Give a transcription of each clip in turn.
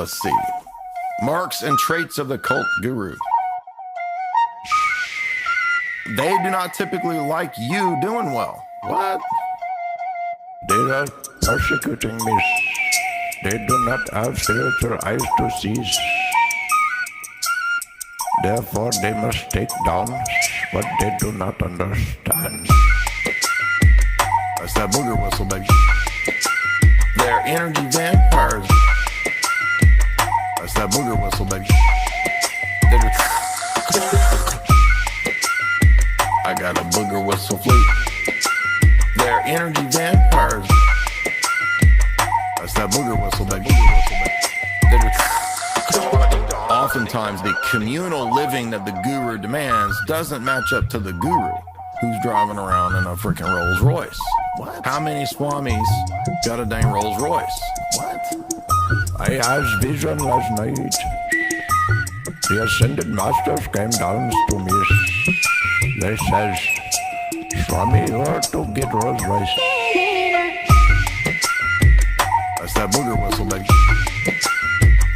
Let's see. Marks and traits of the cult guru. They do not typically like you doing well. What? They are persecuting me. They do not have spiritual eyes to see. Therefore, they must take down what they do not understand. That's that booger whistle, baby. They're energy vampires. That's that booger whistle, baby. I got a booger whistle flute. They're energy vampires. That's that booger whistle, baby. Oftentimes, the communal living that the guru demands doesn't match up to the guru who's driving around in a freaking Rolls Royce. What? How many swamis got a dang Rolls Royce? What? I had vision last night. The ascended masters came down to me. They says, Swami, you are to get Rolls Royce. That's that booger whistle, baby.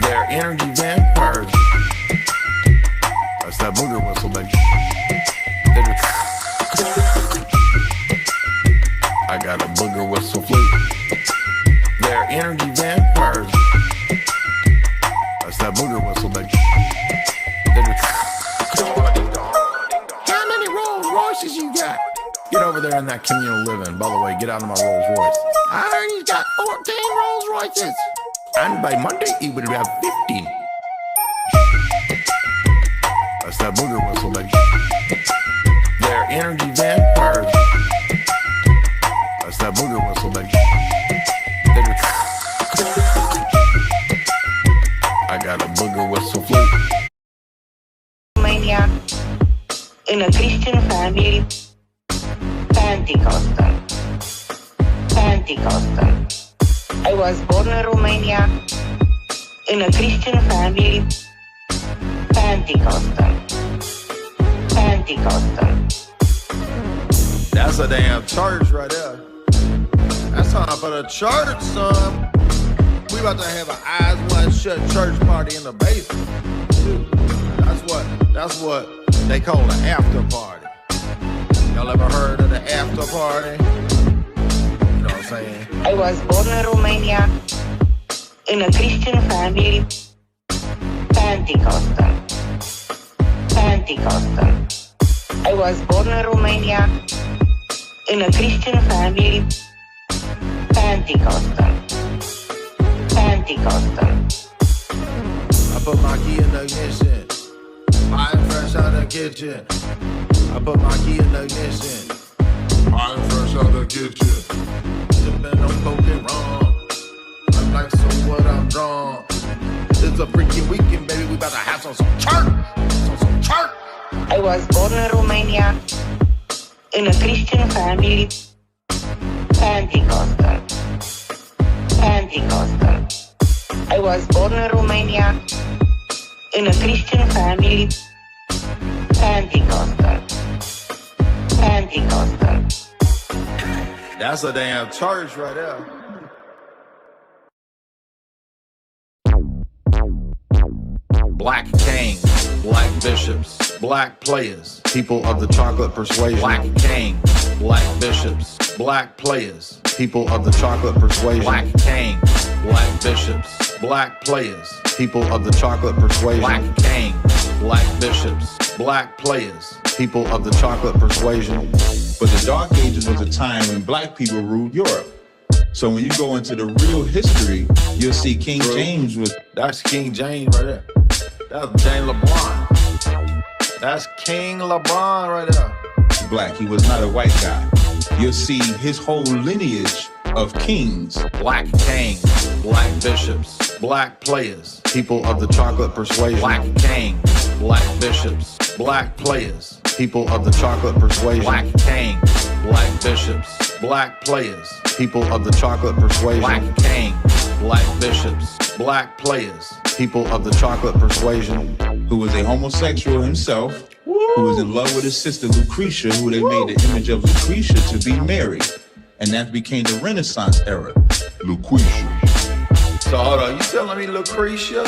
They're energy vampires. That's that booger whistle, baby. I got a booger whistle flute. They're energy vampires. That's that booger whistle, baby. How many Rolls Royces you got? Get over there in that communal living. By the way, get out of my Rolls Royce. I heard he's got 14 Rolls Royces. And by Monday, he would have 15. That's that booger whistle, baby. They're energy vampires. That's that booger whistle, baby. I got a booger whistle flute. Romania, in a Christian family, Pentecostal. I was born in Romania, in a Christian family, Pentecostal. That's a damn church right there. That's time for the church, son. We about to have an eyes wide shut church party in the basement. That's what they call the after party. Y'all ever heard of the after party? You know what I'm saying? I was born in Romania, in a Christian family, Pentecostal. I was born in Romania, in a Christian family, Pentecostal. I put my key in the ignition. I'm fresh out the kitchen. I put my key in the ignition. I'm fresh out the kitchen. Sipping on poking wrong. I'm like, so what, I'm drunk. It's a freaking weekend, baby. We about to have some church. I was born in Romania, in a Christian family, Pentecostal. I was born in Romania, in a Christian family, Pentecostal. That's a damn church right there. Black kings, black bishops, black players, people of the chocolate persuasion. Black kings, black bishops, black players, people of the chocolate persuasion. Black kings, black bishops, black players, people of the chocolate persuasion. Black kings, black bishops, black players, people of the chocolate persuasion. But the Dark Ages was a time when black people ruled Europe. So when you go into the real history, you'll see King James was... That's King James right there. That's James LeBron. That's King LeBron right there. black. He was not a white guy. You'll see his whole lineage of kings. Black kings, black bishops, black players, people of the chocolate persuasion. Black kings, black bishops, black players, people of the chocolate persuasion. Black kings, black bishops, black players, people of the chocolate persuasion. Black kings, black bishops, black players, people of the chocolate persuasion. Who was a homosexual himself, who was in love with his sister Lucretia, who they made the image of Lucretia to be Mary. And that became the Renaissance era. Lucretia. So hold on, you telling me Lucretia?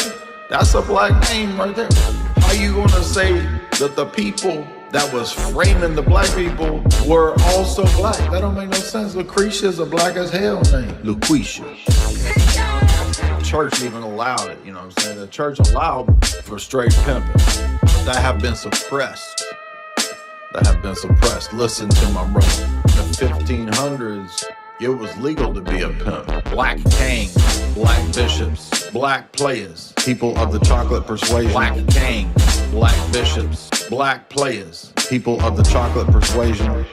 That's a black name right there. How you gonna say that the people that was framing the black people were also black? That don't make no sense. Lucretia is a black as hell name. Lucretia. The church even allowed it, you know what I'm saying? The church allowed for straight pimping that have been suppressed. Listen to my brother. In the 1500s, it was legal to be a pimp. Black kings, black bishops, black players, people of the chocolate persuasion. Black kings, black bishops, black players, people of the chocolate persuasion.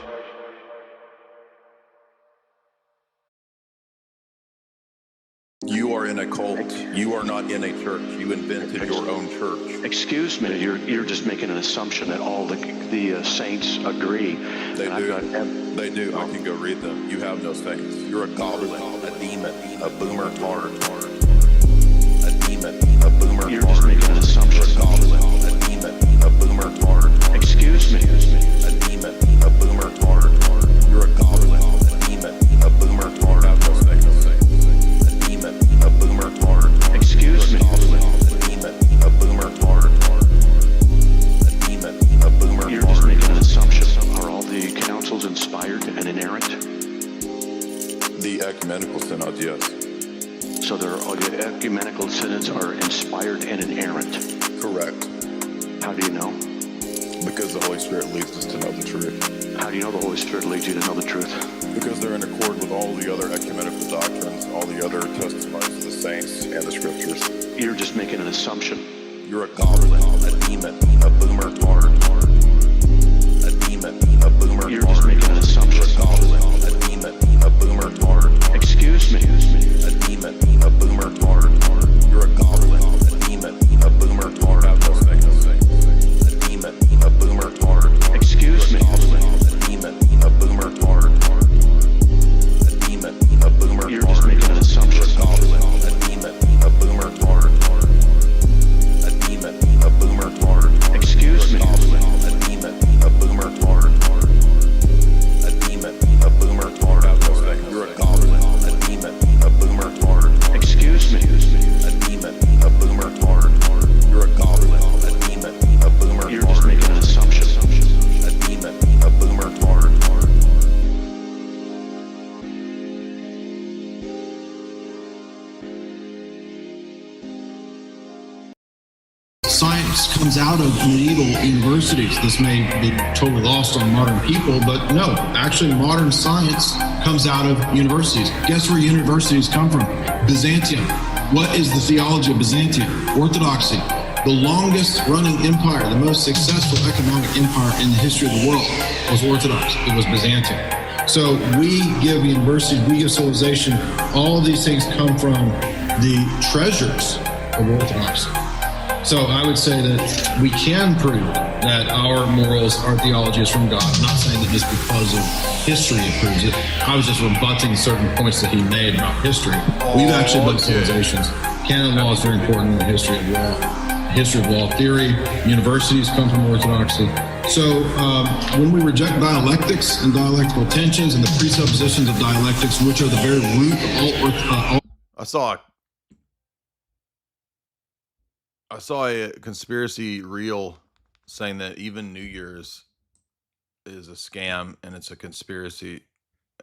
You are in a cult. You are not in a church. You invented your own church. Excuse me, you're just making an assumption that all the saints agree. They do. They do. I can go read them. You have no saints. You're a goblin, a demon, a boomer tard. A demon, a boomer tard. You're just making an assumption. You're a goblin, a demon, a boomer tard. Excuse me. A demon, a boomer tard. You're a goblin, a demon, a boomer tard. Have no saints. A boomer tard. Excuse me. A demon, a boomer tard. A demon, a boomer tard. You're just making an assumption. Are all the councils inspired and inerrant? The ecumenical synods, yes. So all the ecumenical synods are inspired and inerrant. Correct. How do you know? Because the Holy Spirit leads us to know the truth. How do you know the Holy Spirit leads you to know the truth? Because they're in accord with all the other ecumenical doctrines, all the other testimonies of the saints and the scriptures. You're just making an assumption. You're a goblin, a demon, a boomer tard. A demon, a boomer tard. You're just making an assumption. You're a goblin, a demon, a boomer tard. Excuse me. A demon, a boomer tard. You're a goblin, a demon, a boomer tard. Have no saints. A demon, a boomer tard. Excuse me. A demon, a boomer tard. A demon, a boomer tard. You're just making an assumption. You're a goblin, a demon, a boomer tard. A demon, a boomer tard. Excuse me. A demon, a boomer tard. A demon, a boomer tard. Have no saints. You're a goblin, a demon, a boomer tard. Excuse me. A demon, a boomer tard. You're a goblin, a demon, a boomer tard. You're just making an assumption. A demon, a boomer tard. Science comes out of medieval universities. This may be totally lost on modern people, but no, actually modern science comes out of universities. Guess where universities come from? Byzantium. What is the theology of Byzantium? Orthodoxy. The longest running empire, the most successful economic empire in the history of the world was Orthodox. It was Byzantium. So we give universities, we give civilization, all of these things come from the treasures of Orthodoxy. So I would say that we can prove that our morals, our theology is from God. I'm not saying that just because of history it proves it. I was just rebutting certain points that he made about history. We've actually built civilizations. Canon law is very important in the history of law. History of law theory. Universities come from Orthodoxy. So when we reject dialectics and dialectical tensions and the presuppositions of dialectics, which are the very root of all I saw a conspiracy reel saying that even New Year's is a scam and it's a conspiracy.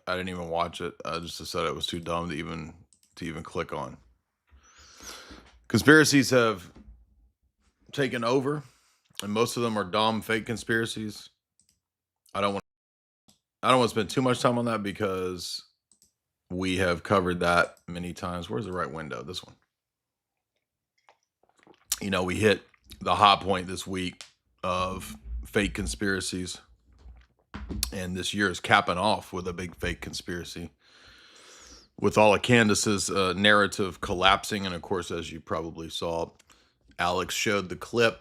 I didn't even watch it. I just said it was too dumb to even click on. Conspiracies have taken over, and most of them are dumb, fake conspiracies. I don't want to spend too much time on that because we have covered that many times. Where's the right window? This one. You know, we hit the hot point this week of fake conspiracies, and this year is capping off with a big fake conspiracy with all of Candace's narrative collapsing. And of course, as you probably saw, Alex showed the clip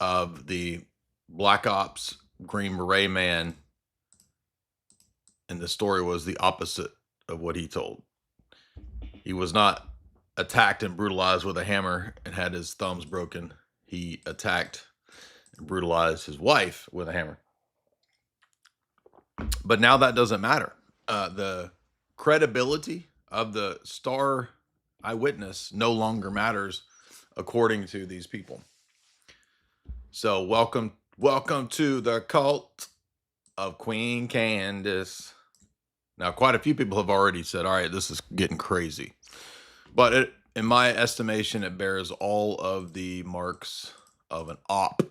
of the Black Ops Green Beret man, and the story was the opposite of what he told. He was not attacked and brutalized with a hammer and had his thumbs broken. He attacked and brutalized his wife with a hammer. But now that doesn't matter. The credibility of the star eyewitness no longer matters according to these people. So welcome to the cult of Queen Candace. Now, quite a few people have already said, all right, this is getting crazy. But in my estimation, it bears all of the marks of an op,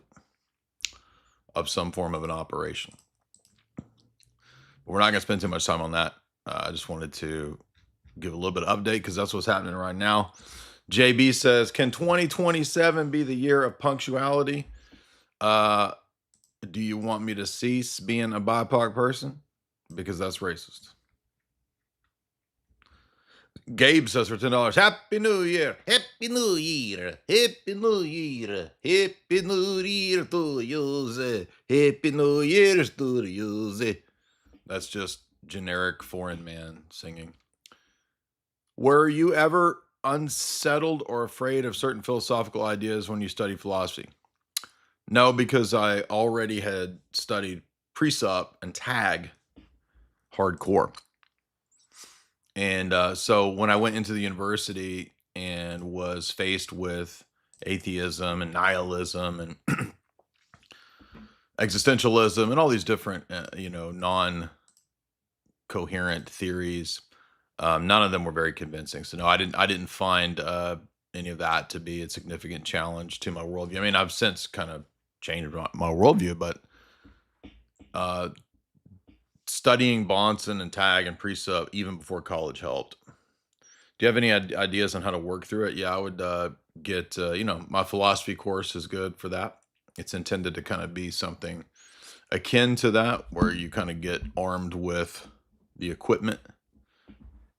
of some form of an operation. But we're not going to spend too much time on that. I just wanted to give a little bit of update because that's what's happening right now. JB says, can 2027 be the year of punctuality? Do you want me to cease being a BIPOC person? Because that's racist. Gabe says for $10, Happy New Year. Happy New Year. Happy New Year. Happy New Year to you. Happy New Year to you. That's just generic foreign man singing. Were you ever unsettled or afraid of certain philosophical ideas when you studied philosophy? No, because I already had studied Precept and Tag hardcore. And so when I went into the university and was faced with atheism and nihilism and existentialism and all these different, non-coherent theories, none of them were very convincing. So no, I didn't find any of that to be a significant challenge to my worldview. I mean, I've since kind of changed my worldview, but studying Bonson and Tag and Precept even before college helped. Do you have any ideas on how to work through it? Yeah, I would get, my philosophy course is good for that. It's intended to kind of be something akin to that, where you kind of get armed with the equipment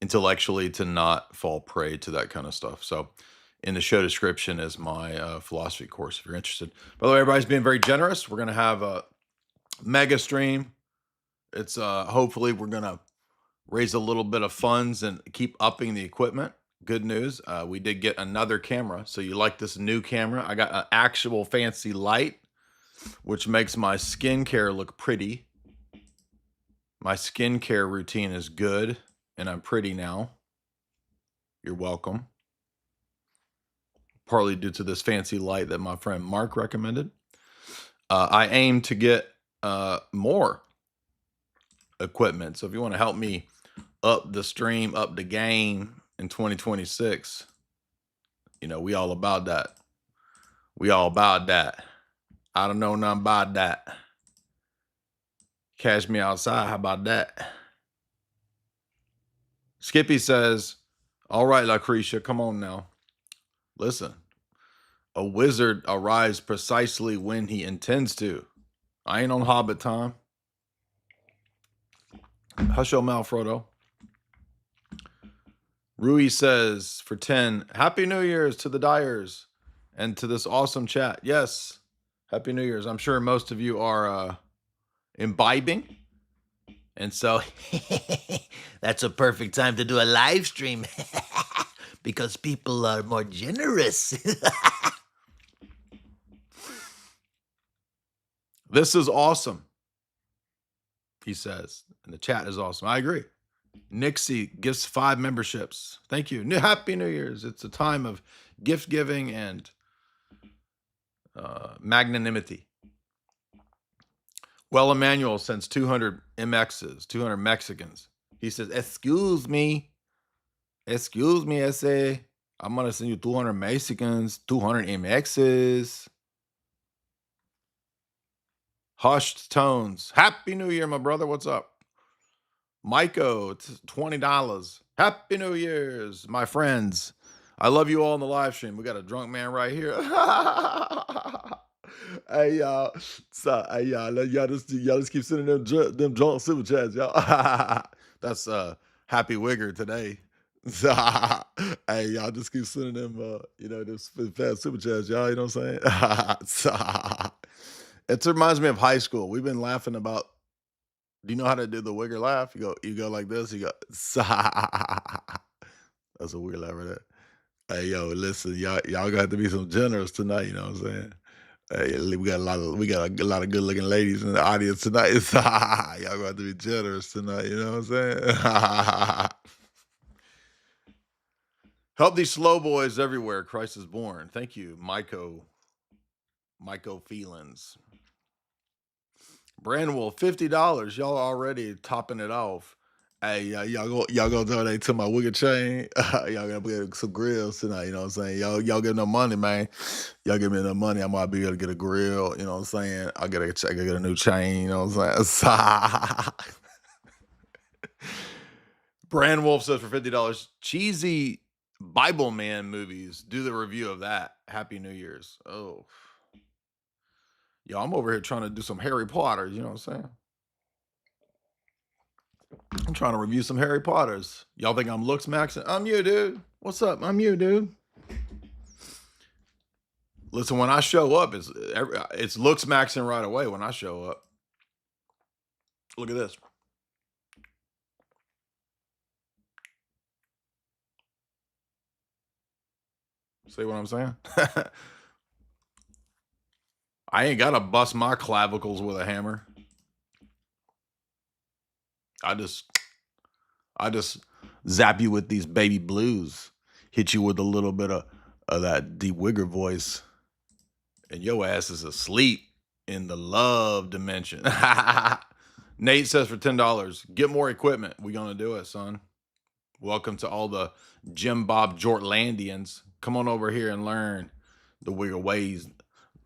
intellectually to not fall prey to that kind of stuff. So in the show description is my philosophy course if you're interested. By the way, everybody's being very generous. We're going to have a mega stream. It's hopefully we're going to raise a little bit of funds and keep upping the equipment. Good news. We did get another camera. So you like this new camera? I got an actual fancy light, which makes my skincare look pretty. My skincare routine is good and I'm pretty now. You're welcome. Partly due to this fancy light that my friend Mark recommended. I aim to get more equipment. So if you want to help me up the stream, up the game in 2026, we all about that. We all about that. I don't know nothing about that. Catch me outside. How about that? Skippy says, all right, Lucretia, come on now. Listen, a wizard arrives precisely when he intends to. I ain't on Hobbit time. Hush your mouth, Frodo. Rui says for 10, Happy New Year's to the Dyers and to this awesome chat. Yes, Happy New Year's. I'm sure most of you are imbibing. And so that's a perfect time to do a live stream because people are more generous. This is awesome, he says. And the chat is awesome. I agree. Nixie gives 5 memberships. Thank you. Happy New Year's. It's a time of gift giving and magnanimity. Well, Emmanuel sends 200 MXs, 200 Mexicans. He says, excuse me, I say, I'm going to send you 200 Mexicans, 200 MXs. Hushed tones. Happy New Year, my brother. What's up? Maiko, $20. Happy New Year's, my friends. I love you all in the live stream. We got a drunk man right here. Hey, y'all. So, hey, y'all just keep sending them drunk super chats, y'all. That's Happy Wigger today. So, hey, y'all just keep sending them, them fast super chats, y'all. You know what I'm saying? So, it reminds me of high school. We've been laughing about. Do you know how to do the Wigger laugh? You go like this. You go. That's a weird laugh right there. Hey, yo, listen, y'all gonna have to be some generous tonight. You know what I'm saying? Hey, we got a lot of good looking ladies in the audience tonight. Y'all gonna have to be generous tonight. You know what I'm saying? Help these slow boys everywhere. Christ is born. Thank you, Myco Feelings. Brandwell, $50. Y'all already topping it off. Hey, y'all go donate to my wicked chain. Y'all gotta get some grills tonight. You know what I'm saying? Y'all get no money, man. Y'all give me enough money, I might be able to get a grill. You know what I'm saying? I get a new chain. You know what I'm saying? Brand Wolf says for $50, cheesy Bible Man movies. Do the review of that. Happy New Year's. Oh, yo, I'm over here trying to do some Harry Potter. You know what I'm saying? I'm trying to review some Harry Potters. Y'all think I'm looks maxing? I'm you, dude. What's up? I'm you, dude. Listen, when I show up, it's looks maxing right away when I show up. Look at this. See what I'm saying? I ain't got to bust my clavicles with a hammer. I just zap you with these baby blues, hit you with a little bit of that deep wigger voice, and your ass is asleep in the love dimension. Nate says for $10, get more equipment. We gonna do it, son. Welcome to all the Jim Bob Jortlandians. Come on over here and learn the wigger ways.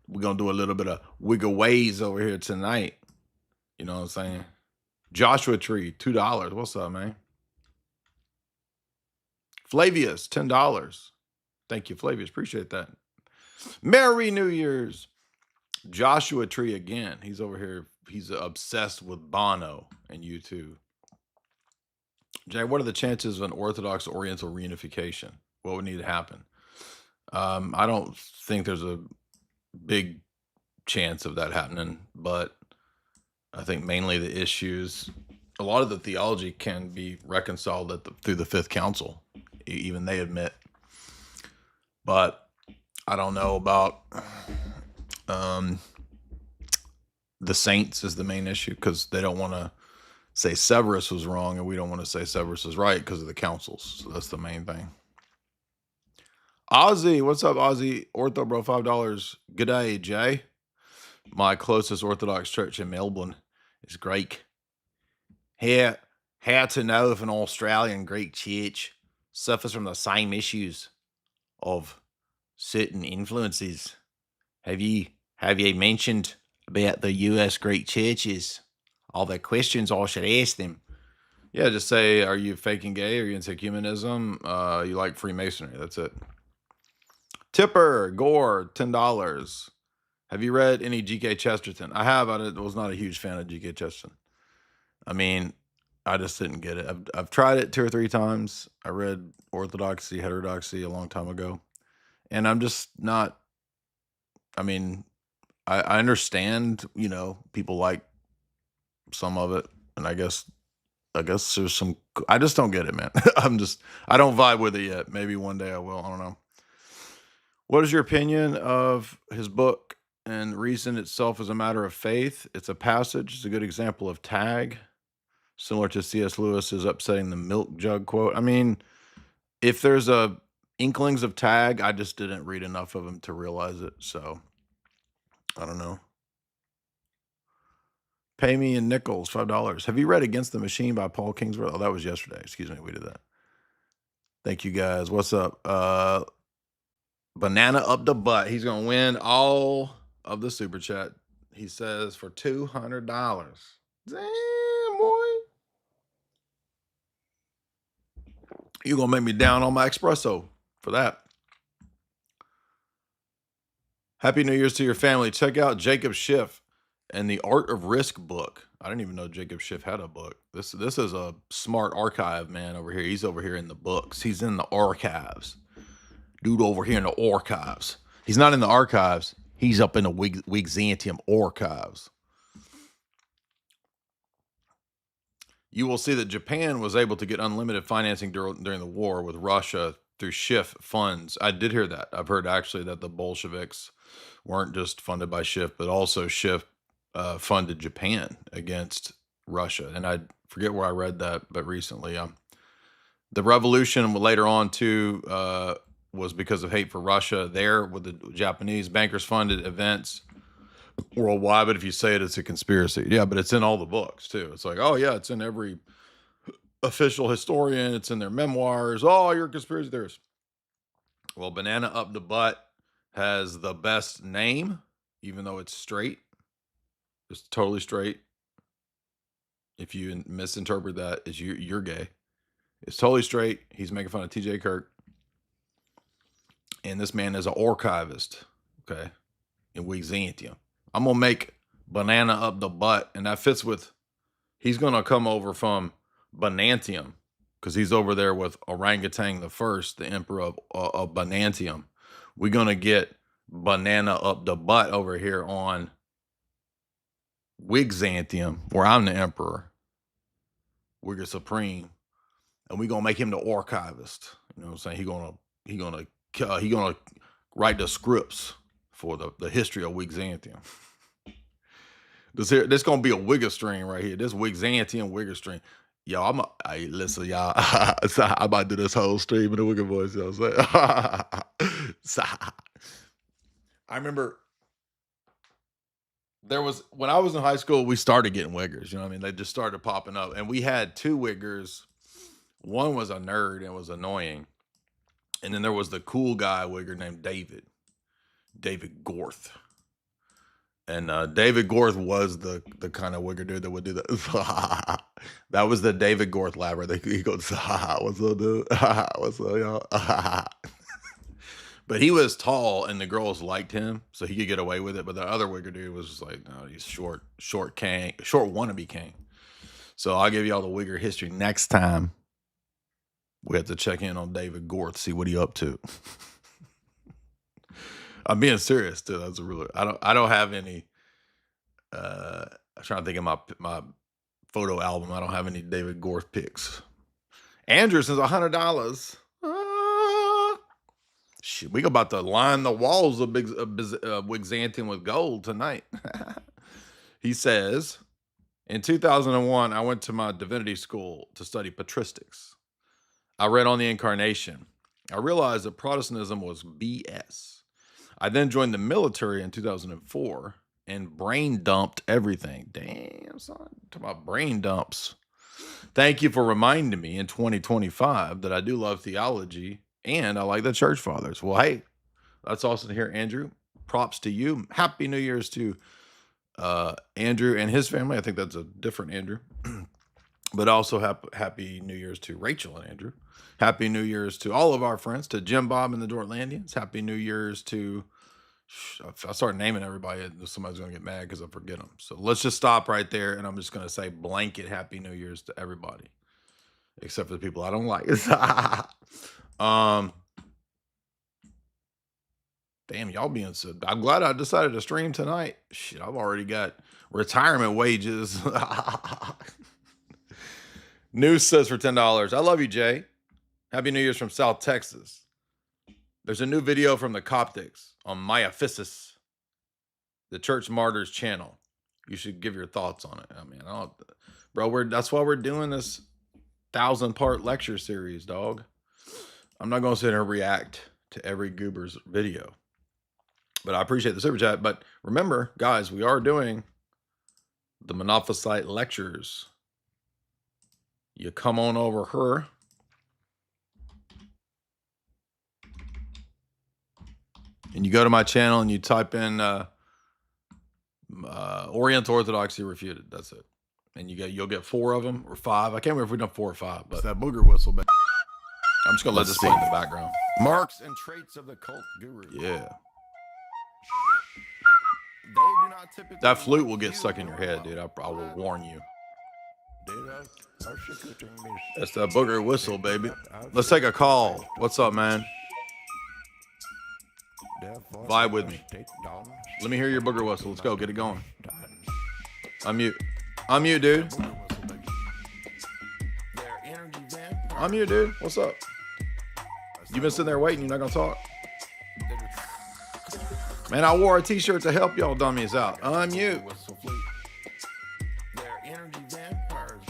We're gonna do a little bit of wigger ways over here tonight. You know what I'm saying? Joshua Tree, $2. What's up, man? Flavius, $10. Thank you, Flavius. Appreciate that. Merry New Year's. Joshua Tree again. He's over here. He's obsessed with Bono and U2. Jay, what are the chances of an Orthodox Oriental reunification? What would need to happen? I don't think there's a big chance of that happening, but I think mainly the issues, a lot of the theology can be reconciled through the Fifth Council, even they admit. But I don't know about the saints is the main issue, because they don't want to say Severus was wrong, and we don't want to say Severus was right because of the councils. So that's the main thing. Ozzy, what's up, Ozzy? Ortho bro, $5. G'day, Jay. My closest Orthodox church in Melbourne is Greek. How to know if an Australian Greek church suffers from the same issues of certain influences? Have you mentioned about the US Greek churches? All the questions I should ask them. Yeah, just say, are you faking gay? Are you into ecumenism? You like Freemasonry? That's it. Tipper, Gore, $10. Have you read any G.K. Chesterton? I have. I was not a huge fan of G.K. Chesterton. I mean, I just didn't get it. I've tried it 2 or 3 times. I read Orthodoxy, Heterodoxy a long time ago. And I'm just not, I mean, I understand, people like some of it. And I guess there's some, I just don't get it, man. I don't vibe with it yet. Maybe one day I will. I don't know. What is your opinion of his book and Reason Itself is a Matter of Faith? It's a passage. It's a good example of tag, similar to C.S. Lewis's Upsetting the Milk Jug quote. I mean, if there's inklings of tag, I just didn't read enough of him to realize it. So, I don't know. Pay me in nickels, $5. Have you read Against the Machine by Paul Kingsworth? Oh, that was yesterday. Excuse me. We did that. Thank you, guys. What's up? Banana up the butt. He's going to win all of the super chat. He says for $200. Damn, boy. You're going to make me down on my espresso for that. Happy New Year's to your family. Check out Jacob Schiff and the Art of Risk book. I didn't even know Jacob Schiff had a book. This is a smart archive man over here. He's over here in the books. He's in the archives. Dude over here in the archives. He's not in the archives. He's up in the Wigzantium archives. You will see that Japan was able to get unlimited financing during the war with Russia through Schiff funds. I did hear that. I've heard actually that the Bolsheviks weren't just funded by Schiff, but also Schiff funded Japan against Russia. And I forget where I read that, but recently The revolution later on too was because of hate for Russia. There, with the Japanese bankers funded events worldwide. But if you say it, it's a conspiracy. Yeah, but it's in all the books too. It's like, oh yeah, it's in every official historian. It's in their memoirs. Oh, you're a conspiracy theorist. Well, banana up the butt has the best name, even though it's straight. It's totally straight. If you misinterpret that as you're gay. It's totally straight. He's making fun of TJ Kirk. And this man is an archivist, okay, in Byzantium. I'm going to make banana up the butt, and that fits with, he's going to come over from Banantium, because he's over there with Orangutan the First, the emperor of Banantium. We're going to get banana up the butt over here on Byzantium, where I'm the emperor. We're the supreme. And we're going to make him the archivist. You know what I'm saying? He gonna write the scripts for the history of Byzantium. This going to be a wigger string right here. This Byzantium wigger string. Yo, listen, y'all. I about to do this whole stream in the wigger voice. You know what I'm saying? I remember when I was in high school, we started getting wiggers. You know what I mean? They just started popping up. And we had two wiggers. One was a nerd and was annoying. And then there was the cool guy wigger named David Gorth. And David Gorth was the kind of wigger dude that would do that. That was the David Gorth lab where he goes, what's up, dude? What's up, y'all? But he was tall and the girls liked him, so he could get away with it. But the other wigger dude was just like, no, he's short wannabe king. So I'll give y'all the wigger history next time. We have to check in on David Gorth, see what he up to. I'm being serious too. That's a really, I don't have any. I'm trying to think of my photo album. I don't have any David Gorth pics. Andrew says $100. Shit, we about to line the walls of Byzantium with gold tonight. He says, in 2001, I went to my divinity school to study patristics. I read on the Incarnation. I realized that Protestantism was BS. I then joined the military in 2004 and brain dumped everything. Damn, son. Talk about brain dumps. Thank you for reminding me in 2025 that I do love theology and I like the church fathers. Well, hey, that's awesome to hear, Andrew. Props to you. Happy New Year's to Andrew and his family. I think that's a different Andrew. But also happy New Year's to Rachel and Andrew. Happy New Year's to all of our friends, to Jim Bob and the Dortlandians. Happy New Year's to, if I start naming everybody, somebody's going to get mad because I forget them. So let's just stop right there, and I'm just going to say blanket Happy New Year's to everybody, except for the people I don't like. Damn, y'all being so, I'm glad I decided to stream tonight. Shit, I've already got retirement wages. News says for $10. I love you, Jay. Happy New Year's from South Texas. There's a new video from the Coptics on Miaphysis, the Church Martyrs channel. You should give your thoughts on it. I mean, bro, that's why we're doing this 1,000-part lecture series, dog. I'm not going to sit here and react to every goober's video. But I appreciate the super chat. But remember, guys, we are doing the Monophysite lectures. You come on over here. And you go to my channel and you type in Oriental Orthodoxy Refuted. That's it. And you'll get 4 of them or 5. I can't remember if we've done 4 or 5. But it's that booger whistle, baby. I'm just gonna let this play in the background. Marks and traits of the cult guru. Yeah. They do not typically. That flute will get stuck in your head, dude. I will warn you. That's that booger whistle, baby. Let's take a call. What's up, man? Vibe with me. Let me hear your booger whistle. Let's go. Get it going. Unmute. Unmute, dude. Unmute, dude. What's up? You been sitting there waiting. You're not going to talk? Man, I wore a t-shirt to help y'all dummies out. Unmute.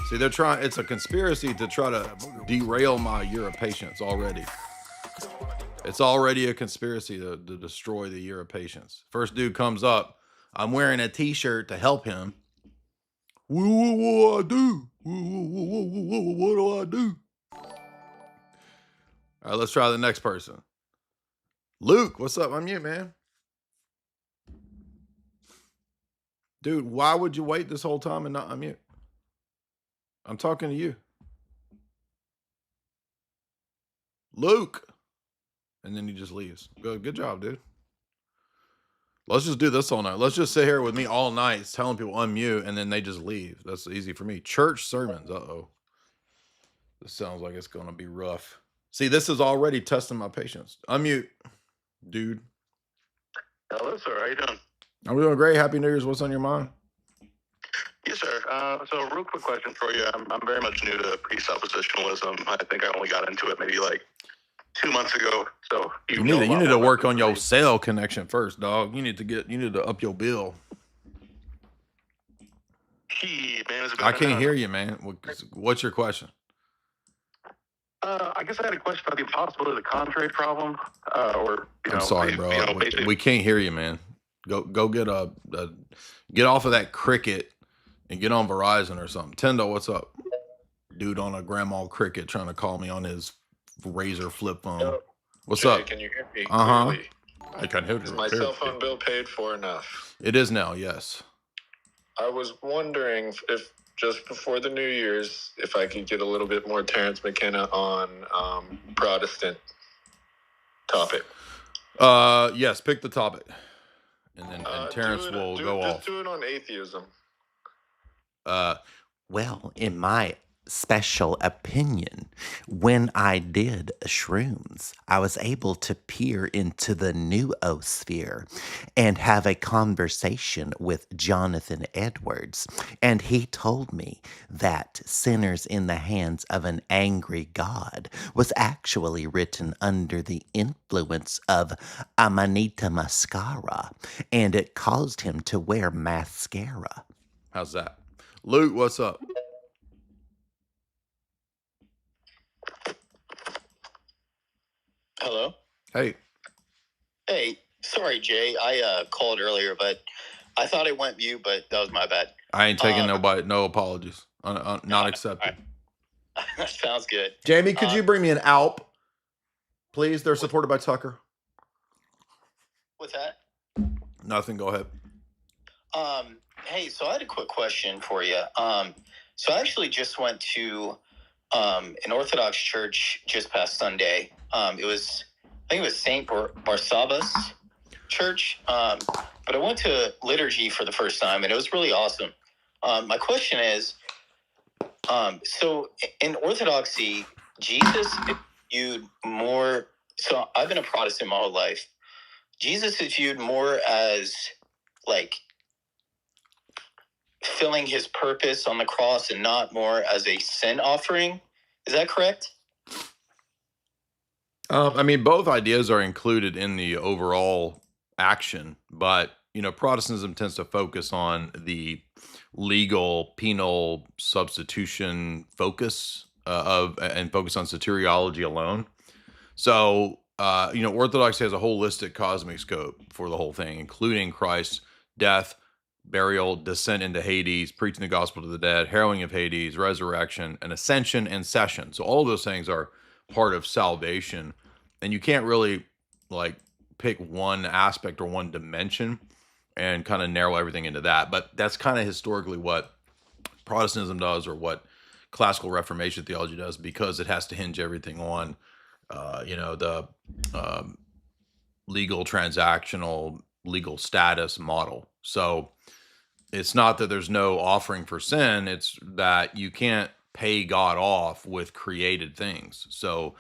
See, they're trying. It's a conspiracy to try to derail my year of patience already. It's already a conspiracy to destroy the year of patience. First dude comes up. I'm wearing a t-shirt to help him. What do I do? What do I do? All right, let's try the next person. Luke, what's up? I'm you, man. Dude, why would you wait this whole time and not unmute? I'm talking to you. Luke. And then he just leaves. Good job, dude. Let's just do this all night. Let's just sit here with me all night telling people unmute, and then they just leave. That's easy for me. Church sermons. Uh-oh. This sounds like it's going to be rough. See, this is already testing my patience. Unmute, dude. Hello, sir. How you doing? I'm doing great. Happy New Year's. What's on your mind? Yes, sir. So a real quick question for you. I'm very much new to presuppositionalism. I think I only got into it maybe like 2 months ago. So you need to work on your cell connection first, dog. You need to up your bill. Man, I can't hear you, man. What's your question? I guess I had a question about the impossibility of the contrary problem. I'm sorry, bro. We can't hear you, man. Go get get off of that Cricket and get on Verizon or something. Tendo, what's up? Dude on a grandma Cricket trying to call me on his Razor flip phone. What's Jay, up? Can you hear me? I can hear you. Is my cell phone bill paid for enough? It is now, yes. I was wondering if just before the New Year's, if I could get a little bit more Terrence McKenna on Protestant topic. Yes, pick the topic. And then Terrence will go off. Just do it on atheism. Well, in my special opinion, when I did shrooms, I was able to peer into the noosphere and have a conversation with Jonathan Edwards. And he told me that Sinners in the Hands of an Angry God was actually written under the influence of Amanita Muscara, and it caused him to wear mascara. How's that? Luke, what's up? Hello. Hey. Hey, sorry, Jay. I called earlier, but I thought it went mute, but that was my bad. I ain't taking no apologies. Not accepted. That sounds good. Jamie, could you bring me an Alp, please? They're supported by Tucker. What's that? Nothing. Go ahead. Hey, so I had a quick question for you. So I actually just went to an Orthodox church just past Sunday. I think it was St. Barsabbas Church. But I went to liturgy for the first time, and it was really awesome. My question is, so in Orthodoxy, Jesus is viewed more. So I've been a Protestant my whole life. Jesus is viewed more as like filling his purpose on the cross and not more as a sin offering. Is that correct? I mean, both ideas are included in the overall action, but Protestantism tends to focus on the legal penal substitution focus and focus on soteriology alone. So, Orthodoxy has a holistic cosmic scope for the whole thing, including Christ's death, burial, descent into Hades, preaching the gospel to the dead, harrowing of Hades, resurrection, and ascension and session. So all those things are part of salvation, and you can't really pick one aspect or one dimension and kind of narrow everything into that. But that's kind of historically what Protestantism does, or what classical Reformation theology does, because it has to hinge everything on the legal transactional legal status model. So it's not that there's no offering for sin, it's that you can't pay God off with created things. So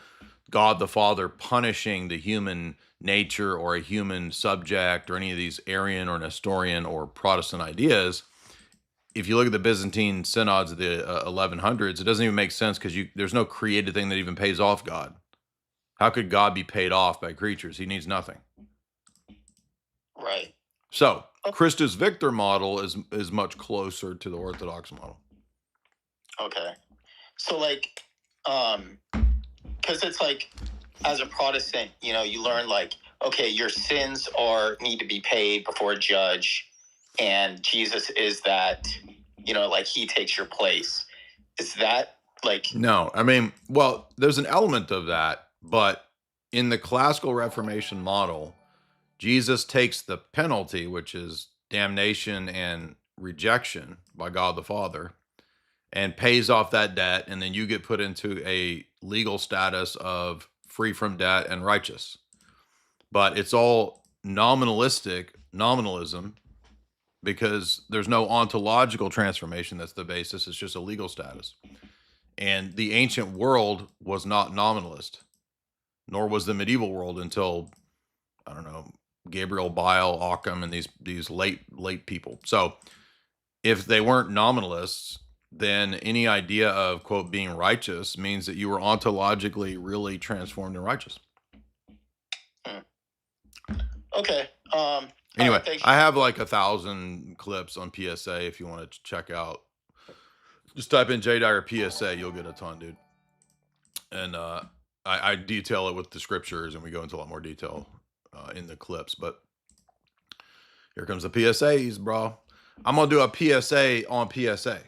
God the Father punishing the human nature or a human subject or any of these Arian or Nestorian or Protestant ideas, if you look at the Byzantine synods of the 1100s, it doesn't even make sense, because there's no created thing that even pays off God. How could God be paid off by creatures? He needs nothing. Right. So Christus Victor model is much closer to the Orthodox model. Okay. So like, because it's like, as a Protestant, you know, you learn like, okay, your sins need to be paid before a judge, and Jesus is that, you know, like he takes your place. Is that like? No, I mean, well, there's an element of that, but in the classical Reformation model, Jesus takes the penalty, which is damnation and rejection by God the Father, and pays off that debt, and then you get put into a legal status of free from debt and righteous. But it's all nominalism, because there's no ontological transformation that's the basis. It's just a legal status. And the ancient world was not nominalist, nor was the medieval world until, I don't know, Gabriel Bile, Occam, and these late people. So if they weren't nominalists, then any idea of, quote, being righteous means that you were ontologically really transformed and righteous. Okay. Anyway, I have like 1,000 clips on PSA if you want to check out. Just type in J Dyer PSA, you'll get a ton, dude. And I detail it with the scriptures, and we go into a lot more detail in the clips. But here comes the PSAs, bro. I'm gonna do a PSA on PSA.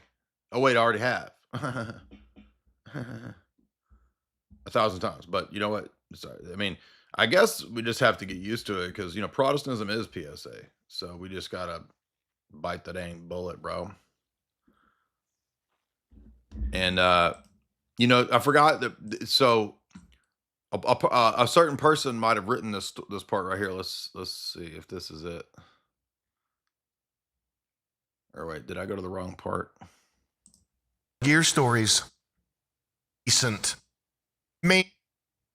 Oh wait, I already have 1,000 times. But you know what? Sorry. I mean, I guess we just have to get used to it, because, you know, Protestantism is PSA. So we just gotta bite the dang bullet, bro. And you know, I forgot that. So a certain person might have written this part right here. Let's see if this is it. Or wait, did I go to the wrong part? Gear stories, decent,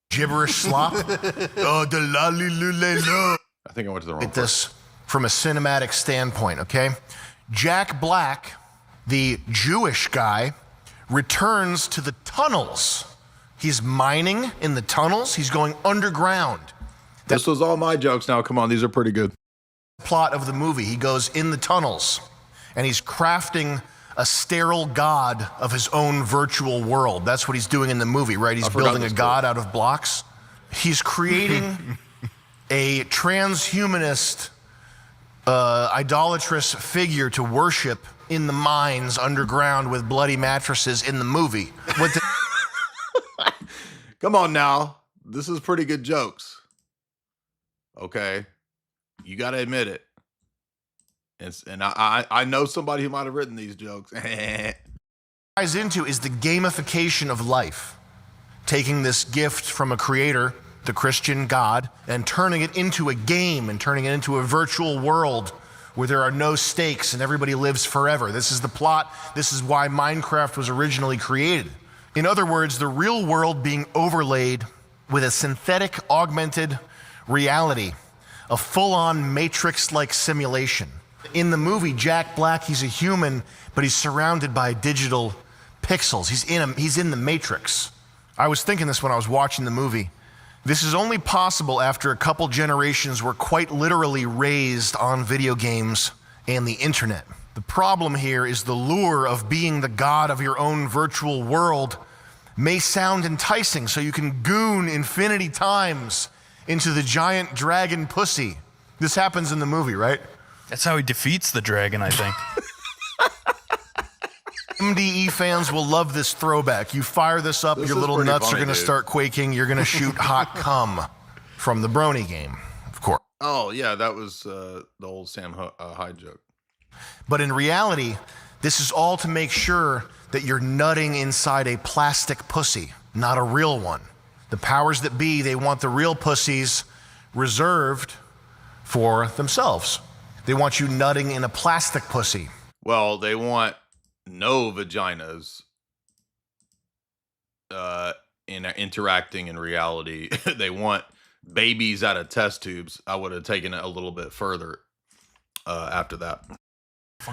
gibberish slop. Oh, the lolly lulelo. I think I went to the wrong part. This from a cinematic standpoint, okay? Jack Black, the Jewish guy, returns to the tunnels. He's mining in the tunnels. He's going underground. This was all my jokes now. Come on, these are pretty good. Plot of the movie. He goes in the tunnels, and he's crafting a sterile god of his own virtual world. That's what he's doing in the movie, right? He's building a god out of blocks. He's creating a transhumanist, idolatrous figure to worship in the mines underground with bloody mattresses in the movie. Come on now. This is pretty good jokes. Okay. You got to admit it. And I know somebody who might have written these jokes. Ties into is the gamification of life. Taking this gift from a creator, the Christian God, and turning it into a game and turning it into a virtual world where there are no stakes and everybody lives forever. This is the plot. This is why Minecraft was originally created. In other words, the real world being overlaid with a synthetic augmented reality, a full-on Matrix-like simulation. In the movie, Jack Black, he's a human, but he's surrounded by digital pixels. He's in the Matrix. I was thinking this when I was watching the movie. This is only possible after a couple generations were quite literally raised on video games and the internet. The problem here is the lure of being the god of your own virtual world may sound enticing, so you can goon infinity times into the giant dragon pussy. This happens in the movie, right? That's how he defeats the dragon, I think. MDE fans will love this throwback. You fire this up, your little nuts are going to start quaking. You're going to shoot hot cum from the Brony game, of course. Oh, yeah, that was the old Sam Hyde joke. But in reality, this is all to make sure that you're nutting inside a plastic pussy, not a real one. The powers that be, they want the real pussies reserved for themselves. They want you nutting in a plastic pussy. Well, they want no vaginas interacting in reality. They want babies out of test tubes. I would have taken it a little bit further after that.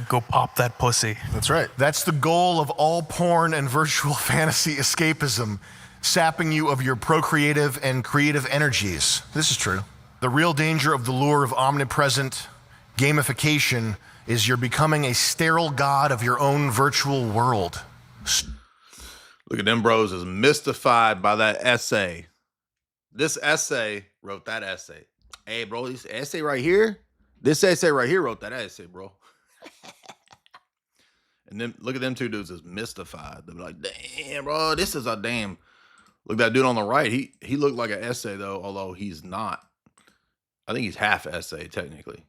Go pop that pussy. That's right. That's the goal of all porn and virtual fantasy escapism, sapping you of your procreative and creative energies. This is true. The real danger of the lure of omnipresent gamification is you're becoming a sterile god of your own virtual world. Look at them bros is mystified by that essay. This essay wrote that essay. Hey, bro, this essay right here wrote that essay, bro. And then look at them two dudes is mystified. They're like, damn, bro, this is a damn. Look, that dude on the right, he looked like an essay, though, although he's not. I think he's half essay, technically.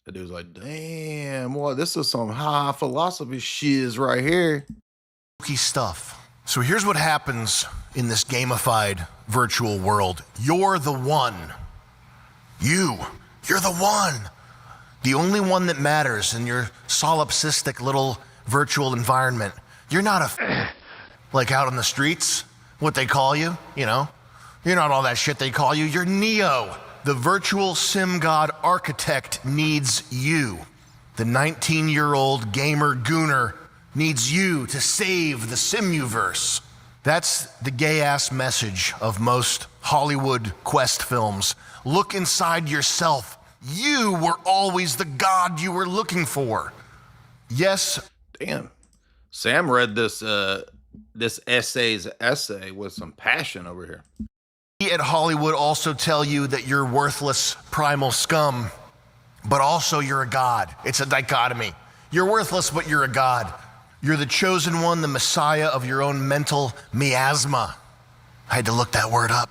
The dude's like, damn, boy, this is some high philosophy shiz right here. Key stuff. So here's what happens in this gamified virtual world. You're the one. You're the one. The only one that matters in your solipsistic little virtual environment. You're not like out on the streets, what they call you, you know. You're not all that shit they call you. You're Neo. The virtual sim god architect needs you. The 19-year-old gamer gooner needs you to save the Simuverse. That's the gay-ass message of most Hollywood quest films. Look inside yourself. You were always the god you were looking for. Yes. Damn. Sam read this essay's essay with some passion over here. At Hollywood also tell you that you're worthless primal scum, but also you're a god. It's a dichotomy. You're worthless, but you're a god. You're the chosen one, the messiah of your own mental miasma. I had to look that word up.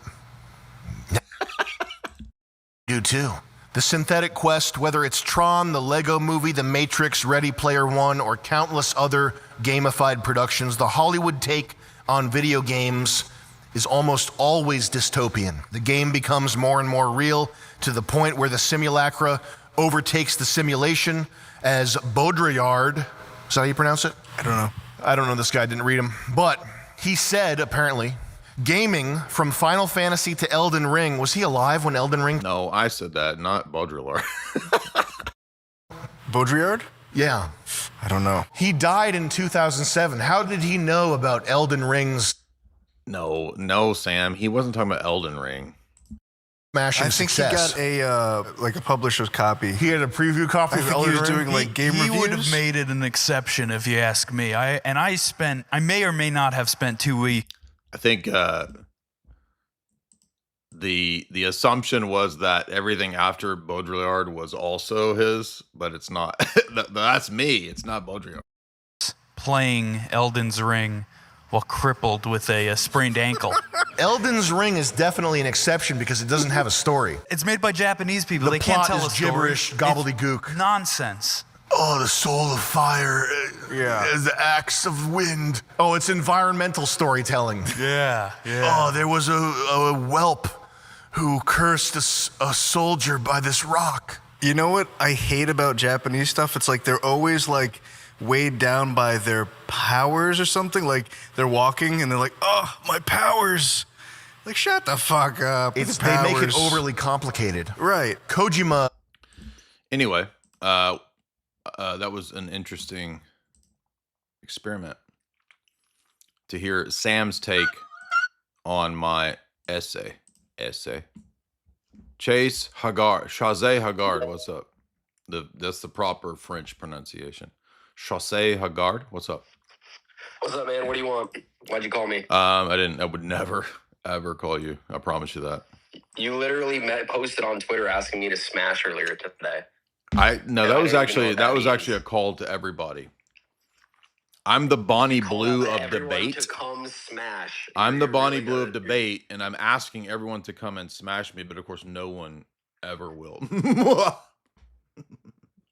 You too. The synthetic quest, whether it's Tron, the Lego Movie, The Matrix, Ready Player One, or countless other gamified productions, the Hollywood take on video games is almost always dystopian. The game becomes more and more real to the point where the simulacra overtakes the simulation, as Baudrillard, is that how you pronounce it? I don't know this guy, didn't read him. But he said, apparently, gaming from Final Fantasy to Elden Ring, was he alive when Elden Ring? No, I said that, not Baudrillard. Baudrillard? Yeah. I don't know. He died in 2007. How did he know about Elden Ring's? No, Sam. He wasn't talking about Elden Ring. Smashing I think success. he got a publisher's copy. He had a preview copy of Elden Ring. He was doing like game reviews. He would have made it an exception if you ask me. I may or may not have spent 2 weeks. I think the assumption was that everything after Baudrillard was also his, but it's not. That's me. It's not Baudrillard. Playing Elden's Ring while crippled with a sprained ankle. Elden's Ring is definitely an exception because it doesn't have a story. It's made by Japanese people. They plot can't tell is a story. gibberish, gobbledygook. It's nonsense. Oh, the soul of fire is the axe of wind. Oh, it's environmental storytelling. Yeah. Oh, there was a whelp who cursed a soldier by this rock. You know what I hate about Japanese stuff? It's like they're always like weighed down by their powers or something. Like they're walking and they're like, oh, my powers. Like, shut the fuck up. They make it overly complicated. Right. Kojima. Anyway, that was an interesting experiment to hear Sam's take on my essay. Chase Haggard, what's up? That's the proper French pronunciation. Chase Haggard, what's up? What's up, man? What do you want? Why'd you call me? I would never ever call you. I promise you that. You literally posted on Twitter asking me to smash earlier today. That was actually a call to everybody. I'm the Bonnie Blue of debate. To come smash. I'm the Bonnie Blue of debate, and I'm asking everyone to come and smash me, but of course, no one ever will.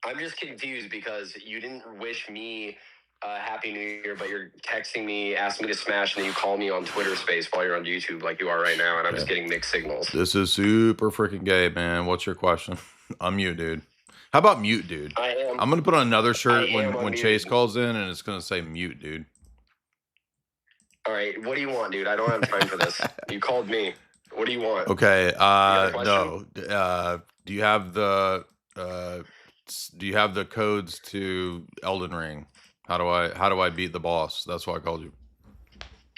I'm just confused because you didn't wish me Happy New Year, but you're texting me, asking me to smash, and then you call me on Twitter Space while you're on YouTube like you are right now, and I'm just getting mixed signals. This is super freaking gay, man. What's your question? Unmute, dude. How about mute, dude? I am. I'm gonna put on another shirt when Chase calls in, and it's gonna say mute, dude. All right, what do you want, dude? I don't have time for this. You called me. What do you want? Okay. No. Do you have the codes to Elden Ring? How do I beat the boss? That's why I called you.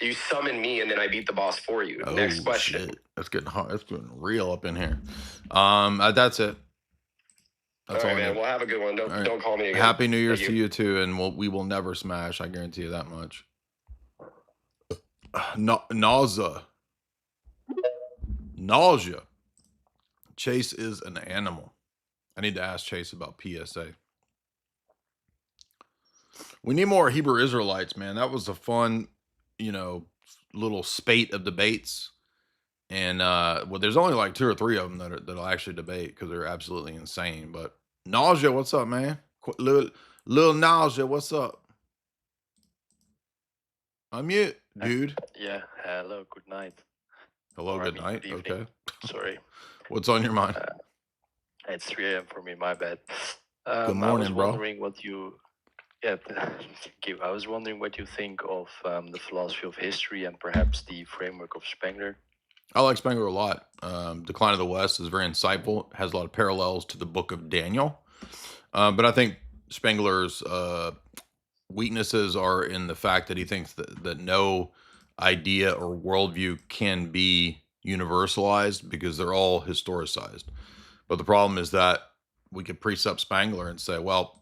You summon me, and then I beat the boss for you. Next question. Shit. That's getting hot. That's getting real up in here. That's it. That's all right, man. Well, have a good one. Don't call me again. Happy New Year's to you too, and we will never smash. I guarantee you that much. Nausea. Nausea. Chase is an animal. I need to ask Chase about PSA. We need more Hebrew Israelites, man. That was a fun, little spate of debates. And well, there's only like 2 or 3 of them that'll actually debate because they're absolutely insane. But Nausea, what's up, man? Little Nausea, what's up? Unmute, dude. Yeah, hello, good night. Hello, good night. Good evening. Okay. Sorry. What's on your mind? It's 3 a.m. for me, my bad. Good I was morning, bro. wondering what you, thank you. I was wondering what you think of the philosophy of history and perhaps the framework of Spengler. I like Spengler a lot. Decline of the West is very insightful. Has a lot of parallels to the book of Daniel. But I think Spengler's weaknesses are in the fact that he thinks that no idea or worldview can be universalized because they're all historicized. But the problem is that we could precept Spengler and say, well,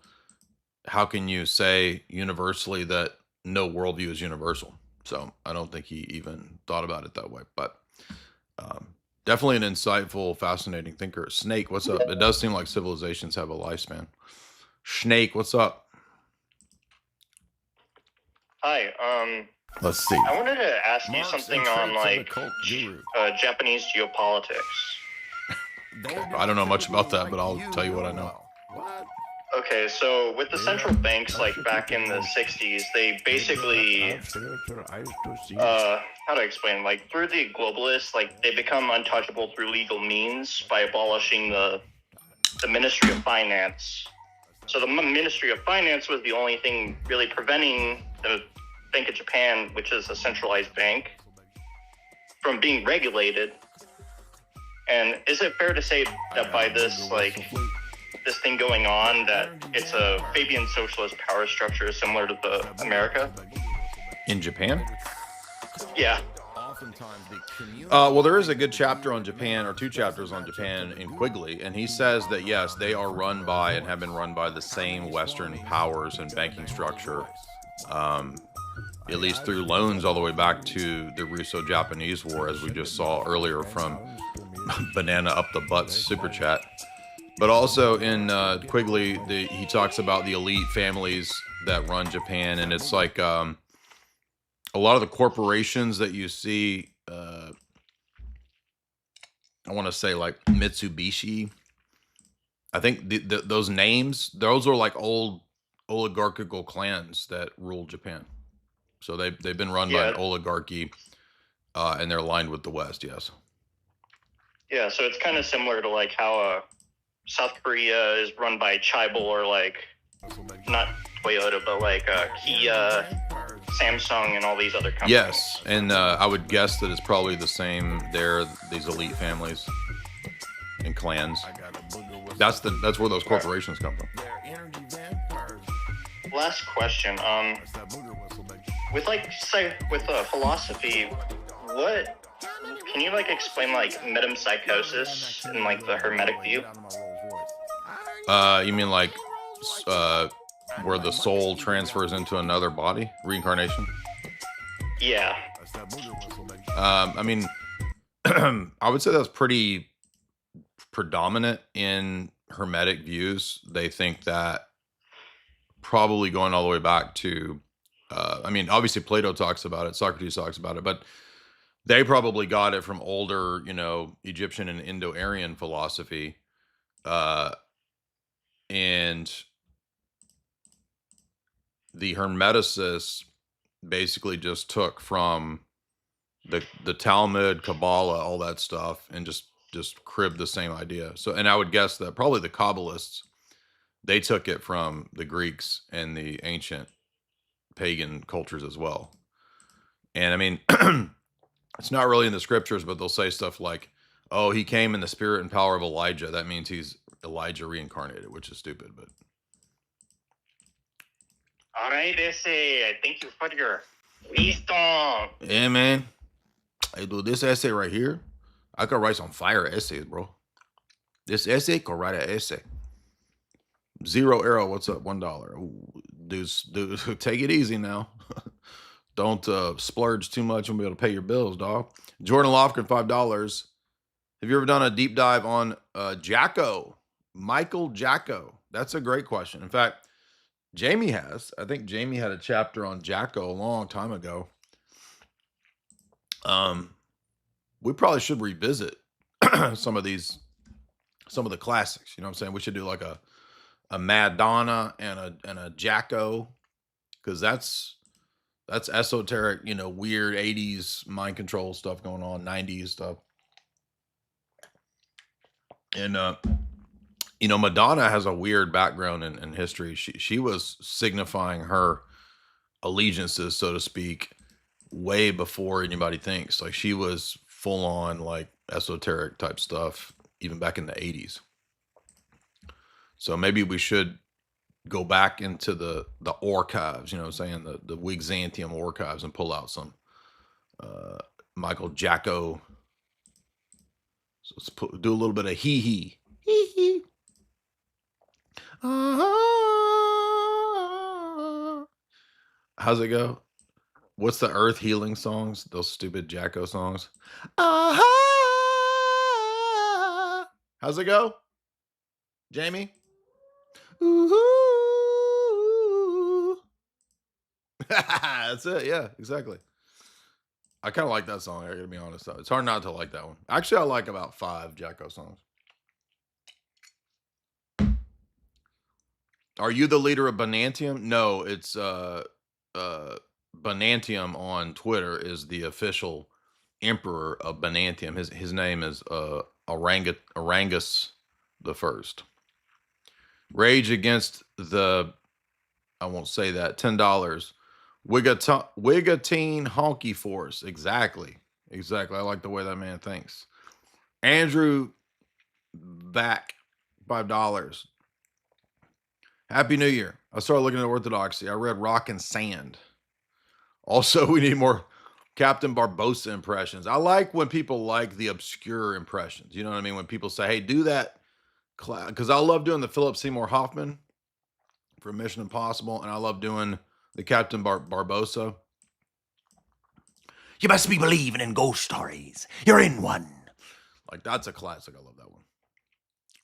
how can you say universally that no worldview is universal? So I don't think he even thought about it that way. But definitely an insightful, fascinating thinker. Snake, what's up? It does seem like civilizations have a lifespan. Snake, what's up? Hi. Let's see. I wanted to ask you something on like Japanese geopolitics. I don't know much about that, but I'll tell you what I know. Okay, so with the central banks, like back in the 60s, they basically, how do I explain? Like through the globalists, like they become untouchable through legal means by abolishing the Ministry of Finance. So the Ministry of Finance was the only thing really preventing the Bank of Japan, which is a centralized bank, from being regulated. And is it fair to say that by this, like, this thing going on, that it's a Fabian socialist power structure similar to the America? In Japan? Yeah. Well, there is a good chapter on Japan, or 2 chapters on Japan in Quigley, and he says that, yes, they are run by and have been run by the same Western powers and banking structure, at least through loans all the way back to the Russo-Japanese War, as we just saw earlier from Banana Up the Butts Super Chat. But also in Quigley, he talks about the elite families that run Japan, and it's like a lot of the corporations that you see, I want to say like Mitsubishi. I think those names, those are like old oligarchical clans that rule Japan. So they've been run by an oligarchy, and they're aligned with the West, yes. Yeah, so it's kind of similar to like how South Korea is run by charitable, or like, not Toyota, but like Kia, Samsung, and all these other companies. Yes, and I would guess that it's probably the same there, these elite families and clans. That's where those corporations come from. Last question. With like, say, with philosophy, what can you like explain like metempsychosis in like the Hermetic view? You mean like where the soul transfers into another body, reincarnation? Yeah. I mean, I would say that's pretty predominant in Hermetic views. They think that probably going all the way back to, I mean, obviously Plato talks about it, Socrates talks about it, but they probably got it from older, Egyptian and Indo-Aryan philosophy. And the Hermeticists basically just took from the Talmud, Kabbalah, all that stuff, and just cribbed the same idea. So, and I would guess that probably the Kabbalists, they took it from the Greeks and the ancient pagan cultures as well. And I mean, it's not really in the scriptures, but they'll say stuff like, oh, he came in the spirit and power of Elijah. That means he's Elijah reincarnated, which is stupid, but. All right, essay. Thank you for your wisdom. Yeah, man. Hey, dude, this essay right here, I could write some fire essays, bro. This essay could write an essay. Zero Arrow, what's up? $1. Ooh, dude, take it easy now. Don't splurge too much and be able to pay your bills, dog. Jordan Lofgren, $5. Have you ever done a deep dive on Jacko? Michael Jacko? That's a great question. In fact, Jamie has. I think Jamie had a chapter on Jacko a long time ago. We probably should revisit some of the classics. You know what I'm saying? We should do like a Madonna and a Jacko, because that's esoteric, weird 80s mind control stuff going on, 90s stuff. And Madonna has a weird background in history. She was signifying her allegiances, so to speak, way before anybody thinks. Like, she was full on like esoteric type stuff even back in the 80s. So maybe we should go back into the archives, the Wigzantium archives, and pull out some Michael Jacko. So let's do a little bit of hee. How's it go? What's the earth healing songs? Those stupid Jacko songs. How's it go, Jamie? Ooh. That's it. Yeah, exactly. I kind of like that song. I gotta be honest. It's hard not to like that one. Actually, I like about 5 Jacko songs. Are you the leader of Banantium? No, it's Banantium on Twitter is the official emperor of Banantium. His name is Orangus the First. Rage Against the, I won't say that, $10. Wigatine Honky Force. Exactly. I like the way that man thinks. Andrew back $5. Happy New Year. I started looking at Orthodoxy. I read Rock and Sand. Also, we need more Captain Barbosa impressions. I like when people like the obscure impressions. You know what I mean? When people say, hey, do that. Because I love doing the Philip Seymour Hoffman for Mission Impossible. And I love doing the Captain Barbosa. You must be believing in ghost stories. You're in one. Like, that's a classic. I love that one.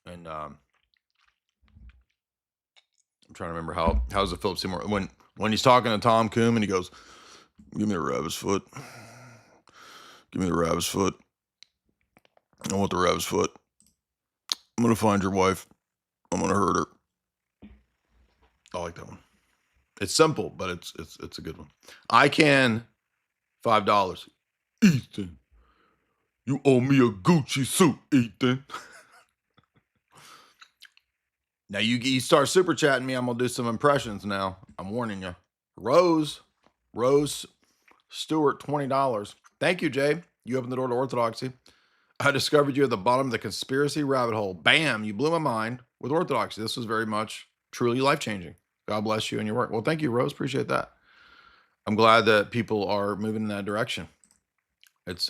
And I'm trying to remember how's the Philip Seymour when he's talking to Tom Coombe and he goes, "Give me a rabbit's foot. Give me the rabbit's foot. I want the rabbit's foot. I'm gonna find your wife. I'm gonna hurt her." I like that one. It's simple, but it's a good one. I can $5. Ethan, you owe me a Gucci suit, Ethan. Now you start super chatting me, I'm gonna do some impressions now. I'm warning you. Rose Stewart, $20. Thank you, Jay. You opened the door to Orthodoxy. I discovered you at the bottom of the conspiracy rabbit hole. Bam! You blew my mind with Orthodoxy. This was very much truly life-changing. God bless you and your work. Well, thank you, Rose. Appreciate that. I'm glad that people are moving in that direction. It's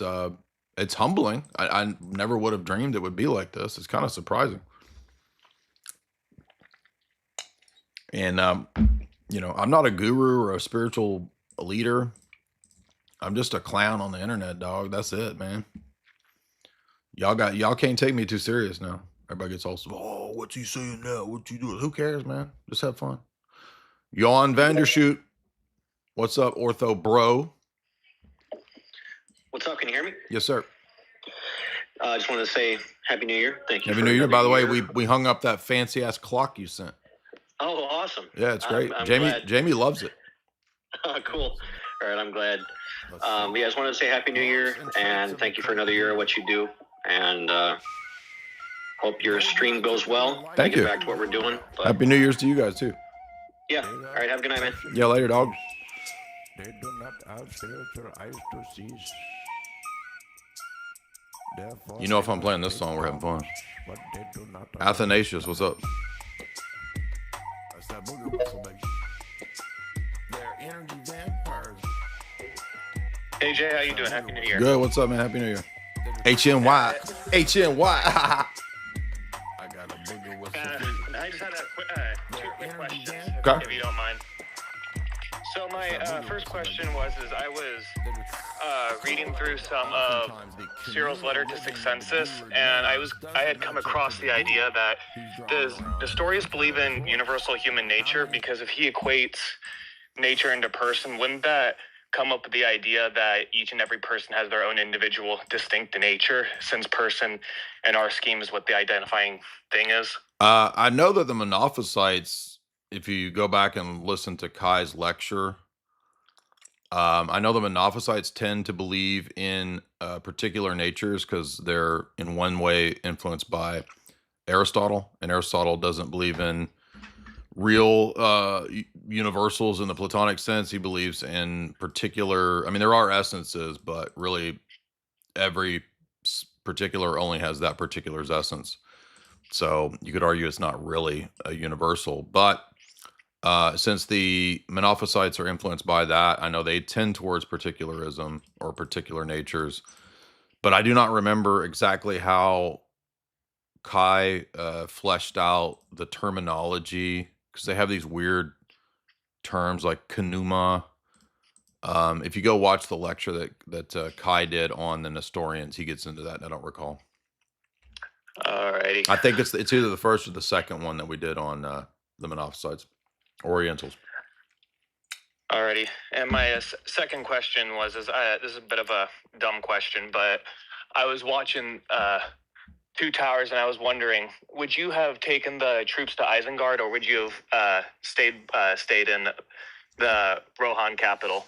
humbling. I never would have dreamed it would be like this. It's kind of surprising. And I'm not a guru or a spiritual leader. I'm just a clown on the internet, dog. That's it, man. Y'all can't take me too serious now. Everybody gets all, oh, what's he saying now? What you doing? Who cares, man? Just have fun. Jan Vandershoot. What's up, Ortho Bro? What's up? Can you hear me? Yes, sir. I just wanted to say Happy New Year. Thank you. Happy New Year. By the way, we hung up that fancy ass clock you sent. Oh, awesome. Yeah, it's great. I'm Jamie glad. Jamie loves it. Cool. All right, I'm glad. Yeah, I just wanted to say Happy New Year and thank you for another year of what you do. And hope your stream goes well. Thank you. Get back to what we're doing. But, Happy New Year's to you guys too. yeah. All right. Have a good night, man. Yeah, later, dog. They do not have spiritual eyes to see. You know, if I'm playing this song, we're having fun. Athanasius, what's up? They're energy vampires. Hey Jay, how you doing? Happy New Year. Good. What's up, man? Happy New Year. HNY. HNY. I got a booger with I just had two quick questions, Okay. if you don't mind. So my first question was, I was reading through some of Cyril's letter to Sixth Census, and I had come across the idea that does Nestorius believe in universal human nature? Because if he equates nature into person, wouldn't that come up with the idea that each and every person has their own individual distinct nature, since person in our scheme is what the identifying thing is? I know that the Monophysites, if you go back and listen to Kai's lecture, I know the Monophysites tend to believe in particular natures because they're in one way influenced by Aristotle, and Aristotle doesn't believe in real universals in the Platonic sense. He believes in particular, I mean, there are essences, but really every particular only has that particular's essence. So you could argue it's not really a universal, but since the Monophysites are influenced by that, I know they tend towards particularism or particular natures, but I do not remember exactly how Kai fleshed out the terminology, because they have these weird terms like kanuma. If you go watch the lecture that Kai did on the Nestorians, he gets into that, and I don't recall. Alrighty. I think it's either the first or the second one that we did on the Monophysites, Orientals. Alrighty. And my second question was, this is a bit of a dumb question, but I was watching Two Towers, and I was wondering, would you have taken the troops to Isengard, or would you have stayed in the Rohan capital?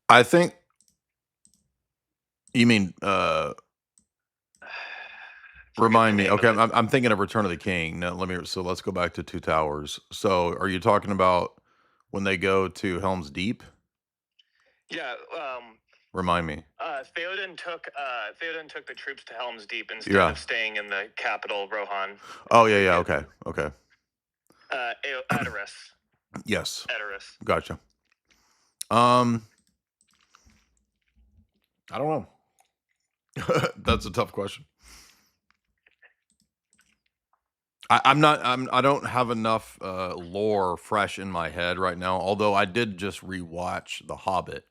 I think you mean remind me. Okay, I'm thinking of Return of the King. Now let's go back to Two Towers. So are you talking about when they go to Helm's Deep? Yeah. Remind me. Theoden took the troops to Helm's Deep instead of staying in the capital, Rohan. Oh yeah. Okay. Edoras. Yes. Edoras. Gotcha. I don't know. That's a tough question. I don't have enough lore fresh in my head right now. Although I did just rewatch The Hobbit,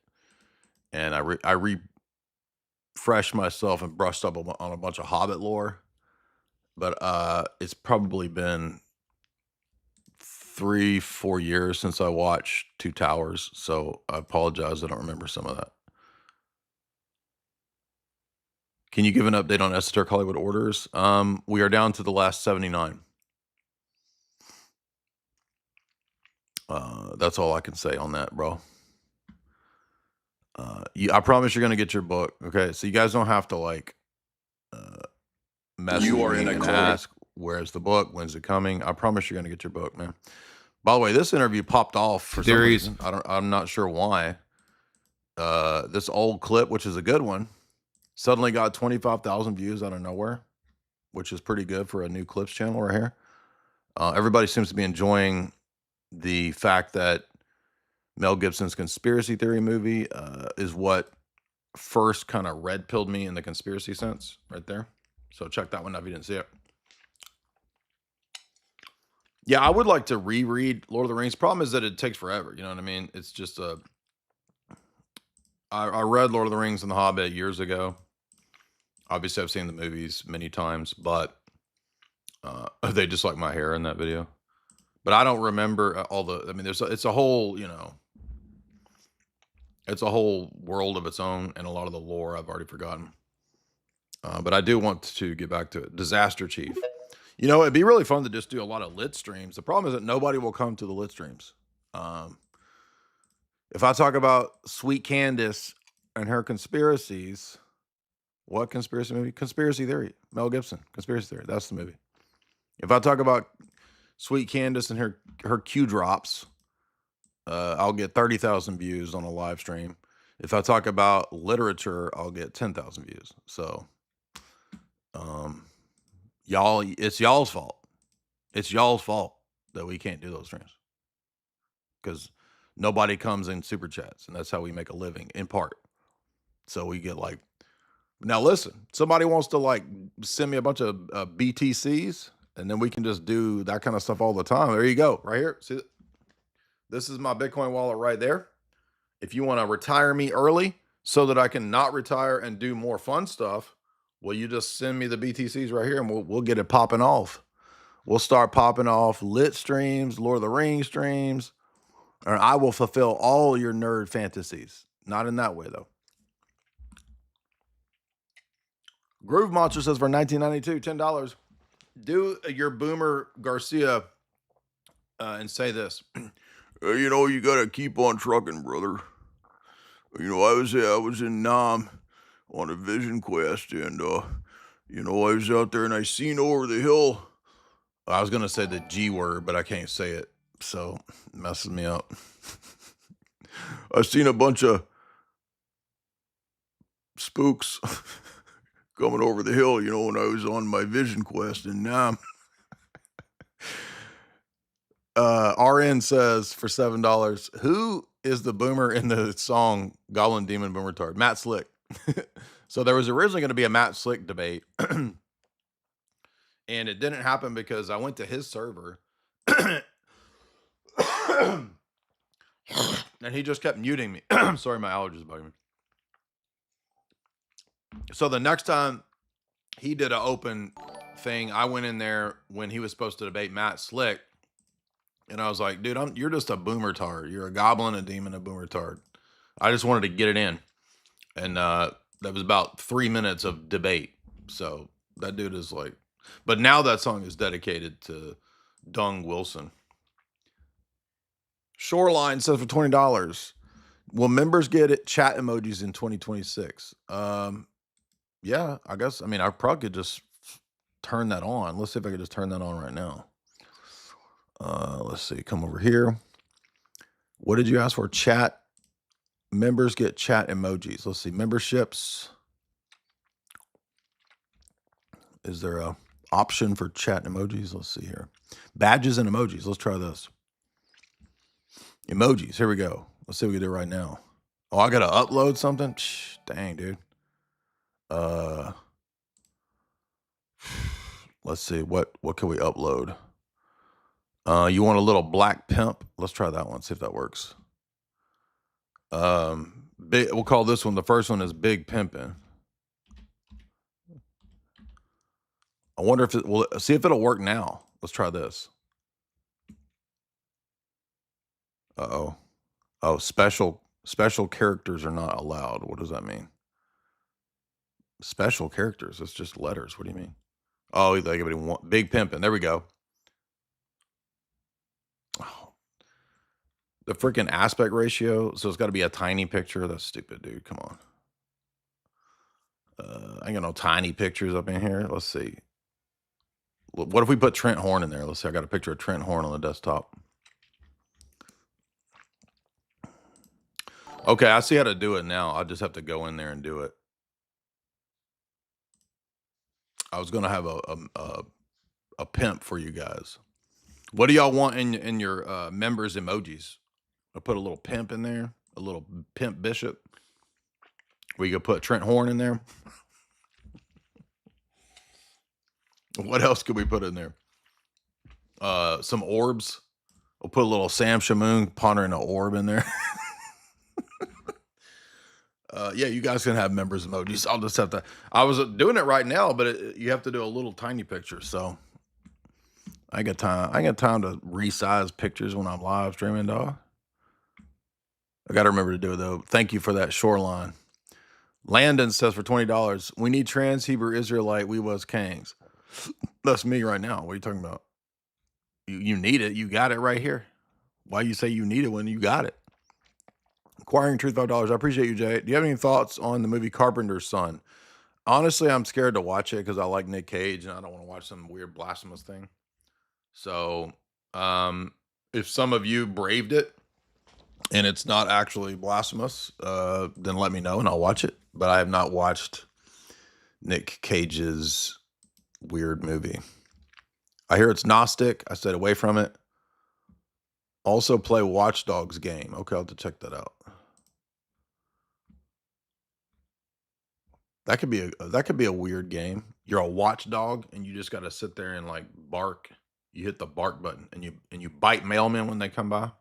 and I refreshed myself and brushed up on a bunch of Hobbit lore. But it's probably been 3-4 years since I watched Two Towers, so I apologize. I don't remember some of that. Can you give an update on Esoteric Hollywood orders? We are down to the last 79. That's all I can say on that, bro. I promise you're gonna get your book. Okay, so you guys don't have to message me and ask where's the book, when's it coming. I promise you're gonna get your book, man. By the way, this interview popped off for some reason. I'm not sure why. This old clip, which is a good one, suddenly got 25,000 views out of nowhere, which is pretty good for a new clips channel right here. Everybody seems to be enjoying the fact that Mel Gibson's conspiracy theory movie is what first kind of red-pilled me in the conspiracy sense right there. So check that one out if you didn't see it. Yeah, I would like to reread Lord of the Rings. Problem is that it takes forever. You know what I mean? It's just I read Lord of the Rings and The Hobbit years ago. Obviously, I've seen the movies many times, but they just like my hair in that video. But I don't remember all the. I mean, it's a whole, it's a whole world of its own, and a lot of the lore I've already forgotten. But I do want to get back to it. Disaster Chief. It'd be really fun to just do a lot of lit streams. The problem is that nobody will come to the lit streams. If I talk about Sweet Candace and her conspiracies, what conspiracy movie? Conspiracy Theory. Mel Gibson. Conspiracy Theory. That's the movie. If I talk about Sweet Candace and her Q drops, I'll get 30,000 views on a live stream. If I talk about literature, I'll get 10,000 views. So, it's y'all's fault. It's y'all's fault that we can't do those streams, because nobody comes in super chats, and that's how we make a living in part. So we get now listen, somebody wants to send me a bunch of BTCs And then we can just do that kind of stuff all the time. There you go, right here. See, this is my Bitcoin wallet right there. If you want to retire me early so that I can not retire and do more fun stuff, well, you just send me the BTCs right here and we'll get it popping off. We'll start popping off lit streams, Lord of the Rings streams, and I will fulfill all your nerd fantasies. Not in that way, though. Groove Monster says for $19.92, $10. Do your Boomer Garcia and say this. You know, you got to keep on trucking, brother. You know, I was in Nam on a vision quest, and, you know, I was out there and I seen over the hill. I was going to say the G word, but I can't say it, so it messes me up. I seen a bunch of spooks coming over the hill, you know, when I was on my vision quest in Nam. RN says for $7, who is the boomer in the song Goblin Demon Boomer Tard? Matt Slick. So there was originally going to be a Matt Slick debate, and it didn't happen because I went to his server, and he just kept muting me. Sorry, my allergies bugging me. So the next time he did an open thing, I went in there when he was supposed to debate Matt Slick, and I was like, dude, you're just a boomer tard. You're a goblin, a demon, a boomer tard. I just wanted to get it in. And that was about 3 minutes of debate. So that dude is like, but now that song is dedicated to Dung Wilson. Shoreline says for $20, will members get chat emojis in 2026? Yeah, I guess. I mean, I probably could just turn that on. Let's see if I could just turn that on right now. Let's see. Come over here. What did you ask for? Chat. Members get chat emojis. Let's see. Memberships. Is there a option for chat emojis? Let's see here. Badges and emojis. Let's try this. Emojis. Here we go. Let's see what we can do right now. Oh, I got to upload something? Dang, dude. Let's see. What can we upload? You want a little black pimp? Let's try that one. See if that works. We'll call this one. The first one is Big Pimpin'. I wonder if it will. See if it'll work now. Let's try this. Uh-oh. Oh, special characters are not allowed. What does that mean? Special characters. It's just letters. What do you mean? Oh, everybody want Big Pimpin'. There we go. Oh, the freaking aspect ratio. So it's got to be a tiny picture. That's stupid, dude. Come on. I ain't got no tiny pictures up in here. Let's see. What if we put Trent Horn in there? Let's see. I got a picture of Trent Horn on the desktop. Okay, I see how to do it now. I'll just have to go in there and do it. I was gonna have a pimp for you guys. What do y'all want in your members emojis? I'll put a little pimp in there, a little pimp bishop. We could put Trent Horn in there. What else could we put in there? Some orbs. We'll put a little Sam Shamoon pondering an orb in there. Yeah, you guys can have members emojis. I'll just have to. I was doing it right now, but you have to do a little tiny picture. So I got time. I got time to resize pictures when I'm live streaming, dog. I got to remember to do it though. Thank you for that, Shoreline. Landon says for $20, we need trans Hebrew Israelite. We was kings. That's me right now. What are you talking about? You need it. You got it right here. Why you say you need it when you got it? Acquiring Truth, $5. I appreciate you, Jay. Do you have any thoughts on the movie Carpenter's Son? Honestly, I'm scared to watch it because I like Nick Cage and I don't want to watch some weird blasphemous thing. So, if some of you braved it and it's not actually blasphemous, then let me know and I'll watch it. But I have not watched Nick Cage's weird movie. I hear it's Gnostic. I stayed away from it. Also play Watch Dogs game. Okay, I'll have to check that out. That could be a weird game. you're a watchdog and you just got to sit there and like bark. You hit the bark button and you bite mailmen when they come by.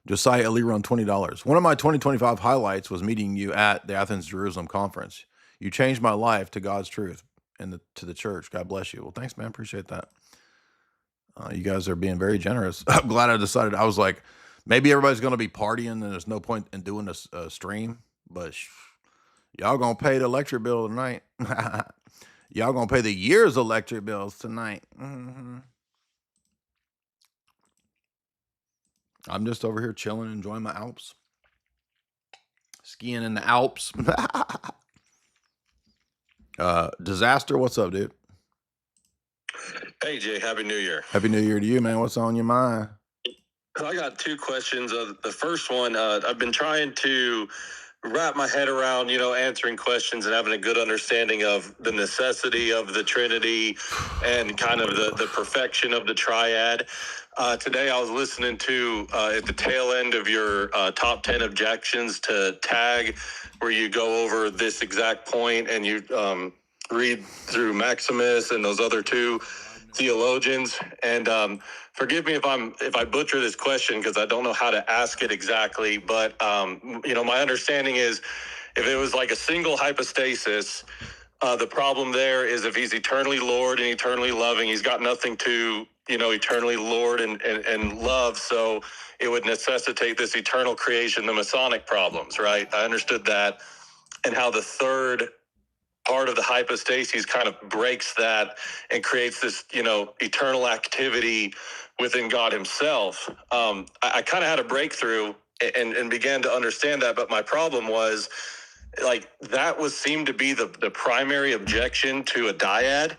Josiah Leron, $20. One of my 2025 highlights was meeting you at the Athens Jerusalem conference. You changed my life to God's truth and to the church. God bless you. Well, thanks, man. Appreciate that. You guys are being very generous. I'm glad I decided. I was like, maybe everybody's going to be partying and there's no point in doing a stream, but y'all going to pay the electric bill tonight. Y'all going to pay the year's electric bills tonight. Mm-hmm. I'm just over here chilling, enjoying my Alps. Skiing in the Alps. Disaster, what's up, dude? Hey, Jay, Happy New Year. Happy New Year to you, man. What's on your mind? I got two questions. The first one, I've been trying to wrap my head around, answering questions and having a good understanding of the necessity of the Trinity and kind of the perfection of the triad. Today I was listening to at the tail end of your top 10 objections to tag, where you go over this exact point and you read through Maximus and those other two theologians. And forgive me if I butcher this question, because I don't know how to ask it exactly, but my understanding is, if it was like a single hypostasis, the problem there is if he's eternally Lord and eternally loving, he's got nothing to eternally Lord and love, so it would necessitate this eternal creation, the Masonic problems, right? I understood that, and how the third part of the hypostases kind of breaks that and creates this, eternal activity within God himself. I kind of had a breakthrough and began to understand that, but my problem was, like, that seemed to be the primary objection to a dyad,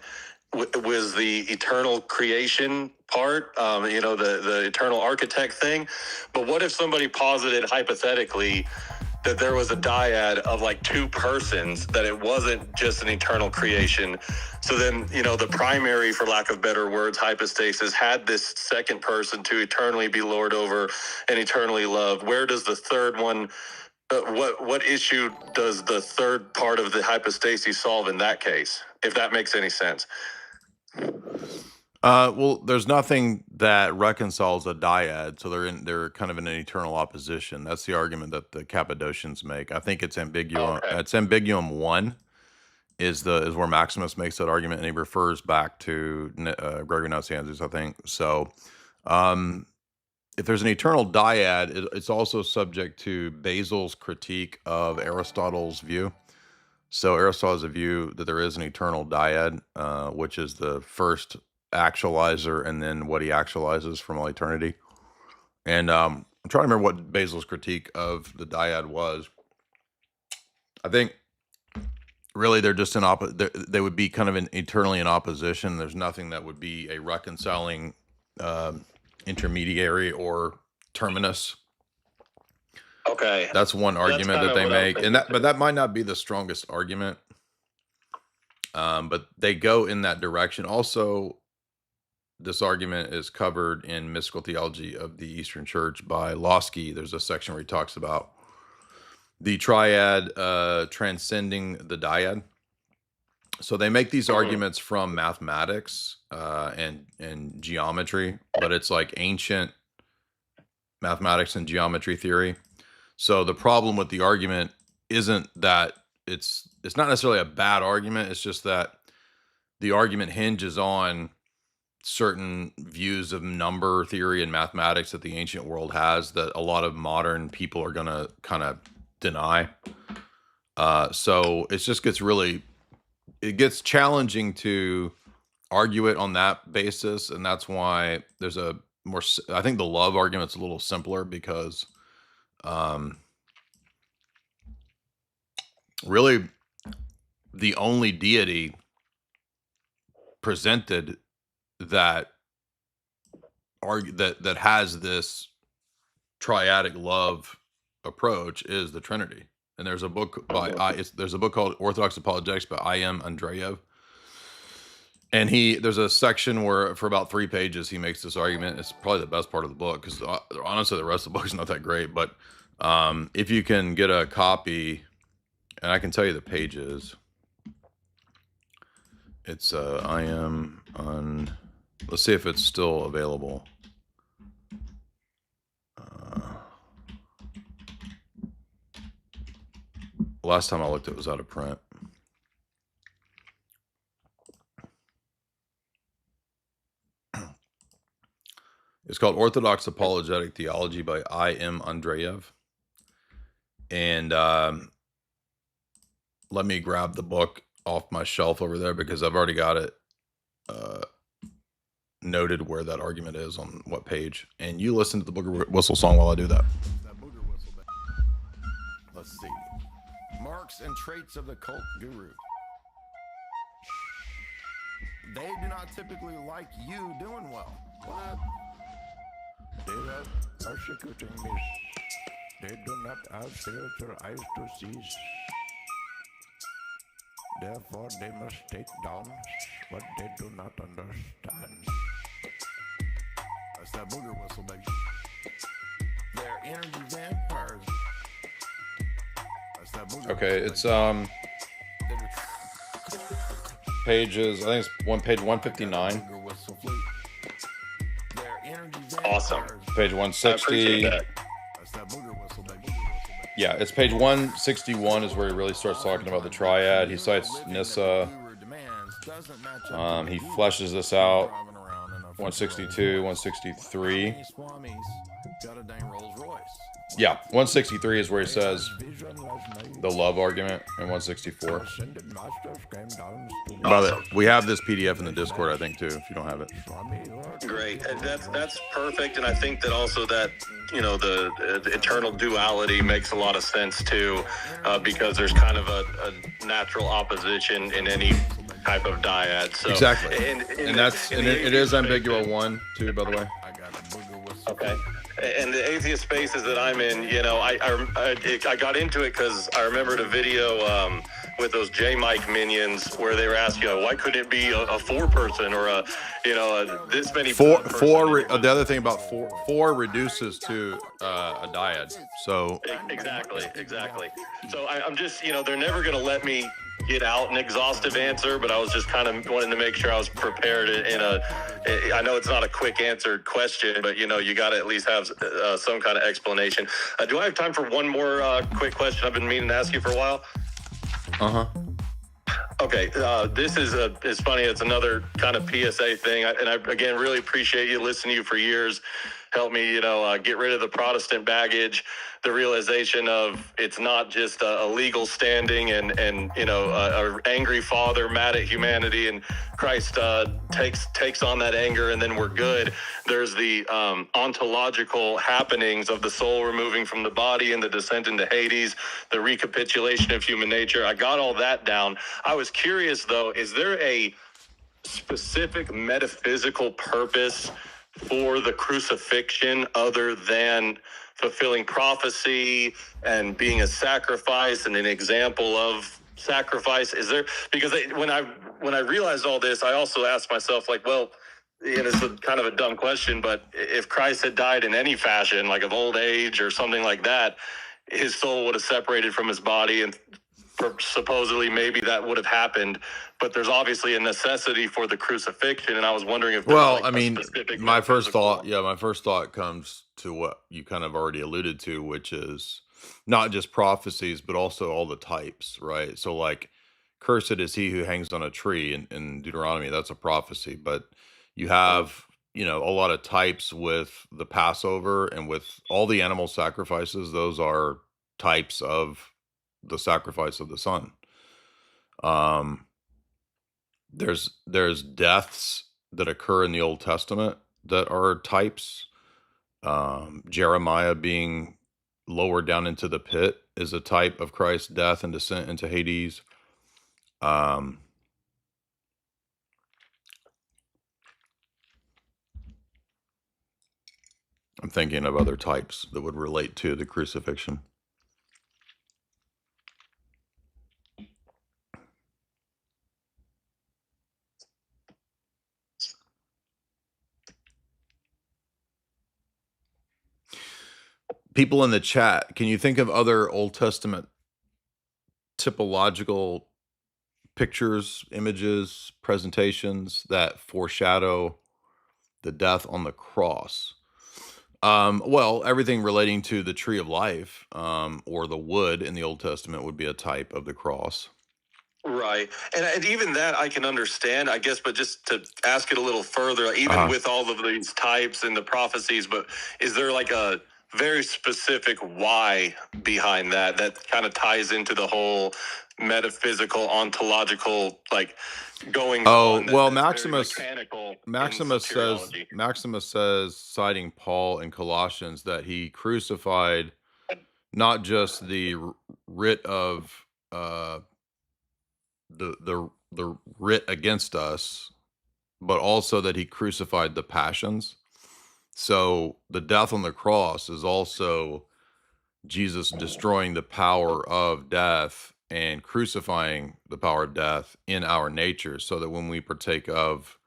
was the eternal creation part, the eternal architect thing. But what if somebody posited hypothetically that there was a dyad of like two persons, that it wasn't just an eternal creation? So then, the primary, for lack of better words, hypostasis had this second person to eternally be Lord over and eternally love. Where does the third one, what issue does the third part of the hypostasis solve in that case, if that makes any sense? Well, there's nothing that reconciles a dyad, so they're kind of in an eternal opposition. That's the argument that the Cappadocians make. I think it's ambiguum. Okay. It's ambiguum 1 is where Maximus makes that argument, and he refers back to Gregory Nazianzus, I think. So, if there's an eternal dyad, it's also subject to Basil's critique of Aristotle's view. So Aristotle has a view that there is an eternal dyad, which is the first actualizer and then what he actualizes from all eternity. And I'm trying to remember what Basil's critique of the dyad was. I think really they're just they would be kind of eternally in opposition. There's nothing that would be a reconciling intermediary or terminus. Okay. That's one argument that they make, but that might not be the strongest argument. But they go in that direction. Also, this argument is covered in Mystical Theology of the Eastern Church by Losky. There's a section where he talks about the triad transcending the dyad. So they make these arguments from mathematics and geometry, but it's like ancient mathematics and geometry theory. So the problem with the argument isn't that it's not necessarily a bad argument. It's just that the argument hinges on certain views of number theory and mathematics that the ancient world has that a lot of modern people are going to kind of deny. So it just it gets challenging to argue it on that basis. And that's why there's I think the love argument's a little simpler, because really the only deity presented that has this triadic love approach is the Trinity. And there's a book there's a book called Orthodox Apologetics by I.M. Andreev. And there's a section where for about 3 pages he makes this argument. It's probably the best part of the book, because honestly the rest of the book is not that great. But if you can get a copy And I can tell you the pages. It's I am on. Let's see if it's still available. Last time I looked, it was out of print. It's called Orthodox Apologetic Theology by I. M. Andreev. And let me grab the book off my shelf over there because I've already got it noted where that argument is on what page. And you listen to the Booger Whistle song while I do that. Let's see. Marks and traits of the cult guru. They do not typically like you doing well. What? They are persecuting me. They do not have spiritual eyes to see. Therefore, they must take down what they do not understand. That's that booger whistle, baby. They're energy vampires. That's that booger okay, whistle, it's pages. I think it's page 159. Awesome. Page 160. Yeah, it's page 161 is where he really starts talking about the triad. He cites Nissa. He fleshes this out. 162, 163. Yeah, 163 is where he says the love argument, and 164. We have this PDF in the Discord, I think, too, if you don't have it. Great. And that's perfect. And I think that also that, you know, the eternal duality makes a lot of sense, too, because there's kind of a natural opposition in any type of dyad. So, exactly. And it is ambiguous one, too, by the way. Okay. And the atheist spaces that I'm in, you know, I got into it because I remembered a video with those J-Mike minions where they were asking, you know, why couldn't it be a four-person or a, you know, this many four. The other thing about four reduces to a dyad. So exactly. So I'm just, you know, they're never going to let me get out an exhaustive answer, but I was just kind of wanting to make sure I was prepared I know it's not a quick answered question, but you know, you got to at least have some kind of explanation. Do I have time for one more quick question I've been meaning to ask you for a while? Okay, this is it's funny. It's another kind of PSA thing, and I again really appreciate you listening to you for years. Help me, you know, get rid of the Protestant baggage, the realization of it's not just a legal standing and you know, an angry father mad at humanity, and Christ takes on that anger, and then we're good. There's the ontological happenings of the soul removing from the body and the descent into Hades, the recapitulation of human nature. I got all that down. I was curious, though, is there a specific metaphysical purpose for the crucifixion other than fulfilling prophecy and being a sacrifice and an example of sacrifice? Is there, because when I realized all this, I also asked myself, like, well, and it's kind of a dumb question, but if Christ had died in any fashion, like of old age or something like that, his soul would have separated from his body, and supposedly maybe that would have happened, but there's obviously a necessity for the crucifixion, and I was wondering if my first thought comes to what you kind of already alluded to, which is not just prophecies but also all the types, right? So like, cursed is he who hangs on a tree in Deuteronomy, that's a prophecy, but you have, you know, a lot of types with the Passover and with all the animal sacrifices. Those are types of the sacrifice of the Son. There's deaths that occur in the Old Testament that are types. Jeremiah being lowered down into the pit is a type of Christ's death and descent into Hades. I'm thinking of other types that would relate to the crucifixion. People in the chat, can you think of other Old Testament typological pictures, images, presentations that foreshadow the death on the cross. Well, everything relating to the tree of life, or the wood in the Old Testament would be a type of the cross. Right. And even that I can understand, I guess, but just to ask it a little further, even with all of these types and the prophecies, but is there like a very specific why behind that kind of ties into the whole metaphysical, ontological, like going on? Well, that's very mechanical in soteriology. Maximus says, citing Paul in Colossians, that he crucified not just the writ of the writ against us, but also that he crucified the passions. So the death on the cross is also Jesus destroying the power of death and crucifying the power of death in our nature, so that when we partake of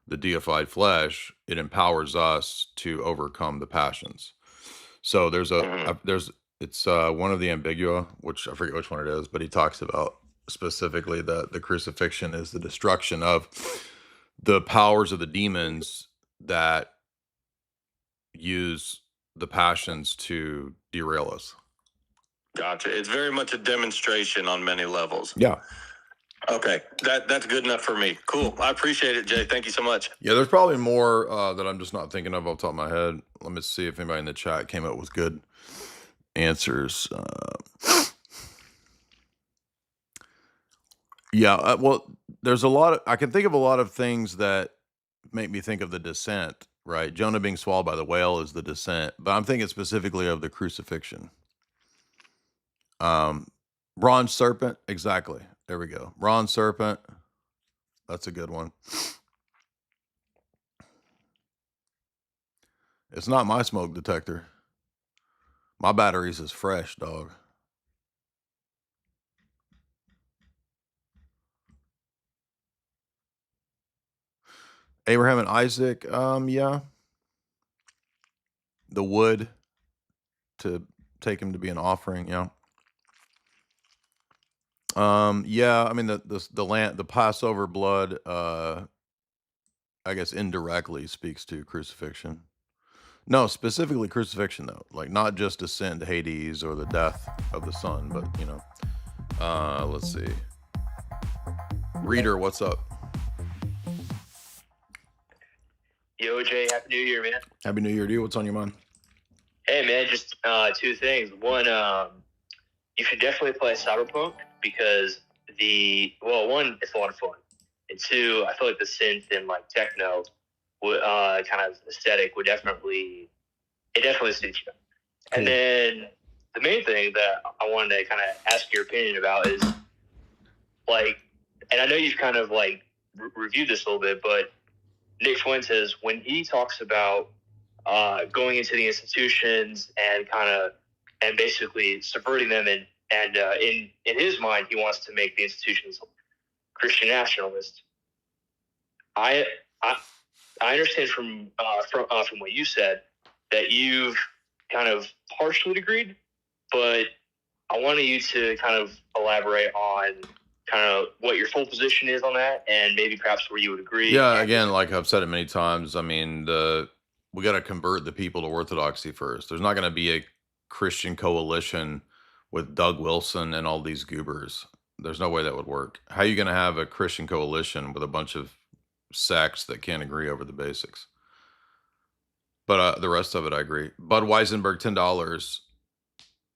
the deified flesh, it empowers us to overcome the passions. So there's it's one of the Ambigua, which I forget which one it is, but he talks about specifically that the crucifixion is the destruction of the powers of the demons that use the passions to derail us. Gotcha. It's very much a demonstration on many levels. Yeah. Okay. That's good enough for me. Cool. I appreciate it, Jay. Thank you so much. Yeah, there's probably more that I'm just not thinking of off the top of my head. Let me see if anybody in the chat came up with good answers. Yeah, well, there's a lot of, I can think of a lot of things that make me think of the descent, right? Jonah being swallowed by the whale is the descent, but I'm thinking specifically of the crucifixion. Bronze serpent, exactly. There we go. Bronze serpent. That's a good one. It's not my smoke detector. My batteries is fresh, dog. Abraham and Isaac, yeah. The wood to take him to be an offering, yeah. Yeah, I mean the land, the Passover blood, I guess indirectly speaks to crucifixion. No, specifically crucifixion though, like not just descent to Hades or the death of the son, but you know. Let's see. Reader, what's up? Yo, Jay, Happy New Year, man. Happy New Year to you. What's on your mind? Hey, man, just two things. One, you should definitely play Cyberpunk because one, it's a lot of fun. And two, I feel like the synth and like techno would kind of aesthetic would definitely suits you. Cool. And then the main thing that I wanted to kind of ask your opinion about is like, and I know you've kind of like reviewed this a little bit, but Nick Fuentes, when he talks about going into the institutions and basically subverting them, and in his mind, he wants to make the institutions Christian nationalist. I understand from what you said that you've kind of partially agreed, but I wanted you to kind of elaborate on kind of what your full position is on that, and maybe perhaps where you would agree. Yeah, again, like I've said it many times, I mean, we got to convert the people to Orthodoxy first. There's not going to be a Christian coalition with Doug Wilson and all these goobers. There's no way that would work. How are you going to have a Christian coalition with a bunch of sects that can't agree over the basics? But the rest of it, I agree. Bud Weisenberg, $10.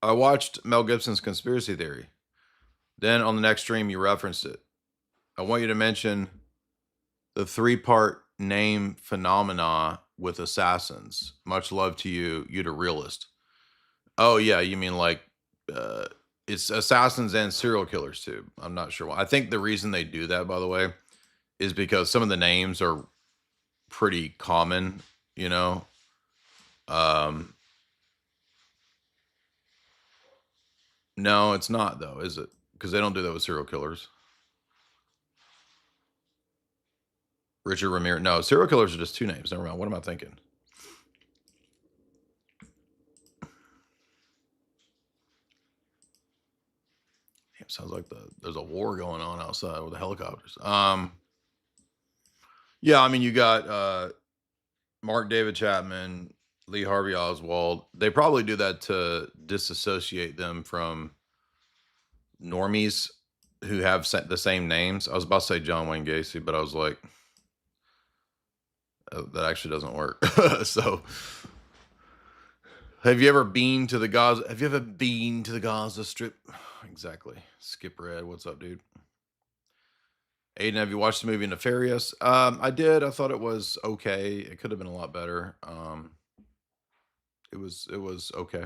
I watched Mel Gibson's Conspiracy Theory. Then on the next stream, you referenced it. I want you to mention the 3-part name phenomena with assassins. Much love to you, you the realist. Oh yeah, you mean like it's assassins and serial killers too. I'm not sure why. I think the reason they do that, by the way, is because some of the names are pretty common, you know. No, it's not though, is it? Because they don't do that with serial killers. Richard Ramirez. No, serial killers are just 2 names. Never mind. What am I thinking? It sounds like there's a war going on outside with the helicopters. Yeah, I mean, you got Mark David Chapman, Lee Harvey Oswald. They probably do that to disassociate them from normies who have the same names. I was about to say John Wayne Gacy, but I was like, that actually doesn't work. So, have you ever been to the Gaza? Have you ever been to the Gaza Strip? Exactly. Skip Red, what's up, dude? Aiden, have you watched the movie Nefarious? I did. I thought it was okay. It could have been a lot better. It was okay.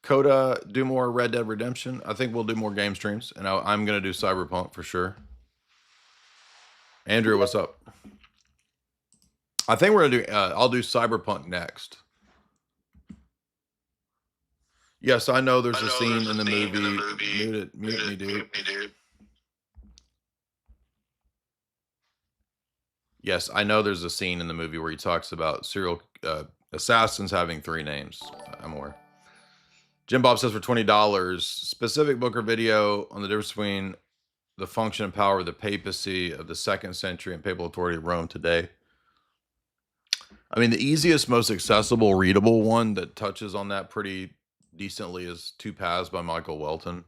Coda, do more Red Dead Redemption. I think we'll do more game streams, and I'm gonna do Cyberpunk for sure. Andrew, what's up? I think we're gonna do. I'll do Cyberpunk next. Yes, I know there's a scene in the movie. Mute me, dude. Yes, I know there's a scene in the movie where he talks about serial assassins having 3 names. I'm aware. Jim Bob says for $20, specific book or video on the difference between the function and power of the papacy of the 2nd century and papal authority of Rome today. I mean, the easiest, most accessible, readable one that touches on that pretty decently is Two Paths by Michael Welton.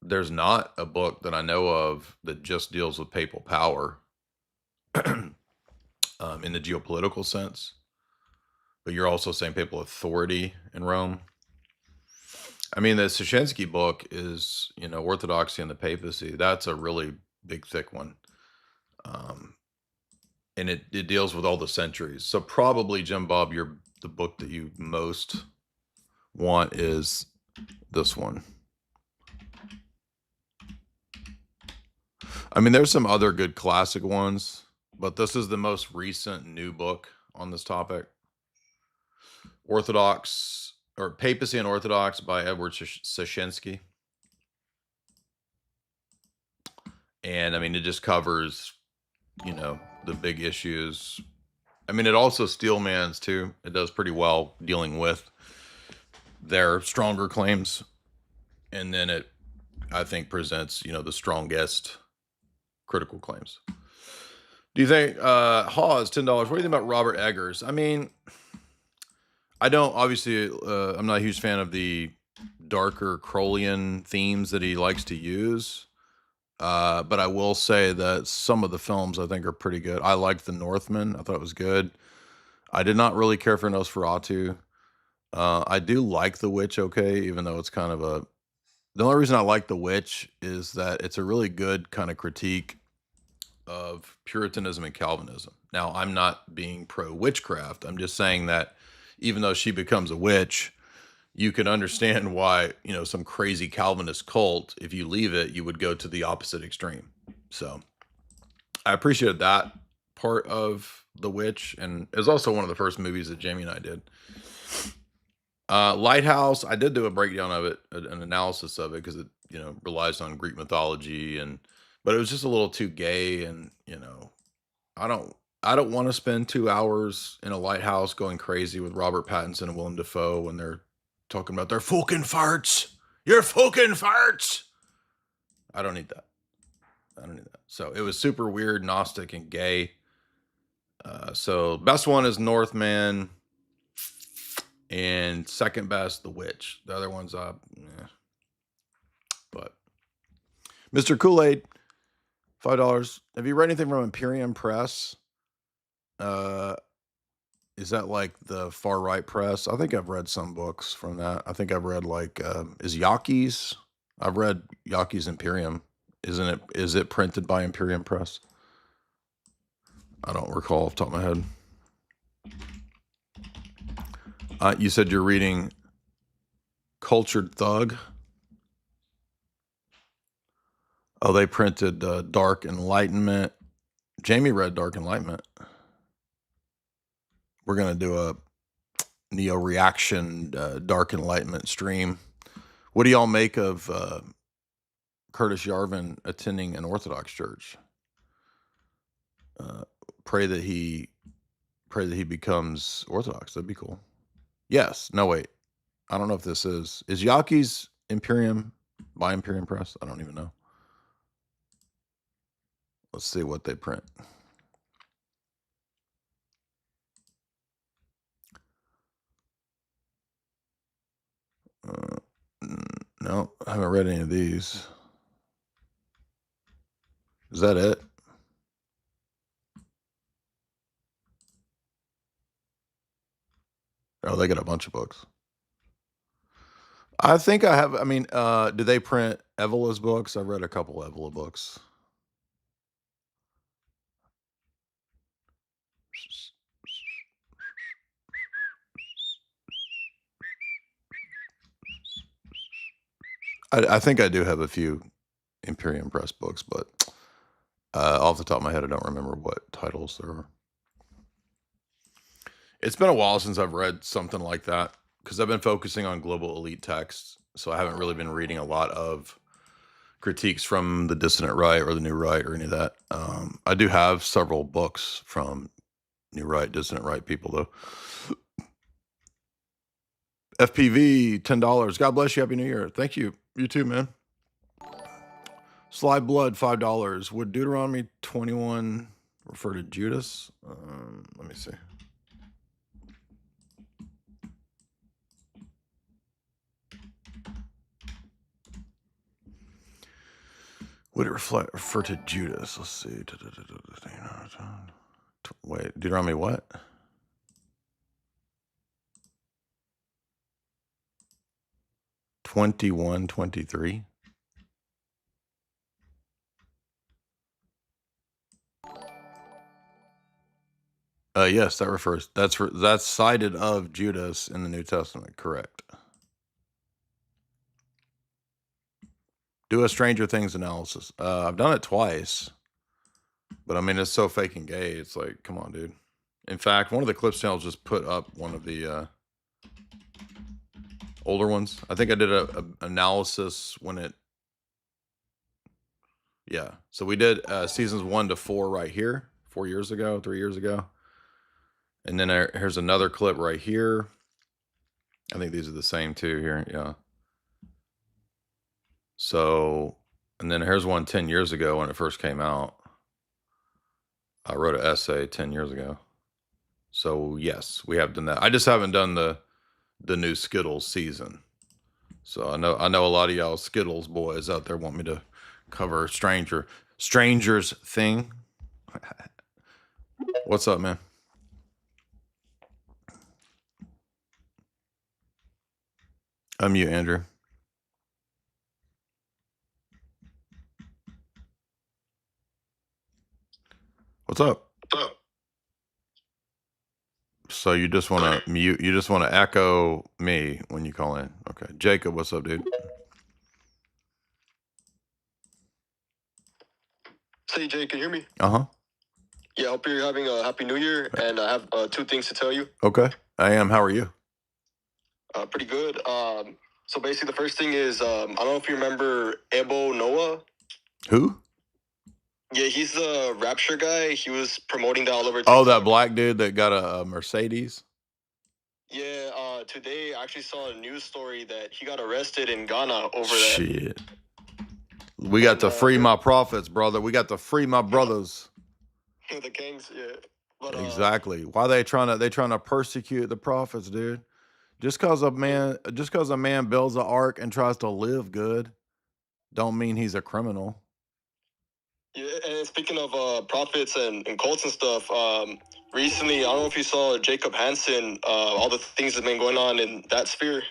There's not a book that I know of that just deals with papal power in the geopolitical sense. But you're also saying papal authority in Rome. I mean, the Szyszynski book is, Orthodoxy and the papacy. That's a really big, thick one. And it deals with all the centuries. So probably, Jim Bob, the book that you most want is this one. I mean, there's some other good classic ones, but this is the most recent new book on this topic. Orthodox, or Papacy and Orthodox by Edward Szyszynski. And I mean, it just covers, the big issues. I mean, it also steelmans too. It does pretty well dealing with their stronger claims. And then it, I think, presents, the strongest critical claims. Do you think, Hawes, $10, what do you think about Robert Eggers? I mean, I don't, obviously, I'm not a huge fan of the darker Crowleyan themes that he likes to use. But I will say that some of the films I think are pretty good. I liked The Northman. I thought it was good. I did not really care for Nosferatu. I do like The Witch okay, even though it's kind of the only reason I like The Witch is that it's a really good kind of critique of Puritanism and Calvinism. Now, I'm not being pro-witchcraft. I'm just saying that even though she becomes a witch, you can understand why, some crazy Calvinist cult, if you leave it, you would go to the opposite extreme. So I appreciated that part of The Witch. And it was also one of the first movies that Jamie and I did. Lighthouse, I did do a breakdown of it, an analysis of it, because it, relies on Greek mythology, but it was just a little too gay. And, I don't want to spend 2 hours in a lighthouse going crazy with Robert Pattinson and Willem Dafoe when they're talking about their fucking farts. Your fucking farts. I don't need that. So it was super weird, Gnostic, and gay. So best one is Northman, and second best, The Witch. The other ones, But Mr. Kool-Aid, $5. Have you read anything from Imperium Press? Is that like the far right press? I think I've read some books from that. I think I've read is Yaki's? I've read Yaki's Imperium. Is it printed by Imperium Press? I don't recall off the top of my head. You said you're reading Cultured Thug. Oh, they printed Dark Enlightenment. Jamie read Dark Enlightenment. We're going to do a Neo Reaction Dark Enlightenment stream. What do y'all make of Curtis Yarvin attending an Orthodox church? Pray that he becomes Orthodox. That'd be cool. Yes. No, wait. I don't know if this is Yaki's Imperium by Imperium Press. I don't even know. Let's see what they print. No, I haven't read any of these. Is that it? Oh, they got a bunch of books. I think I have. I mean, do they print Evola's books? I've read a couple Evola books. I think I do have a few Imperium Press books, but off the top of my head, I don't remember what titles there are. It's been a while since I've read something like that because I've been focusing on global elite texts, so I haven't really been reading a lot of critiques from the dissident right or the new right or any of that. I do have several books from new right, dissident right people, though. FPV, $10. God bless you. Happy New Year. Thank you. You too, man. Sly Blood, $5. Would Deuteronomy 21 refer to Judas? Let me see. Would it refer to Judas? Let's see. Wait, Deuteronomy what? (21, 23). Yes, that refers. That's cited of Judas in the New Testament. Correct. Do a Stranger Things analysis. I've done it twice, but I mean it's so fake and gay. It's like, come on, dude. In fact, one of the Clips channels just put up one of the older ones. I think I did a analysis when it. Yeah, so we did seasons 1 to 4 right here, 4 years ago, 3 years ago. And then here's another clip right here. I think these are the same two here. Yeah. So, and then here's one 10 years ago when it first came out. I wrote an essay 10 years ago. So yes, we have done that. I just haven't done the new Skittles season. So I know a lot of y'all Skittles boys out there want me to cover Stranger's Thing. What's up, man? I'm you, Andrew. What's up? So you just want to mute? You just want to echo me when you call in? Okay, Jacob, what's up, dude? Say, Jay, can you hear me? Uh-huh. Yeah, I hope you're having a happy New Year, and I have 2 things to tell you. Okay, I am. How are you? Pretty good. So basically, the first thing is, I don't know if you remember Ebo Noah. Who? Yeah, he's the Rapture guy. He was promoting that all over. Oh, that black dude that got a Mercedes? Yeah, today I actually saw a news story that he got arrested in Ghana over that. Shit. We got to free my prophets, brother. We got to free my brothers. The gangs, yeah. But, exactly. Why they trying to persecute the prophets, dude? Just cause a man builds an ark and tries to live good, don't mean he's a criminal. Yeah, and speaking of prophets and cults and stuff, recently, I don't know if you saw Jacob Hansen, all the things that have been going on in that sphere.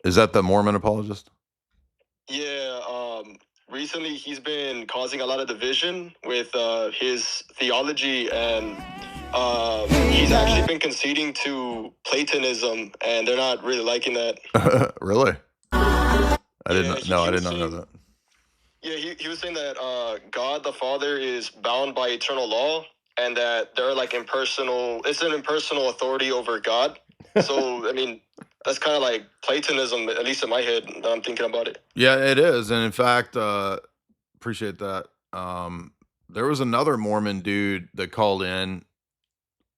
Is that the Mormon apologist? Yeah, recently he's been causing a lot of division with his theology, and he's actually been conceding to Platonism, and they're not really liking that. Really? I did not know that. Yeah, he was saying that God the Father is bound by eternal law, and that they're like it's an impersonal authority over God. So, I mean, that's kind of like Platonism, at least in my head, that I'm thinking about it. Yeah, it is. And in fact, appreciate that. There was another Mormon dude that called in.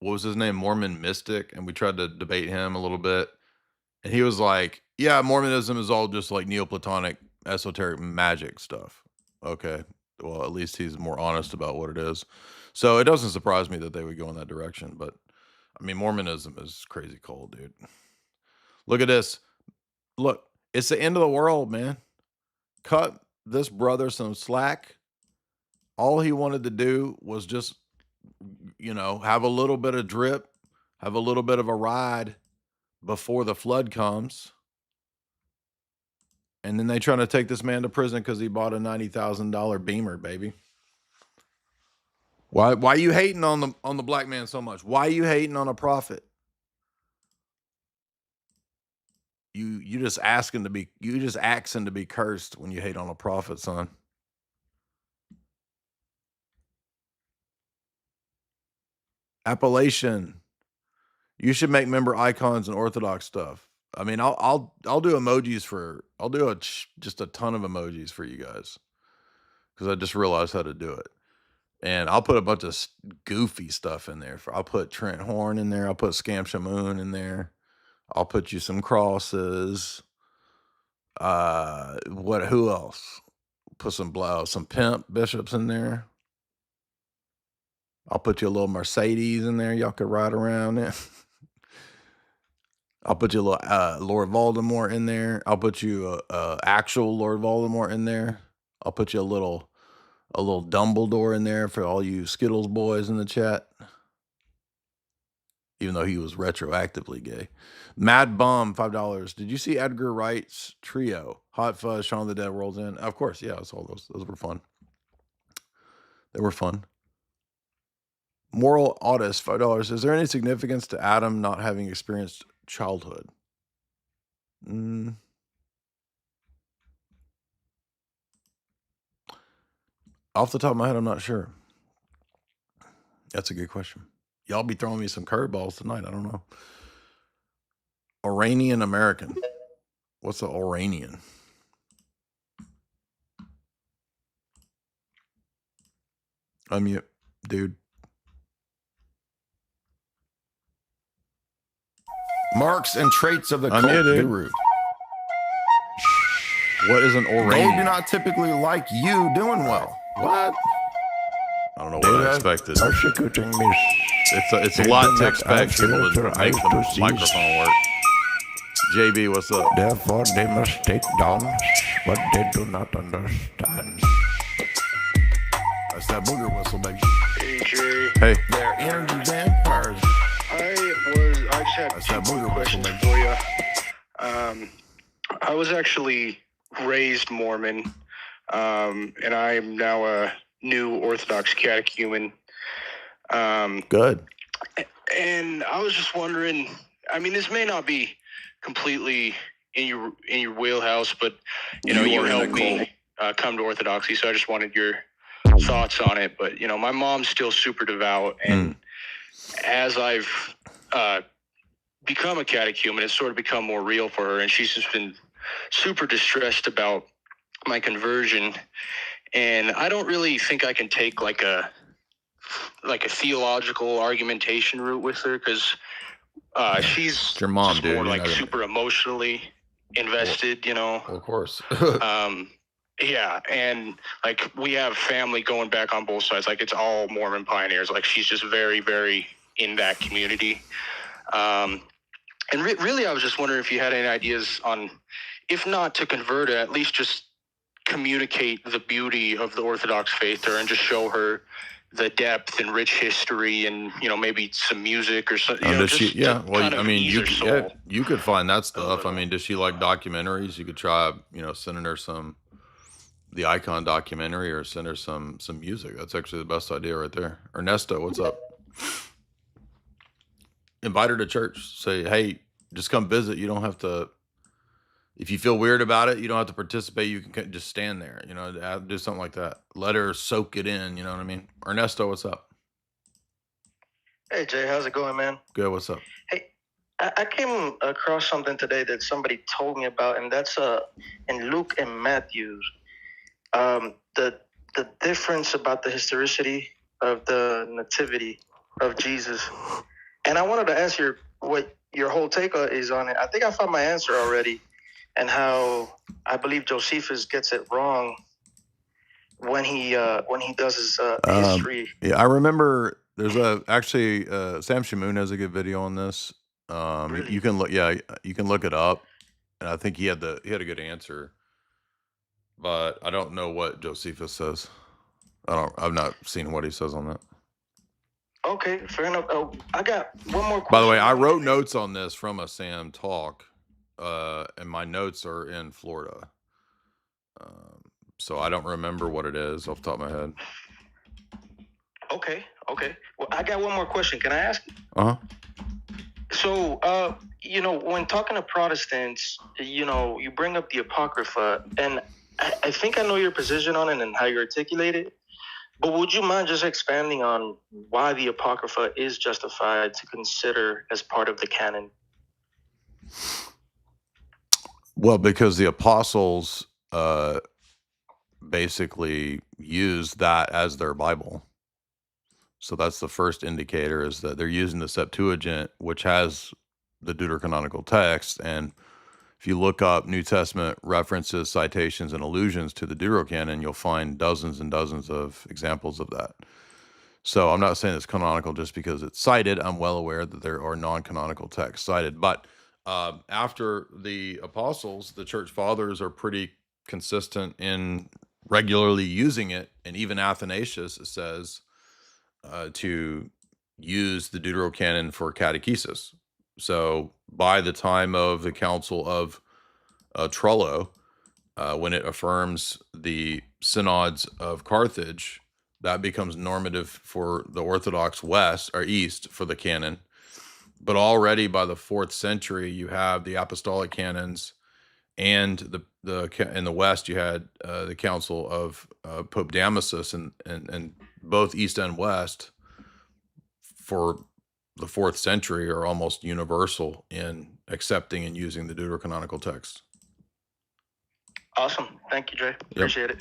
What was his name? Mormon Mystic. And we tried to debate him a little bit. And he was like, yeah, Mormonism is all just like Neoplatonic, esoteric magic stuff. Okay. Well, at least he's more honest about what it is. So it doesn't surprise me that they would go in that direction. But I mean, Mormonism is crazy cold, dude. Look at this. Look, it's the end of the world, man. Cut this brother some slack. All he wanted to do was just, have a little bit of drip, have a little bit of a ride before the flood comes. And then they trying to take this man to prison because he bought a $90,000 Beamer, baby. Why are you hating on the black man so much? Why are you hating on a prophet? You just asking to be cursed when you hate on a prophet, son. Appellation. You should make member icons and Orthodox stuff. I mean, I'll do emojis just a ton of emojis for you guys because I just realized how to do it, and I'll put a bunch of goofy stuff in there. I'll put Trent Horn in there. I'll put Scam Shamoon in there. I'll put you some crosses. Who else? Put some pimp bishops in there. I'll put you a little Mercedes in there. Y'all could ride around in. I'll put you a little Lord Voldemort in there. I'll put you a actual Lord Voldemort in there. I'll put you a little Dumbledore in there for all you Skittles boys in the chat. Even though he was retroactively gay. Mad Bum, $5. Did you see Edgar Wright's Trio? Hot Fuzz, Shaun of the Dead rolls in. Of course, yeah, I saw those. Those were fun. They were fun. Moral Autist, $5. Is there any significance to Adam not having experienced childhood? Off the top of my head, I'm not sure. That's a good question. Y'all be throwing me some curveballs tonight. I don't know. Iranian American. What's the Iranian? Unmute, dude. Marks and traits of the cult Unmuted. guru. What is an They Iranian? do not typically like you doing well. What? I don't know what I expected. Persecuting me. It's a lot to expect people to make the microphone work. JB, what's up? Therefore, they must take down what they do not understand. That's that booger whistle, baby. Hey, Jay. Hey. They're energy vampires. I just had two quick questions for you. I was actually raised Mormon, and I am now a new Orthodox catechumen. Good. And I was just wondering, I mean, this may not be completely in your wheelhouse, but you helped me come to Orthodoxy, so I just wanted your thoughts on it. But my mom's still super devout, and as I've become a catechumen, it's sort of become more real for her, and she's just been super distressed about my conversion. And I don't really think I can take like a theological argumentation route with her, because she's It's your mom, just dude. more You're like not gonna- super emotionally invested, Well, of course. Yeah, and like we have family going back on both sides. Like it's all Mormon pioneers. Like she's just very, very in that community. And really, I was just wondering if you had any ideas on, if not to convert her, at least just communicate the beauty of the Orthodox faith to her and just show her the depth and rich history and, maybe some music or something. Does she? Yeah. Well, kind of I mean, ease her soul. you could find that stuff. I mean, does she like documentaries? You could try, sending her the Icon documentary, or send her some music. That's actually the best idea right there. Ernesto, what's up? Invite her to church. Say, hey, just come visit. You don't have to. If you feel weird about it, you don't have to participate. You can just stand there. Do something like that. Let her soak it in. You know what I mean? Ernesto, what's up? Hey, Jay, how's it going, man? Good. What's up? Hey, I came across something today that somebody told me about, and that's in Luke and Matthew. The difference about the historicity of the nativity of Jesus. And I wanted to ask you what your whole take is on it. I think I found my answer already, and how I believe Josephus gets it wrong when he does his history. Yeah, I remember there's actually Sam Shamoon has a good video on this. You can look, yeah, you can look it up, and I think he had a good answer, but I don't know what Josephus says. I've not seen what he says on that. Okay, fair enough. I got one more question. By the way, I wrote notes on this from a Sam talk, and my notes are in Florida. So I don't remember what it is off the top of my head. Okay. Well, I got one more question. Can I ask? Uh-huh. So, when talking to Protestants, you bring up the Apocrypha, and I think I know your position on it and how you articulate it. But would you mind just expanding on why the Apocrypha is justified to consider as part of the canon? Well, because the apostles basically use that as their Bible. So that's the first indicator, is that they're using the Septuagint, which has the deuterocanonical text. And if you look up New Testament references, citations, and allusions to the Deuterocanon, you'll find dozens and dozens of examples of that. So I'm not saying it's canonical just because it's cited. I'm well aware that there are non-canonical texts cited. But after the apostles, the church fathers are pretty consistent in regularly using it. And even Athanasius says to use the Deuterocanon for catechesis. So by the time of the Council of Trullo, when it affirms the synods of Carthage, that becomes normative for the Orthodox West or East for the canon. But already by the 4th century, you have the apostolic canons, and in the West, you had the Council of Pope Damasus, and both East and West for the 4th century are almost universal in accepting and using the deuterocanonical text. Awesome. Thank you, Jay. Appreciate it.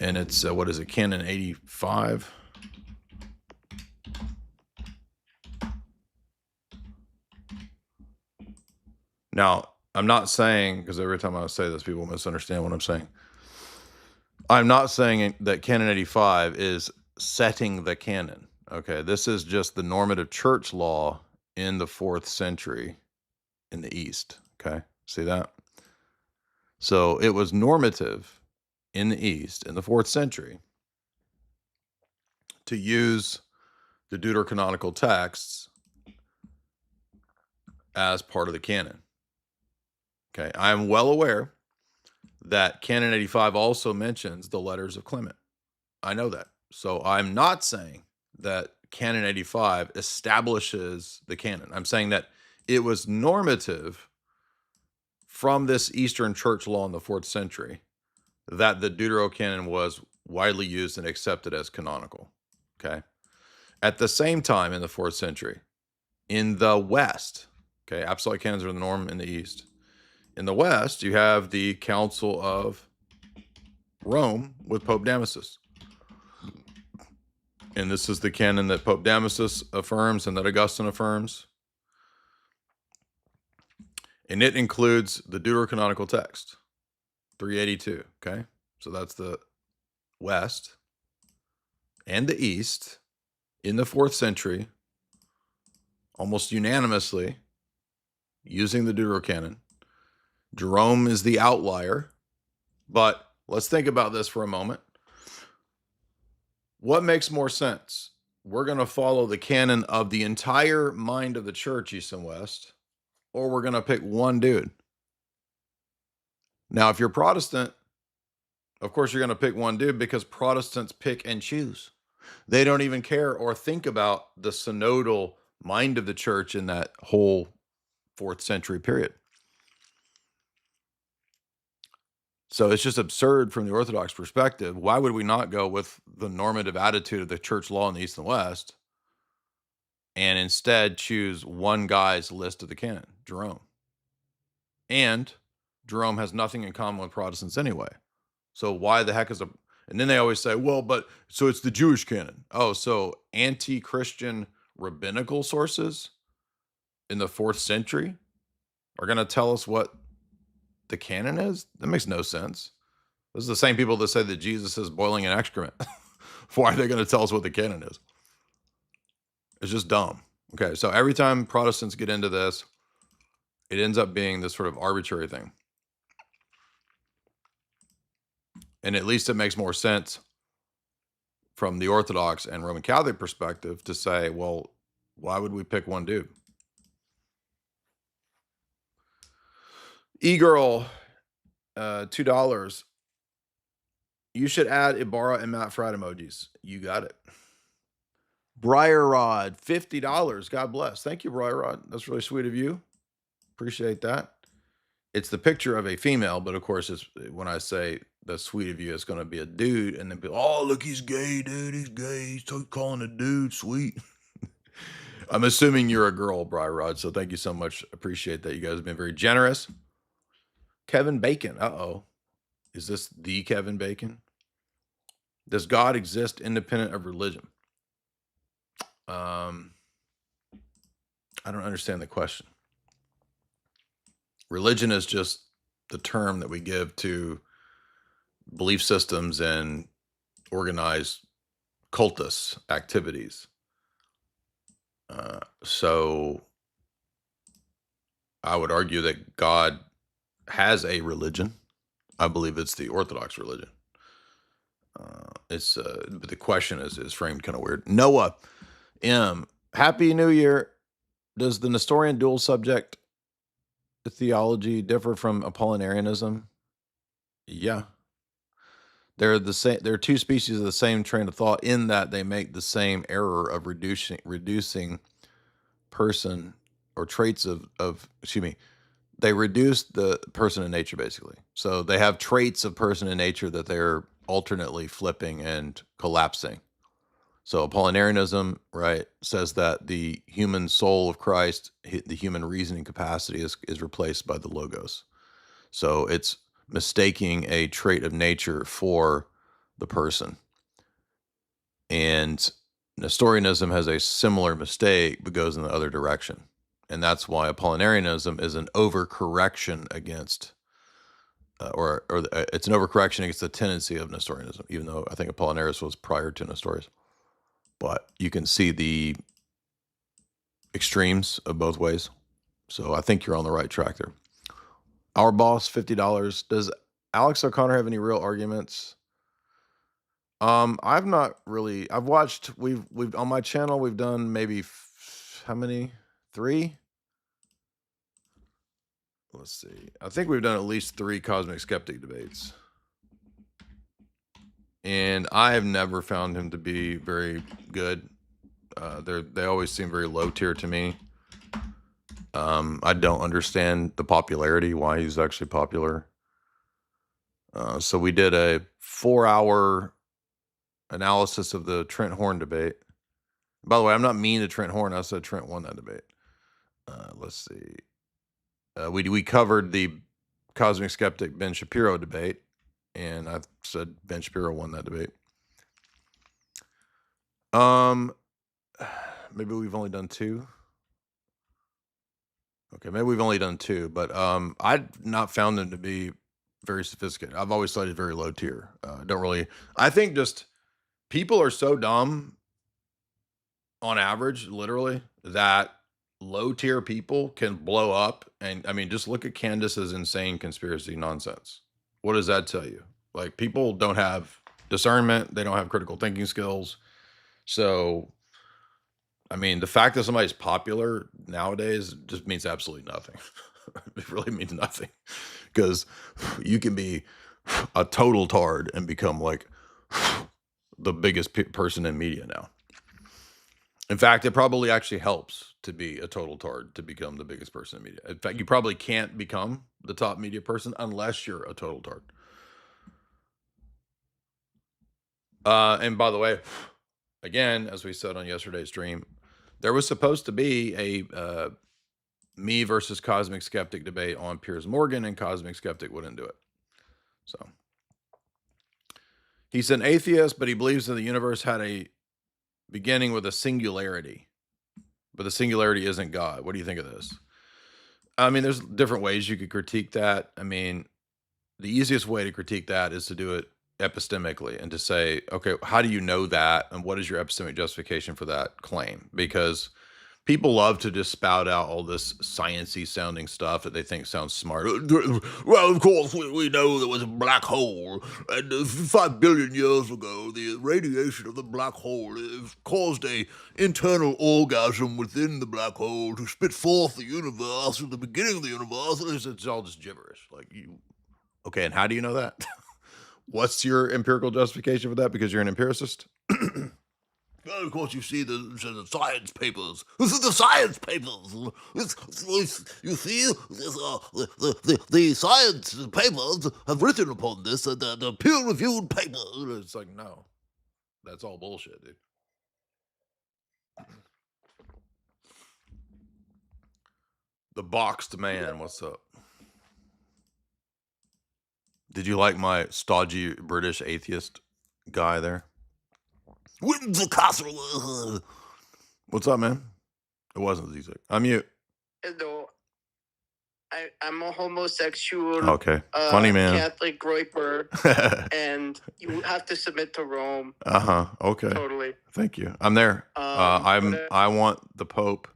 And it's, what is it, Canon 85? Now, I'm not saying, because every time I say this, people misunderstand what I'm saying. I'm not saying that Canon 85 is setting the canon. Okay, this is just the normative church law in the 4th century in the East. Okay, see that? So it was normative in the East in the 4th century to use the deuterocanonical texts as part of the canon. Okay, I am well aware that Canon 85 also mentions the letters of Clement. I know that. So I'm not saying that Canon 85 establishes the canon. I'm saying that it was normative from this Eastern church law in the 4th century that the Deuterocanon was widely used and accepted as canonical. Okay. At the same time, in the 4th century, in the West, okay, apostolic canons are the norm in the East. In the West, you have the Council of Rome with Pope Damasus. And this is the canon that Pope Damasus affirms and that Augustine affirms. And it includes the deuterocanonical text, 382, okay? So that's the West and the East in the 4th century, almost unanimously using the Deuterocanon. Jerome is the outlier, but let's think about this for a moment. What makes more sense? We're going to follow the canon of the entire mind of the church, East and West, or we're going to pick one dude. Now, if you're Protestant, of course, you're going to pick one dude, because Protestants pick and choose. They don't even care or think about the synodal mind of the church in that whole 4th century period. So it's just absurd from the Orthodox perspective. Why would we not go with the normative attitude of the church law in the East and West and instead choose one guy's list of the canon, Jerome? And Jerome has nothing in common with Protestants anyway. So why the heck is and then they always say, well, but so it's the Jewish canon. Oh, so anti-Christian rabbinical sources in the 4th century are going to tell us what the canon is? That makes no sense. Those are the same people that say that Jesus is boiling in excrement. Why are they going to tell us what the canon is? It's just dumb. Okay, so every time Protestants get into this, it ends up being this sort of arbitrary thing. And at least it makes more sense from the Orthodox and Roman Catholic perspective to say, well, why would we pick one dude? E-Girl, $2. You should add Ibarra and Matt Fradd emojis. You got it. Briar Rod, $50. God bless. Thank you, Briar Rod. That's really sweet of you. Appreciate that. It's the picture of a female, but of course, it's when I say that's sweet of you, it's going to be a dude, and then be, oh, look, he's gay, dude. He's gay. He's calling a dude sweet. I'm assuming you're a girl, Briar Rod, so thank you so much. Appreciate that. You guys have been very generous. Kevin Bacon. Uh-oh. Is this the Kevin Bacon? Does God exist independent of religion? I don't understand the question. Religion is just the term that we give to belief systems and organized cultist activities. So I would argue that God has a religion. I believe it's the Orthodox religion. But the question is framed kind of weird. Noah M. Happy New Year. Does the Nestorian dual subject theology differ from Apollinarianism? Yeah. They're the same. They're two species of the same train of thought in that they make the same error of reducing person or traits of excuse me. They reduce the person in nature, basically. So they have traits of person in nature that they're alternately flipping and collapsing. So Apollinarianism, right, says that the human soul of Christ, the human reasoning capacity is replaced by the logos. So it's mistaking a trait of nature for the person. And Nestorianism has a similar mistake, but goes in the other direction. And that's why Apollinarianism is an overcorrection against, it's an overcorrection against the tendency of Nestorianism, even though I think Apollinaris was prior to Nestorius. But you can see the extremes of both ways. So I think you're on the right track there. Our boss, $50. Does Alex O'Connor have any real arguments? I've not really. I've watched. We've on my channel. We've done maybe how many? 3. Let's see. I think we've done at least 3 cosmic skeptic debates, and I have never found him to be very good. They always seem very low tier to me. I don't understand the popularity, why he's actually popular. So we did a 4-hour analysis of the Trent Horn debate. By the way, I'm not mean to Trent Horn. I said Trent won that debate. Let's see. We covered the cosmic skeptic Ben Shapiro debate, and I said Ben Shapiro won that debate. Maybe we've only done 2. Okay, maybe we've only done 2, but I've not found them to be very sophisticated. I've always thought it's very low tier. I think just people are so dumb on average, literally, that low tier people can blow up. And I mean, just look at Candace's insane conspiracy nonsense. What does that tell you? Like, people don't have discernment. They don't have critical thinking skills. So, I mean, the fact that somebody's popular nowadays just means absolutely nothing. It really means nothing, because you can be a total tard and become like the biggest person in media now. In fact, it probably actually helps to be a total tard to become the biggest person in media. In fact, you probably can't become the top media person unless you're a total tard. And by the way, again, as we said on yesterday's stream, there was supposed to be a me versus Cosmic Skeptic debate on Piers Morgan, and Cosmic Skeptic wouldn't do it. So he's an atheist, but he believes that the universe had a beginning with a singularity. but the singularity isn't God. What do you think of this? I mean, there's different ways you could critique that. I mean, the easiest way to critique that is to do it epistemically and to say, okay, how do you know that? And what is your epistemic justification for that claim? Because people love to just spout out all this sciencey sounding stuff that they think sounds smart. Well, of course, we know there was a black hole, and 5 billion years ago, the radiation of the black hole caused a internal orgasm within the black hole to spit forth the universe at the beginning of the universe. It's all just gibberish. Like, you, okay, and how do you know that? What's your empirical justification for that? Because you're an empiricist? Well, of course, you see the science papers. This is the science papers. You see, the science papers have written upon this, and the peer-reviewed paper. It's like, no, that's all bullshit, dude. The boxed man, what's up? Did you like my stodgy British atheist guy there? Wins the castle. What's up, man? It wasn't Zizek. I'm mute. Hello. I'm a homosexual. Okay. Funny man. Catholic groiper, and you have to submit to Rome. Okay. Totally. Thank you. I'm there. I want the Pope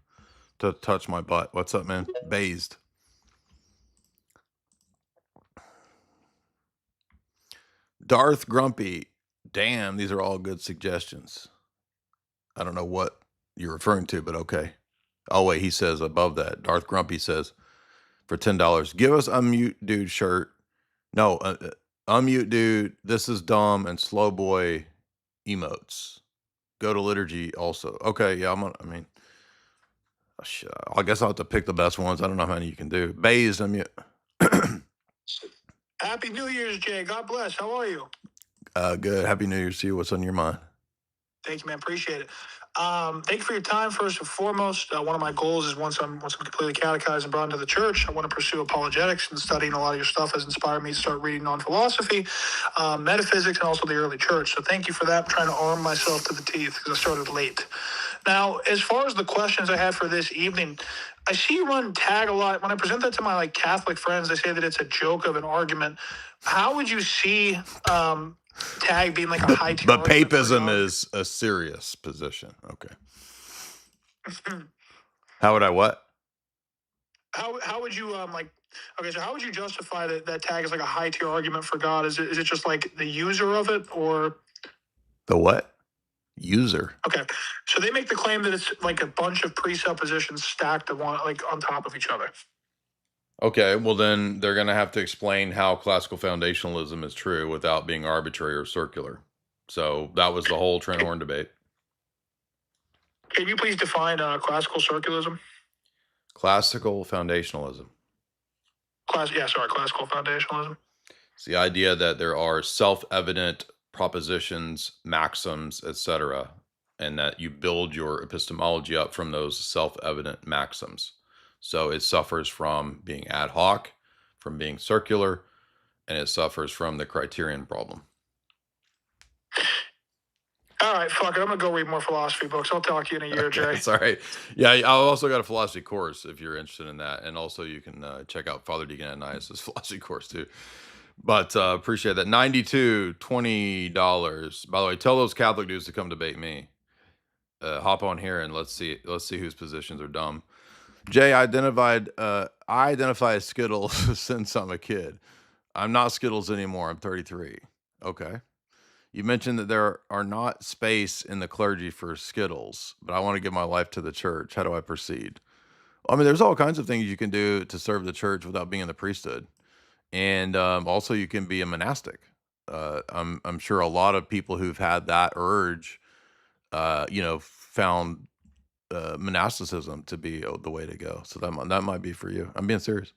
to touch my butt. What's up, man? Based. Darth Grumpy. Damn, these are all good suggestions. I don't know what you're referring to, but okay. Oh, wait, he says above that. Darth Grumpy says, for $10, give us Unmute Dude shirt. No, Unmute Dude, this is dumb, and Slow Boy emotes. Go to liturgy also. Okay, yeah, I guess I'll have to pick the best ones. I don't know how many you can do. Based, Unmute. Happy New Year's, Jay. God bless. How are you? Good. Happy New Year's to you. What's on your mind? Thank you, man. Appreciate it. Thank you for your time, first and foremost. One of my goals is once I'm completely catechized and brought into the church, I want to pursue apologetics, and studying a lot of your stuff has inspired me to start reading on philosophy, metaphysics, and also the early church. So thank you for that. I'm trying to arm myself to the teeth because I started late. Now, as far as the questions I have for this evening, I see you run tag a lot. When I present that to my Catholic friends, they say that it's a joke of an argument. How would you see tag being like a high tier? But papism is a serious position. Okay. How would I what? How would you okay, so how would you justify that tag is like a high tier argument for God? Is it just like the user of it, or the what? User. Okay. So they make the claim that it's like a bunch of presuppositions stacked on top of each other. Okay, well then they're going to have to explain how classical foundationalism is true without being arbitrary or circular. So that was the whole Trent Horn debate. Can you please define classical circularism? Classical foundationalism. Classical foundationalism. It's the idea that there are self-evident propositions, maxims, etc., and that you build your epistemology up from those self-evident maxims. So it suffers from being ad hoc, from being circular, and it suffers from the criterion problem. All right, fuck it. I'm going to go read more philosophy books. I'll talk to you in a year, Jay. It's all right. Yeah, I've also got a philosophy course if you're interested in that. And also you can check out Father Deacon Ananias' philosophy course too. But appreciate that. $92, $20. By the way, tell those Catholic dudes to come debate me. Hop on here and let's see whose positions are dumb. Jay, I identify as Skittles since I'm a kid. I'm not Skittles anymore. I'm 33. Okay. You mentioned that there are not space in the clergy for Skittles, but I want to give my life to the church. How do I proceed? I mean, there's all kinds of things you can do to serve the church without being in the priesthood. And also you can be a monastic. I'm sure a lot of people who've had that urge, found monasticism to be the way to go. So that might be for you. I'm being serious.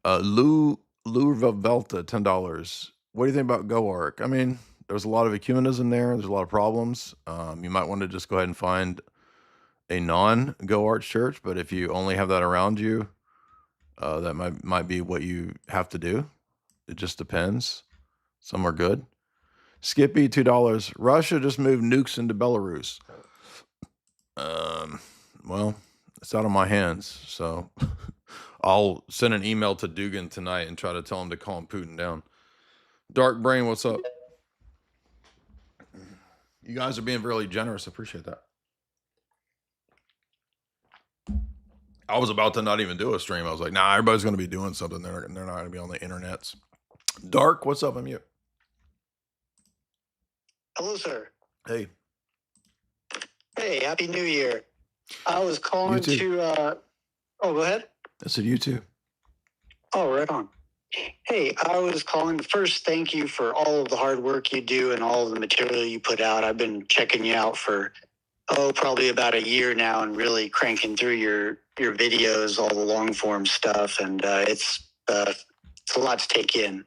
Lou Velta, $10. What do you think about GoArk? I mean, there's a lot of ecumenism there. There's a lot of problems. You might want to just go ahead and find a non-GoArk church, but if you only have that around you, that might be what you have to do. It just depends. Some are good. Skippy, $2. Russia just moved nukes into Belarus. Well, It's out of my hands. So I'll send an email to Dugan tonight and try to tell him to calm Putin down. Dark Brain, what's up? You guys are being really generous. I appreciate that. I was about to not even do a stream. I was like, nah, everybody's going to be doing something. They're not going to be on the internets. Dark, what's up? I'm you. Hello, sir. Hey. Hey, Happy New Year. I was calling You too. to, oh, go ahead. I said you too. Oh, right on. Hey, I was calling to first thank you for all of the hard work you do and all of the material you put out. I've been checking you out for, probably about a year now and really cranking through your videos, all the long form stuff. And it's a lot to take in.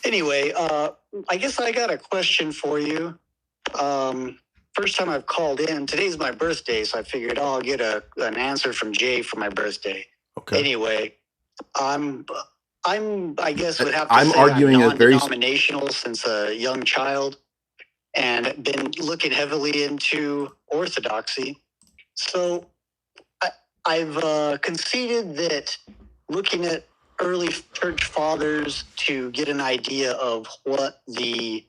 Anyway, I guess I got a question for you. First time I've called in. Today's my birthday, so I figured I'll get an answer from Jay for my birthday. Okay. Anyway, I guess would have to I'm say arguing I'm a very non-denominational since a young child, and been looking heavily into Orthodoxy. So I've conceded that looking at early church fathers to get an idea of what the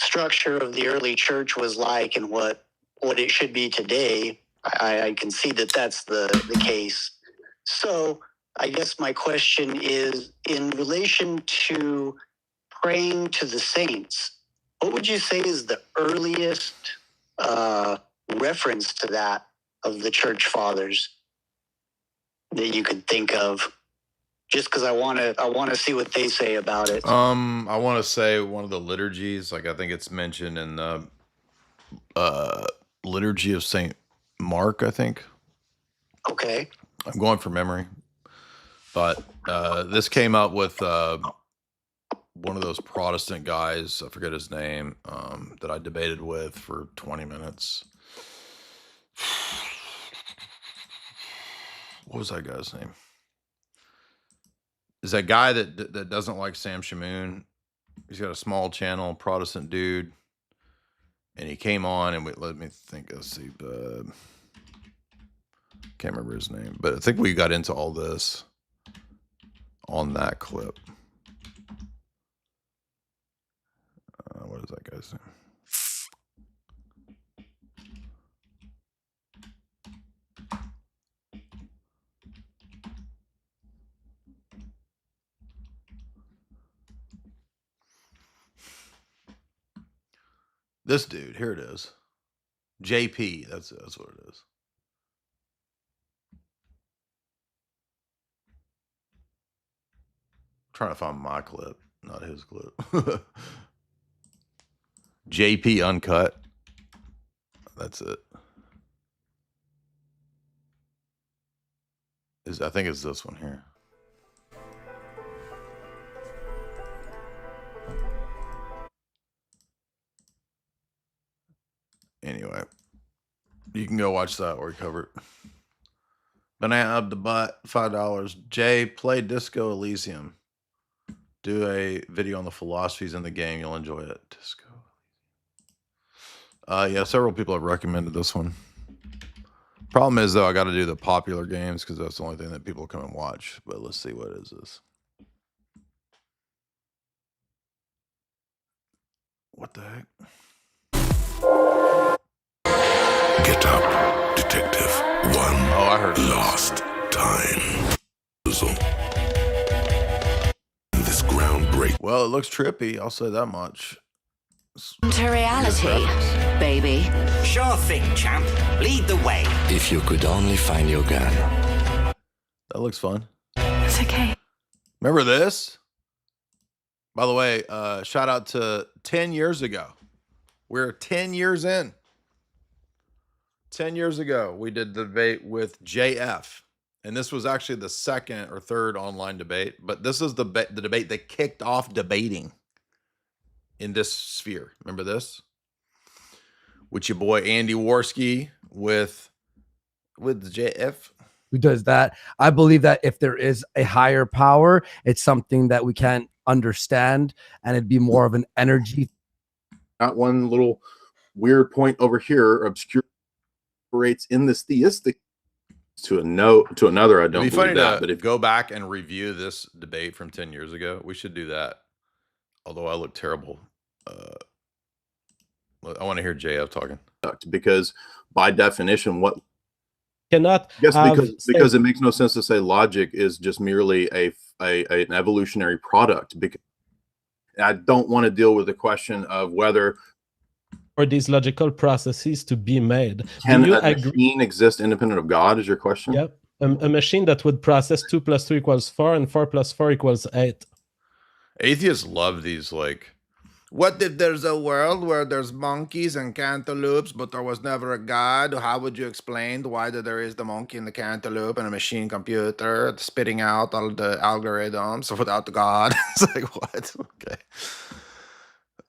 structure of the early church was like and what it should be today, I concede that that's the case. So I guess my question is in relation to praying to the saints, what would you say is the earliest reference to that of the church fathers that you could think of? Just because I want to see what they say about it. I want to say one of the liturgies, like I think it's mentioned in the liturgy of Saint Mark, I think. Okay. I'm going from memory, but this came up with one of those Protestant guys, I forget his name, that I debated with for 20 minutes. What was that guy's name? Is that guy that doesn't like Sam Shamoon? He's got a small channel, Protestant dude, and he came on and let me think. Let's see, can't remember his name, but I think we got into all this on that clip. What is that guy's name? This dude, here it is. JP, that's what it is. I'm trying to find my clip, not his clip. JP Uncut. That's it. I think it's this one here. Anyway, you can go watch that or cover it. Banana up the butt, $5. Jay, play Disco Elysium. Do a video on the philosophies in the game. You'll enjoy it. Disco. Yeah, several people have recommended this one. Problem is, though, I got to do the popular games because that's the only thing that people come and watch. But let's see, what is this? What the heck? Get up, detective. I heard last time. This groundbreaking. Well, it looks trippy. I'll say that much. To reality, baby. Sure thing, champ. Lead the way. If you could only find your gun. That looks fun. It's okay. Remember this? By the way, shout out to 10 years ago. We're 10 years in. 10 years ago, we did the debate with JF. And this was actually the second or third online debate. But this is the debate that kicked off debating in this sphere. Remember this? With your boy Andy Worski with JF. Who does that? I believe that if there is a higher power, it's something that we can't understand, and it'd be more of an energy. Not one little weird point over here obscurates in this theistic to another, I don't It'd be funny believe that. to But if go back and review this debate from 10 years ago, we should do that. Although I look terrible. I want to hear JF talking. because by definition, what cannot yes, have because it makes no sense to say logic is just merely an evolutionary product. Because I don't want to deal with the question of whether for these logical processes to be made. can Do you a agree? machine exist independent of God? Is your question? Yep. A machine that would process 2 + 2 = 4 and 4 + 4 = 8. Atheists love these, like, what if there's a world where there's monkeys and cantaloupes, but there was never a God? How would you explain why there is the monkey and the cantaloupe and a machine computer spitting out all the algorithms without the God? It's like, what? Okay.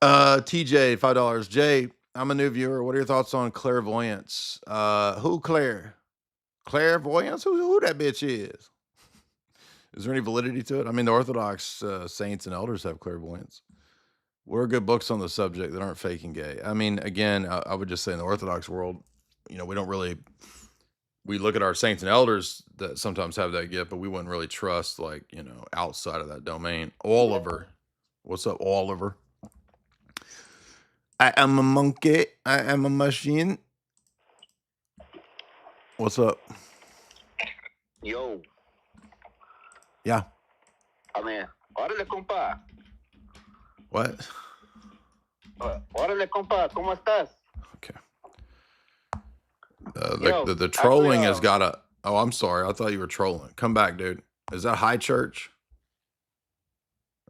TJ, $5. Jay, I'm a new viewer. What are your thoughts on clairvoyance? Who Claire? Clairvoyance? Who that bitch is? Is there any validity to it? I mean, the Orthodox saints and elders have clairvoyance. What are good books on the subject that aren't fake and gay? I mean, again, I would just say in the Orthodox world, we don't really, we look at our saints and elders that sometimes have that gift, but we wouldn't really trust, like, outside of that domain. Oliver. What's up, Oliver? I am a monkey. I am a machine. What's up? Yo. Yeah. I mean, órale, compa. What? Órale, compa, ¿cómo estás? The trolling has got a... Oh, I'm sorry. I thought you were trolling. Come back, dude. Is that Hyde Church?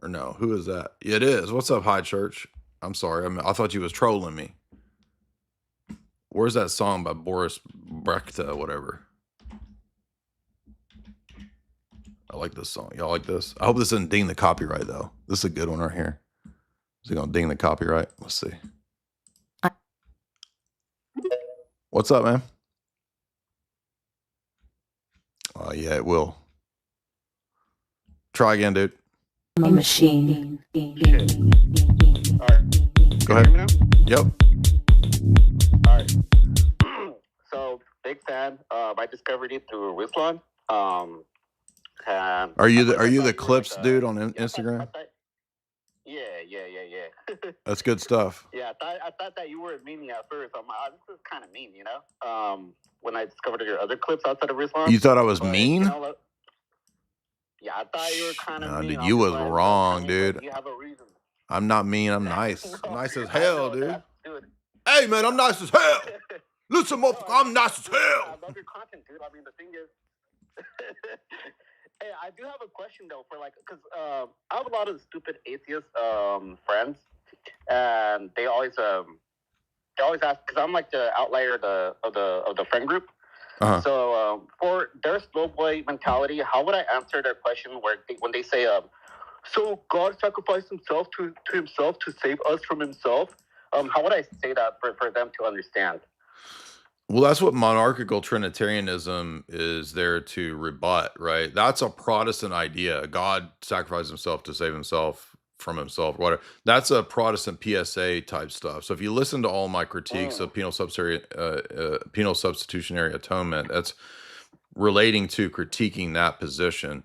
Or no? Who is that? It is. What's up, Hyde Church? I'm sorry. I thought you was trolling me. Where's that song by Boris Brechta, whatever? I like this song. Y'all like this? I hope this doesn't ding the copyright, though. This is a good one right here. Is it going to ding the copyright? Let's see. What's up, man? Oh, yeah, it will. Try again, dude. I'm a machine. All right. Go ahead. Yep. All right. So, big fan. I discovered it through Ruslan. Are you the clips dude on Instagram? Yeah. That's good stuff. Yeah, I thought that you were meaning at first. I'm like, this is kind of mean, when I discovered your other clips outside of Ruslan. You thought I was mean? Yeah, I thought you were kind of mean. Dude, you was wrong, dude. You have a reason. I'm not mean. I'm nice. I'm nice as hell, dude. Hey, man, I'm nice as hell. Listen, motherfucker, I'm nice as hell. I love your content, dude. I mean, the thing is... Hey, I do have a question though, because I have a lot of stupid atheist friends, and they always ask, because I'm like the outlier of the friend group. Uh-huh. So for their slow boy mentality, how would I answer their question when they say, so God sacrificed himself to himself to save us from himself? How would I say that for them to understand? Well, that's what monarchical Trinitarianism is there to rebut, right? That's a Protestant idea. God sacrificed himself to save himself from himself, whatever. That's a Protestant PSA type stuff. So if you listen to all my critiques of penal substitutionary atonement, that's relating to critiquing that position.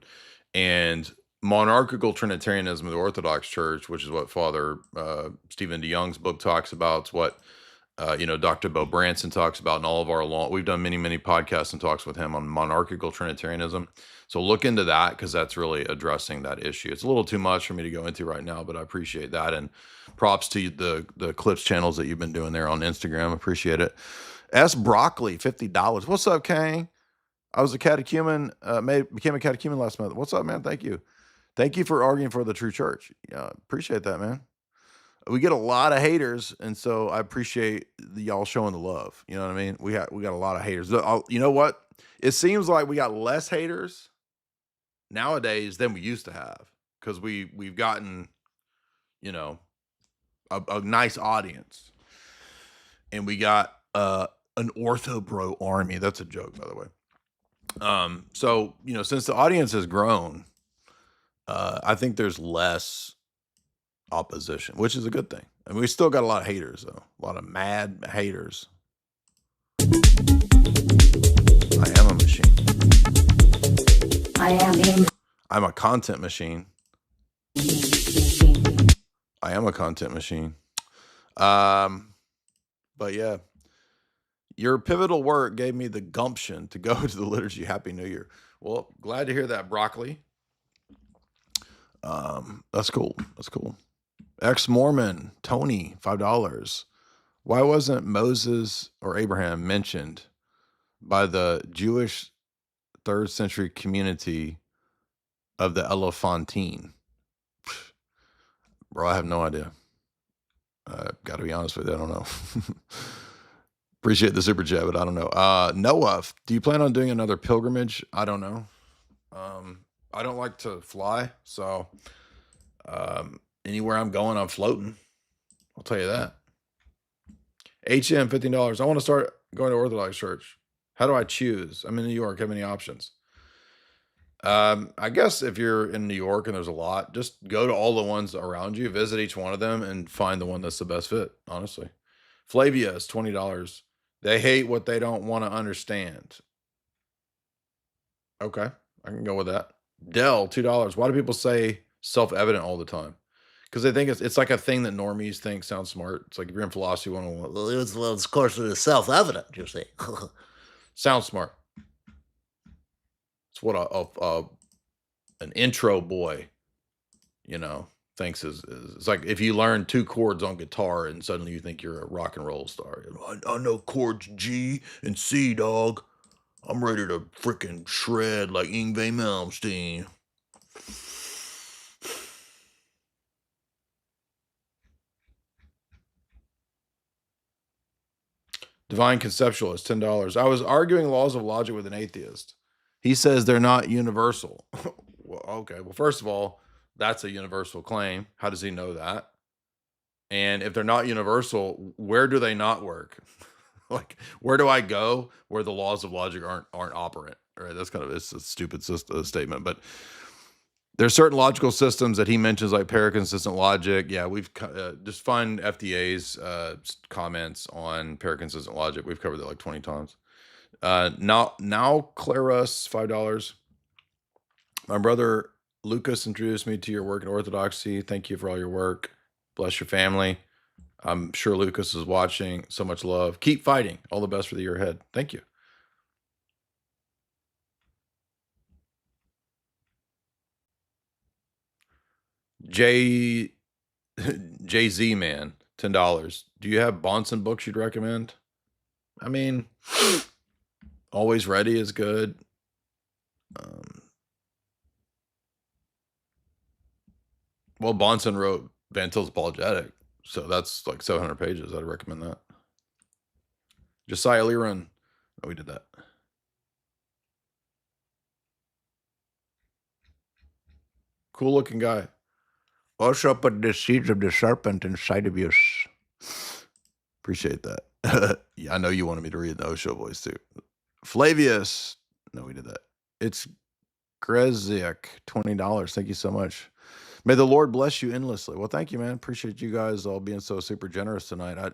And monarchical Trinitarianism of the Orthodox Church, which is what Father Stephen DeYoung's book talks about, it's what Dr. Bo Branson talks about in all of our we've done many podcasts and talks with him on monarchical Trinitarianism. So look into that, because that's really addressing that issue. It's a little too much for me to go into right now, but I appreciate that. And props to the clips channels that you've been doing there on Instagram. Appreciate it. S Broccoli, $50. What's up, Kang? I was a catechumen, became a catechumen last month. What's up, man? Thank you. Thank you for arguing for the true church. Yeah, appreciate that, man. We get a lot of haters, and so I appreciate y'all showing the love. You know what I mean? We got a lot of haters. You know what? It seems like we got less haters nowadays than we used to have, because we've gotten, a nice audience, and we got an ortho bro army. That's a joke, by the way. So since the audience has grown, I think there's less opposition, which is a good thing. I mean, we still got a lot of haters, though. A lot of mad haters. I am a machine. I'm a content machine. I am a content machine. But yeah, your pivotal work gave me the gumption to go to the liturgy. Happy New Year. Well, glad to hear that, Broccoli. That's cool. That's cool. Ex-Mormon, Tony, $5. Why wasn't Moses or Abraham mentioned by the Jewish 3rd century community of the Elephantine? Bro, I have no idea. Got to be honest with you, I don't know. Appreciate the super chat, but I don't know. Noah, do you plan on doing another pilgrimage? I don't know. I don't like to fly, so anywhere I'm going, I'm floating. I'll tell you that. HM, $15. I want to start going to Orthodox Church. How do I choose? I'm in New York. How many options? I guess if you're in New York and there's a lot, just go to all the ones around you, visit each one of them, and find the one that's the best fit, honestly. Flavia is $20. They hate what they don't want to understand. Okay, I can go with that. Dell, $2. Why do people say self-evident all the time? Because they think it's like a thing that normies think sounds smart. It's like if you're in philosophy 101, well, it's of course it's self-evident, you see. Sounds smart. It's what an intro boy, thinks is. It's like if you learn 2 chords on guitar and suddenly you think you're a rock and roll star. I know chords G and C, dog. I'm ready to freaking shred like Yngwie Malmsteen. Divine Conceptualist, $10. I was arguing laws of logic with an atheist. He says they're not universal. Well, okay. Well, first of all, that's a universal claim. How does he know that? And if they're not universal, where do they not work? Like, where do I go where the laws of logic aren't operant? Right? That's it's a stupid statement, but there's certain logical systems that he mentions, like paraconsistent logic. Yeah, we've just find FDA's comments on paraconsistent logic. We've covered that like 20 times. Now Claris, $5. My brother Lucas introduced me to your work in Orthodoxy. Thank you for all your work. Bless your family. I'm sure Lucas is watching. So much love. Keep fighting. All the best for the year ahead. Thank you. Jay-Z man, $10. Do you have Bonson books you'd recommend? I mean, Always Ready is good. Well, Bonson wrote Van Til's Apologetic, so that's like 700 pages. I'd recommend that. Josiah Leron. Oh, we did that. Cool looking guy. Also put the seeds of the serpent inside of you. Appreciate that. Yeah, I know you wanted me to read the Osho voice too. Flavius. No, we did that. It's Greziak, $20. Thank you so much. May the Lord bless you endlessly. Well, thank you, man. Appreciate you guys all being so super generous tonight. I'm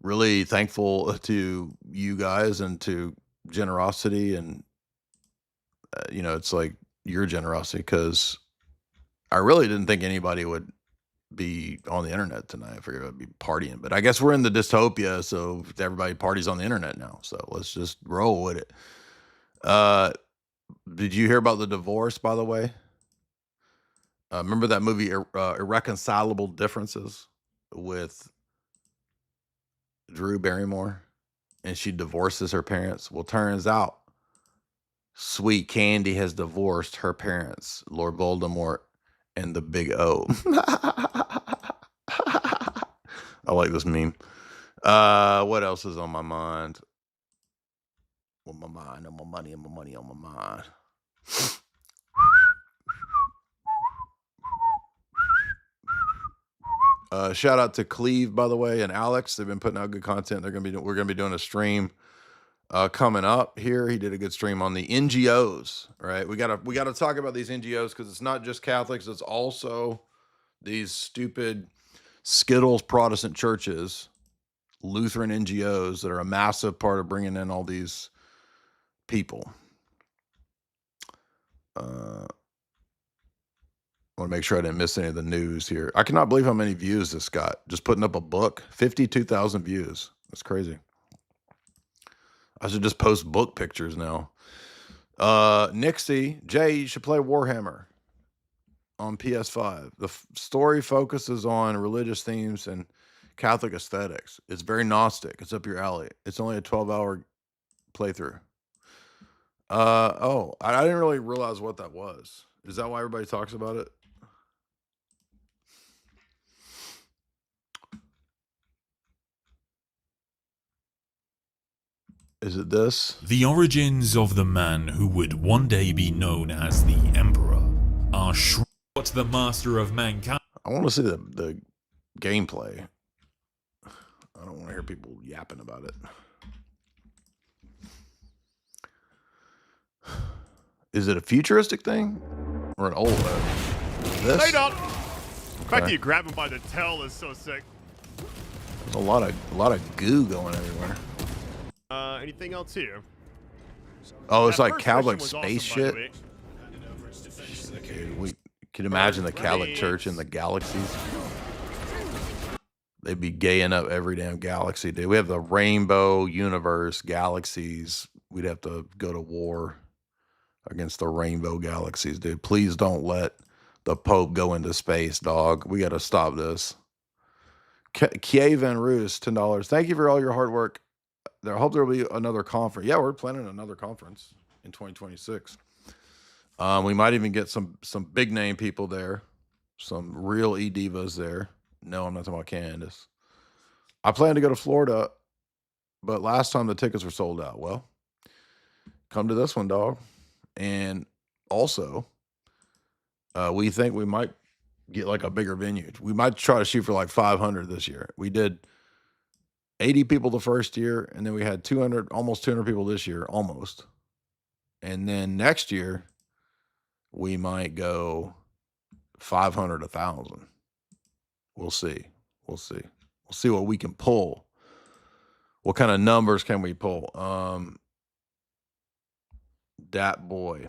really thankful to you guys and to generosity. And, it's like your generosity, because I really didn't think anybody would be on the internet tonight. I figured I'd be partying, but I guess we're in the dystopia, so everybody parties on the internet now. So let's just roll with it. Did you hear about the divorce, by the way? Remember that movie Irreconcilable Differences with Drew Barrymore? And she divorces her parents. Well, turns out Sweet Candy has divorced her parents, Lord Voldemort and the Big O. I like this meme. What else is on my mind? On my mind, on my money, on my money, on my mind. Shout out to Cleve, by the way, and Alex. They've been putting out good content. We're gonna be doing a stream coming up here. He did a good stream on the NGOs. Right, we gotta talk about these NGOs, because it's not just Catholics; it's also these stupid Skittles Protestant churches, Lutheran NGOs that are a massive part of bringing in all these people. want to make sure I didn't miss any of the news here. I cannot believe how many views this got. Just putting up a book, 52,000 views. That's crazy. I should just post book pictures now. Nixie, Jay, you should play Warhammer on PS5. The story focuses on religious themes and Catholic aesthetics. It's very Gnostic. It's up your alley. It's only a 12-hour playthrough. I didn't really realize what that was. Is that why everybody talks about it? Is it this? The origins of the man who would one day be known as the Emperor are what the master of mankind. I want to see the gameplay. I don't want to hear people yapping about it. Is it a futuristic thing or an old this? Hey, Doc. The fact that you grab him by the tail is so sick. There's a lot of goo going everywhere. Anything else here? Oh, it's That like first Catholic mission was space awesome, by the shit. way. Dude, we can imagine the Catholic Church in the galaxies. They'd be gaying up every damn galaxy, dude. We have the rainbow universe, galaxies. We'd have to go to war against the rainbow galaxies, dude. Please don't let the Pope go into space, dog. We got to stop this. Kiev and Roos, $10. Thank you for all your hard work. I hope there will be another conference. Yeah, we're planning another conference in 2026. We might even get some big name people there, some real e-divas there. No, I'm not talking about Candace. I plan to go to Florida, but last time the tickets were sold out. Well, come to this one, dog. And also, we think we might get like a bigger venue. We might try to shoot for like 500 this year. We did 80 people the first year, and then we had 200, almost 200 people this year, almost. And then next year, we might go 500, 1,000. We'll see. We'll see. We'll see what we can pull. What kind of numbers can we pull? Dat boy.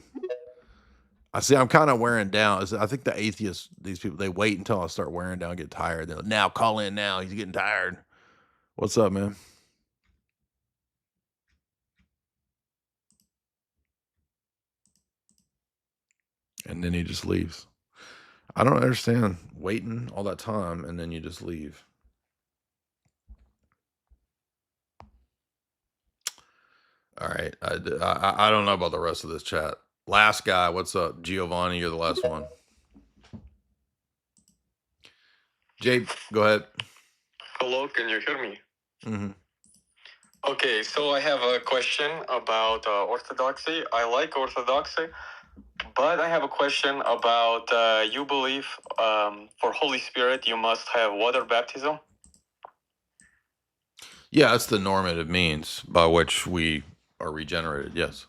I see I'm kind of wearing down. I think the atheists, these people, they wait until I start wearing down, get tired. They're like, now call in now. He's getting tired. What's up, man? And then he just leaves. I don't understand waiting all that time and then you just leave. All right. I don't know about the rest of this chat. Last guy, what's up? Giovanni, you're the last one. Jay, go ahead. Hello, can you hear me? Mm-hmm. Okay, so I have a question about Orthodoxy. I like Orthodoxy, but I have a question about you believe for Holy Spirit you must have water baptism? Yeah, that's the normative means by which we are regenerated, yes.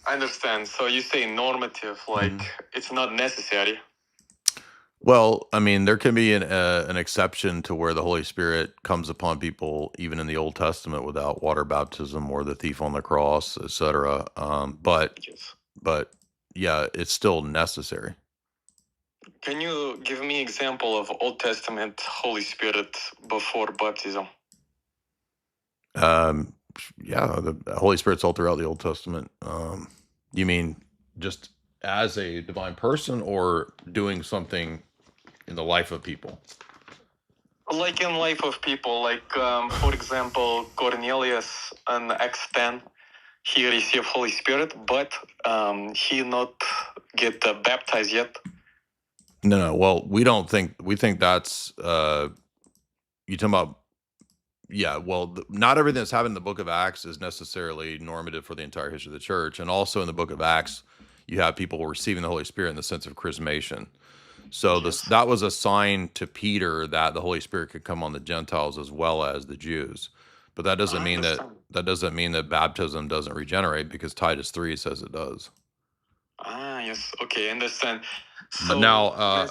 I understand. So you say normative, like it's not necessary. Well, I mean, there can be an exception to where the Holy Spirit comes upon people, even in the Old Testament, without water baptism or the thief on the cross, etc. But yeah, it's still necessary. Can you give me example of Old Testament Holy Spirit before baptism? Yeah, the Holy Spirit's all throughout the Old Testament. You mean just as a divine person or doing something in the life of people? Like in life of people, like for example, Cornelius in Acts 10, he received Holy Spirit, but he not get baptized yet. No. Well, we think that's you talking about. Yeah, well, not everything that's happened in the book of Acts is necessarily normative for the entire history of the church. And also in the book of Acts, you have people receiving the Holy Spirit in the sense of chrismation. So that was a sign to Peter that the Holy Spirit could come on the Gentiles as well as the Jews. But that doesn't mean that baptism doesn't regenerate, because Titus 3 says it does. Yes. Okay, I understand. But now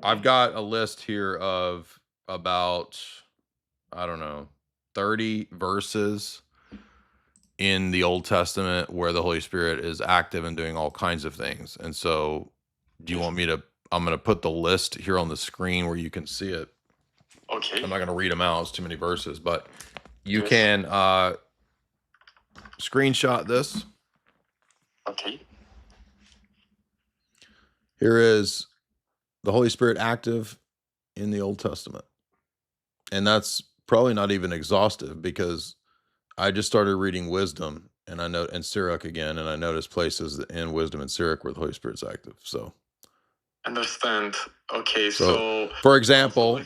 I've got a list here of about, I don't know, 30 verses in the Old Testament where the Holy Spirit is active and doing all kinds of things. And so do you want me to I'm gonna put the list here on the screen where you can see it. Okay. I'm not gonna read them out. It's too many verses, but you Yes. can screenshot this. Okay. Here is the Holy Spirit active in the Old Testament. And that's probably not even exhaustive because I just started reading Wisdom and Sirach again, and I noticed places in Wisdom and Sirach where the Holy Spirit's active. So Understand. Okay, so for example,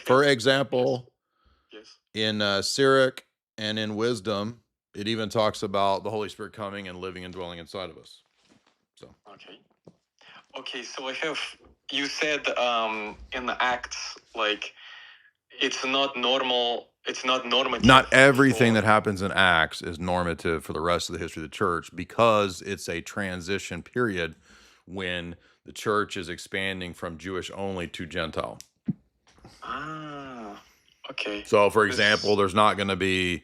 in Sirach and in Wisdom, it even talks about the Holy Spirit coming and living and dwelling inside of us. So okay, so I have, you said in the Acts, like it's not normal, it's not normative. not everything that happens in Acts is normative for the rest of the history of the church because it's a transition period when the church is expanding from Jewish only to Gentile. Okay. So, for example, there's not going to be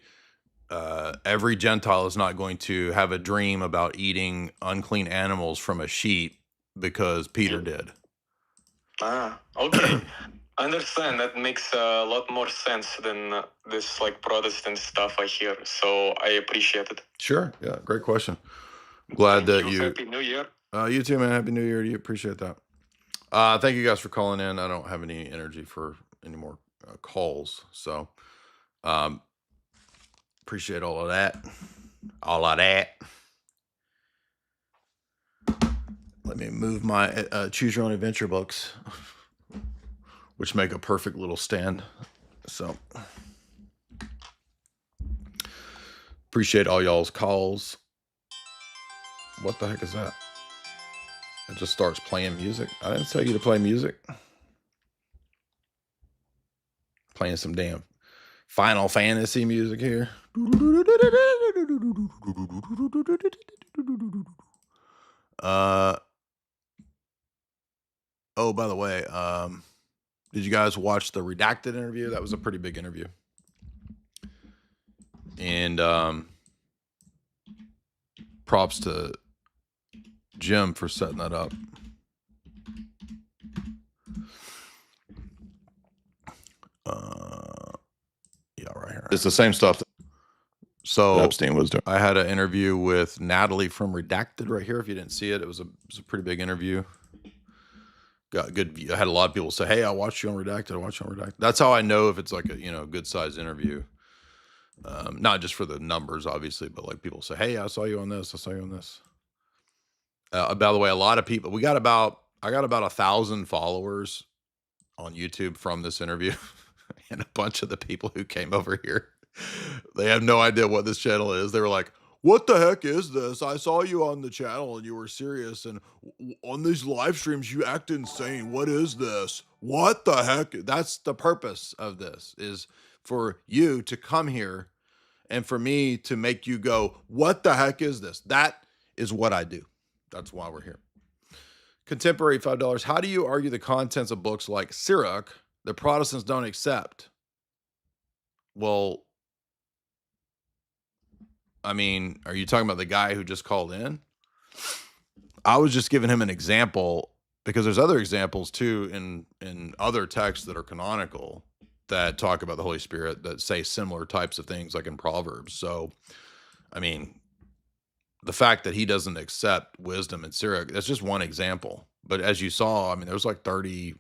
every Gentile is not going to have a dream about eating unclean animals from a sheep because Peter did. Okay. I understand. That makes a lot more sense than this like Protestant stuff I hear. So I appreciate it. Sure. Yeah. Great question. Glad that you. Happy New Year. You too, man. Happy New Year to you. Appreciate that. Thank you guys for calling in. I don't have any energy for any more calls, so appreciate all of that. Let me move my Choose Your Own Adventure books, which make a perfect little stand. So appreciate all y'all's calls. What the heck is that? It just starts playing music. I didn't tell you to play music. Playing some damn Final Fantasy music here. Oh, by the way, did you guys watch the Redacted interview? That was a pretty big interview. And props to Jim for setting that up. Yeah, right here. It's the same stuff. So Epstein was doing. I had an interview with Natalie from Redacted right here. If you didn't see it, it was a pretty big interview. Got good view. I had a lot of people say, "Hey, I watched you on Redacted. I watched you on Redacted." That's how I know if it's like a good sized interview. Not just for the numbers, obviously, but like people say, "Hey, I saw you on this. I saw you on this." By the way, a lot of people. I got about 1,000 followers on YouTube from this interview, and a bunch of the people who came over here, they have no idea what this channel is. They were like, "What the heck is this? I saw you on the channel and you were serious, and on these live streams you act insane. What is this? What the heck?" That's the purpose of this, is for you to come here and for me to make you go, "What the heck is this?" That is what I do. That's why we're here. Contemporary $5. How do you argue the contents of books like Sirach that Protestants don't accept? Well, I mean, are you talking about the guy who just called in? I was just giving him an example because there's other examples too in other texts that are canonical that talk about the Holy Spirit that say similar types of things, like in Proverbs. So, I mean, the fact that he doesn't accept wisdom and Sirach, that's just one example. But as you saw, I mean, there's like 30,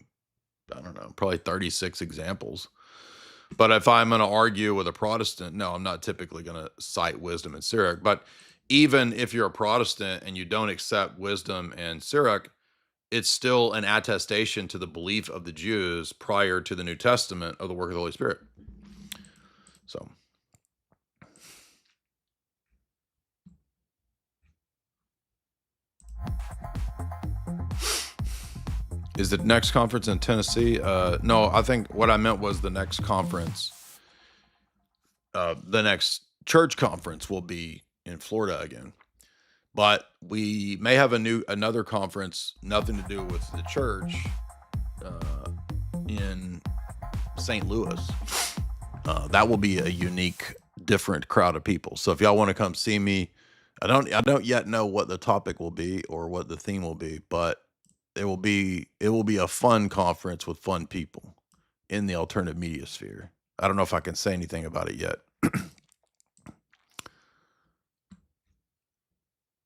I don't know, probably 36 examples. But if I'm going to argue with a Protestant, no, I'm not typically going to cite wisdom and Sirach. But even if you're a Protestant and you don't accept wisdom and Sirach, it's still an attestation to the belief of the Jews prior to the New Testament of the work of the Holy Spirit. So. Is the next conference in Tennessee? No, I think what I meant was the next conference. The next church conference will be in Florida again. But we may have another conference, nothing to do with the church, in St. Louis. That will be a unique, different crowd of people. So if y'all want to come see me, I don't yet know what the topic will be or what the theme will be, but it will be a fun conference with fun people in the alternative media sphere. I don't know if I can say anything about it yet.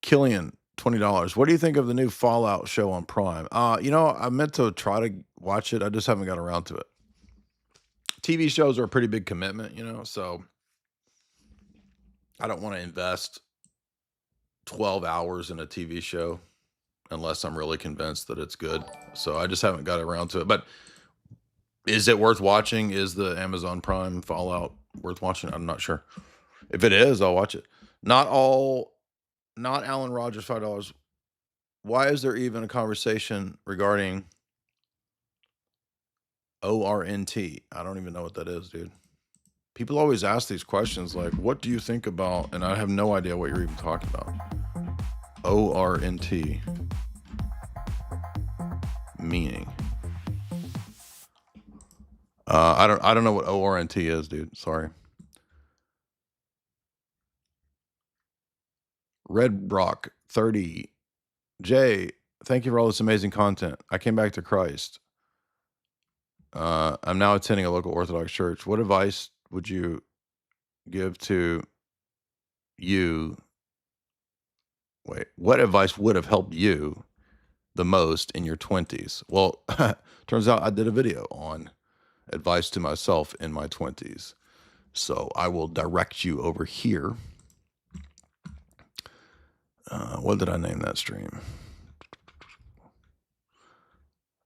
Killian, $20. What do you think of the new Fallout show on Prime? I meant to try to watch it. I just haven't got around to it. TV shows are a pretty big commitment, so I don't want to invest 12 hours in a TV show unless I'm really convinced that it's good. So I just haven't got around to it. But is it worth watching? Is the Amazon Prime Fallout worth watching? I'm not sure. If it is, I'll watch it. Not Alan Rogers, $5. Why is there even a conversation regarding ORNT? I don't even know what that is, dude. People always ask these questions like, what do you think about? And I have no idea what you're even talking about. ORNT. Meaning. I don't know what ORNT is, dude. Sorry. Red Rock 30. Jay, thank you for all this amazing content. I came back to Christ. I'm now attending a local Orthodox church. What advice would you give to you? Wait, what advice would have helped you the most in your 20s? Well, turns out I did a video on advice to myself in my 20s. So I will direct you over here. What did I name that stream?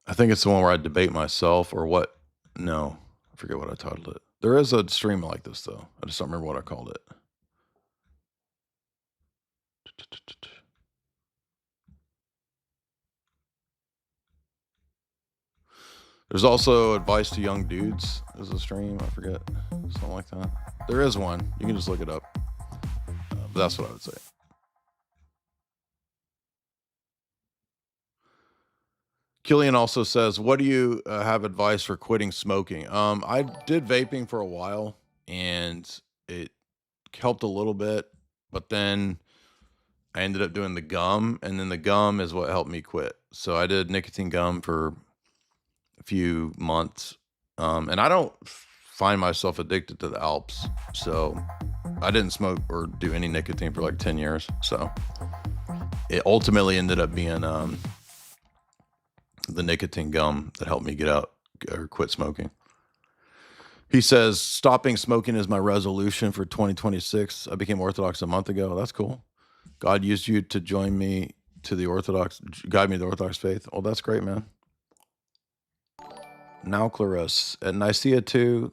I think it's the one where I debate myself or what? No, I forget what I titled it. There is a stream like this, though. I just don't remember what I called it. There's also advice to young dudes. There's a stream. I forget. Something like that. There is one. You can just look it up. But that's what I would say. Killian also says, what do you have advice for quitting smoking? I did vaping for a while and it helped a little bit, but then I ended up doing the gum, and then the gum is what helped me quit. So I did nicotine gum for a few months. And I don't find myself addicted to the Alps. So I didn't smoke or do any nicotine for like 10 years. So it ultimately ended up being the nicotine gum that helped me get out or quit smoking. He says, stopping smoking is my resolution for 2026. I became Orthodox a month ago. That's cool. God used you to join me to the Orthodox, guide me to the Orthodox faith. Oh, that's great, man. Now, Clarus, at Nicaea 2,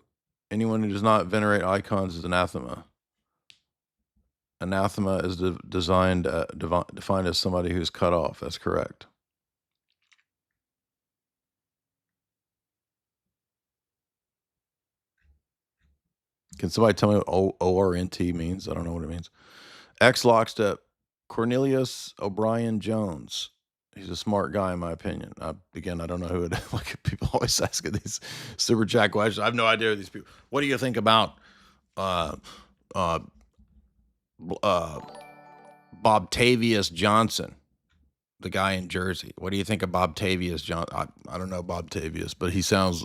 anyone who does not venerate icons is anathema. Anathema is defined as somebody who's cut off. That's correct. Can somebody tell me what ORNT means? I don't know what it means. X Lockstep, Cornelius O'Brien Jones. He's a smart guy, in my opinion. Again, I don't know who it is. Like, people always asking these super chat questions. I have no idea who these people. What do you think about Bob Tavius Johnson, the guy in Jersey? What do you think of Bob Tavius Johnson? I don't know Bob Tavius, but he sounds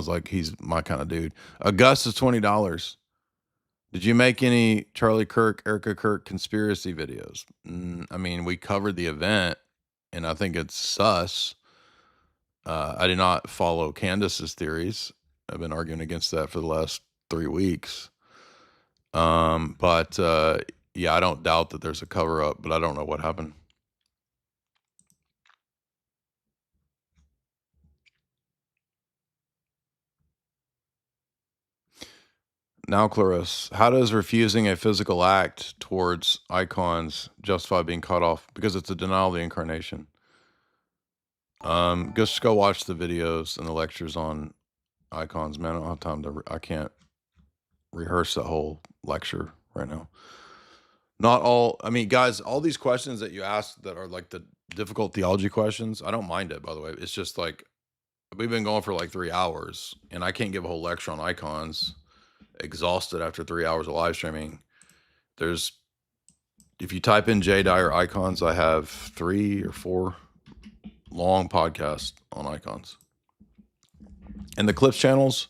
like he's my kind of dude. Augustus, $20. Did you make any Charlie Kirk, Erica Kirk conspiracy videos? I mean, we covered the event, and I think it's sus. I did not follow Candace's theories. I've been arguing against that for the last 3 weeks. But yeah, I don't doubt that there's a cover up, but I don't know what happened. Now, Clarus, how does refusing a physical act towards icons justify being cut off? Because it's a denial of the incarnation. Just go watch the videos and the lectures on icons, man. I don't have time I can't rehearse that whole lecture right now. I mean, guys, all these questions that you ask that are like the difficult theology questions, I don't mind it, by the way. It's just like, we've been going for like 3 hours, and I can't give a whole lecture on icons. Exhausted after 3 hours of live streaming. If you type in J Dyer icons, I have 3 or 4 long podcast on icons. And the clips channels,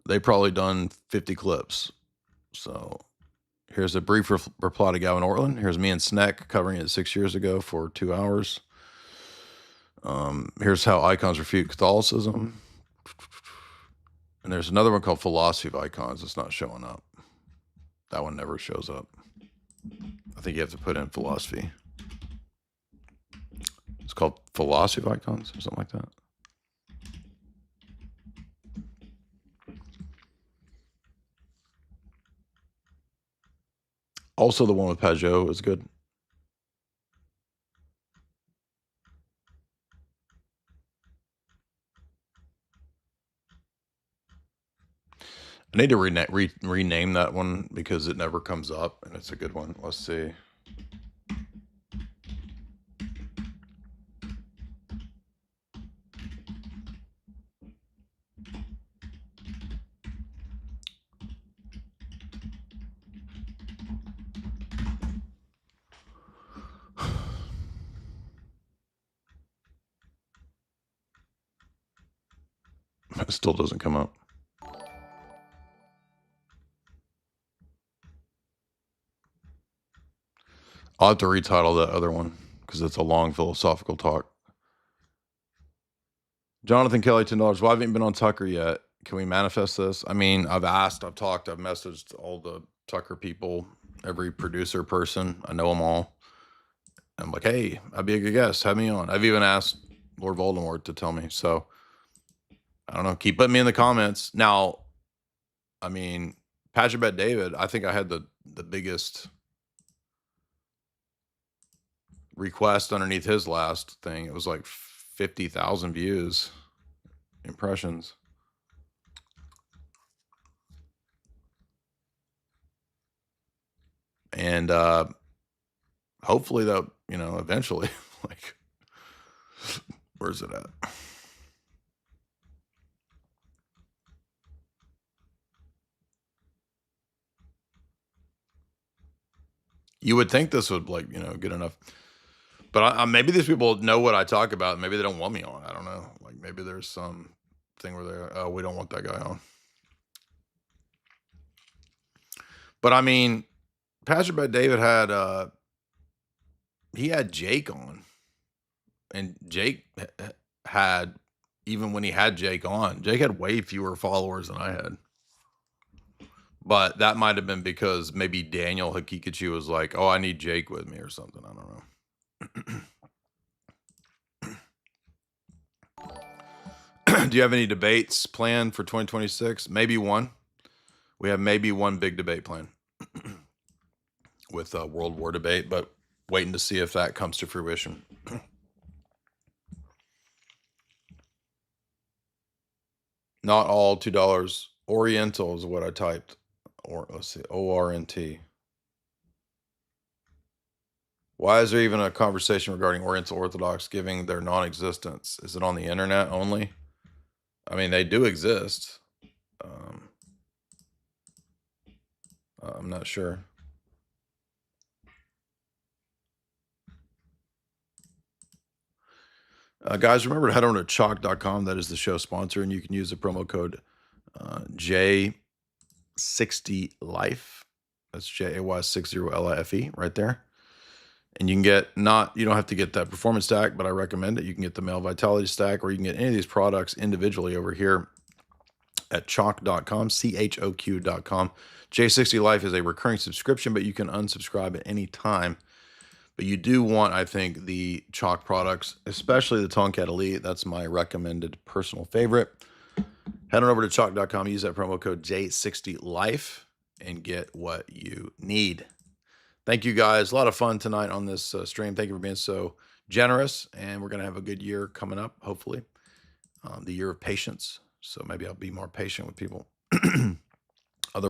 they probably done 50 clips. So here's a brief reply to Gavin Ortland. Here's me and Sneck covering it 6 years ago for 2 hours. Here's how icons refute Catholicism. And there's another one called Philosophy of Icons. It's not showing up. That one never shows up. I think you have to put in philosophy. It's called Philosophy of Icons or something like that. Also, the one with Pajot is good. I need to rename that one because it never comes up, and it's a good one. Let's see. It still doesn't come up. I'll have to retitle that other one because it's a long philosophical talk. Jonathan Kelly, $10. Why haven't you been on Tucker yet? Can we manifest this? I mean, I've asked, I've talked, I've messaged all the Tucker people, every producer person. I know them all. I'm like, hey, I'd be a good guest. Have me on. I've even asked Lord Voldemort to tell me. So I don't know. Keep putting me in the comments. Now, I mean, Patrick Bet David, I think I had the biggest request underneath his last thing. It was like 50,000 views, impressions. And hopefully that, you know, eventually, like, where's it at? You would think this would, like, you know, get enough. But maybe these people know what I talk about. Maybe they don't want me on. I don't know. Like, maybe there's some thing where they're, oh, we don't want that guy on. But I mean, Patrick Bet David had, he had Jake on. And Jake had, even when he had Jake on, Jake had way fewer followers than I had. But that might have been because maybe Daniel Hakikachi was like, oh, I need Jake with me or something. I don't know. Do you have any debates planned for 2026? Maybe one. We have maybe one big debate plan with a World War debate, but waiting to see if that comes to fruition. Not all $2. Oriental is what I typed. Or let's see, ORNT. Why is there even a conversation regarding Oriental Orthodox giving their non-existence? Is it on the internet only? I mean, they do exist. I'm not sure. Guys, remember to head over to chalk.com. That is the show sponsor, and you can use the promo code J60Life. That's JAY60LIFE right there. And you can get you don't have to get that performance stack, but I recommend it. You can get the male vitality stack, or you can get any of these products individually over here at chalk.com, CHOQ.com. J60 Life is a recurring subscription, but you can unsubscribe at any time. But you do want, I think, the Chalk products, especially the Tomcat Elite. That's my recommended personal favorite. Head on over to chalk.com, use that promo code J60Life, and get what you need. Thank you guys. A lot of fun tonight on this stream. Thank you for being so generous. And we're going to have a good year coming up, hopefully. The year of patience. So maybe I'll be more patient with people.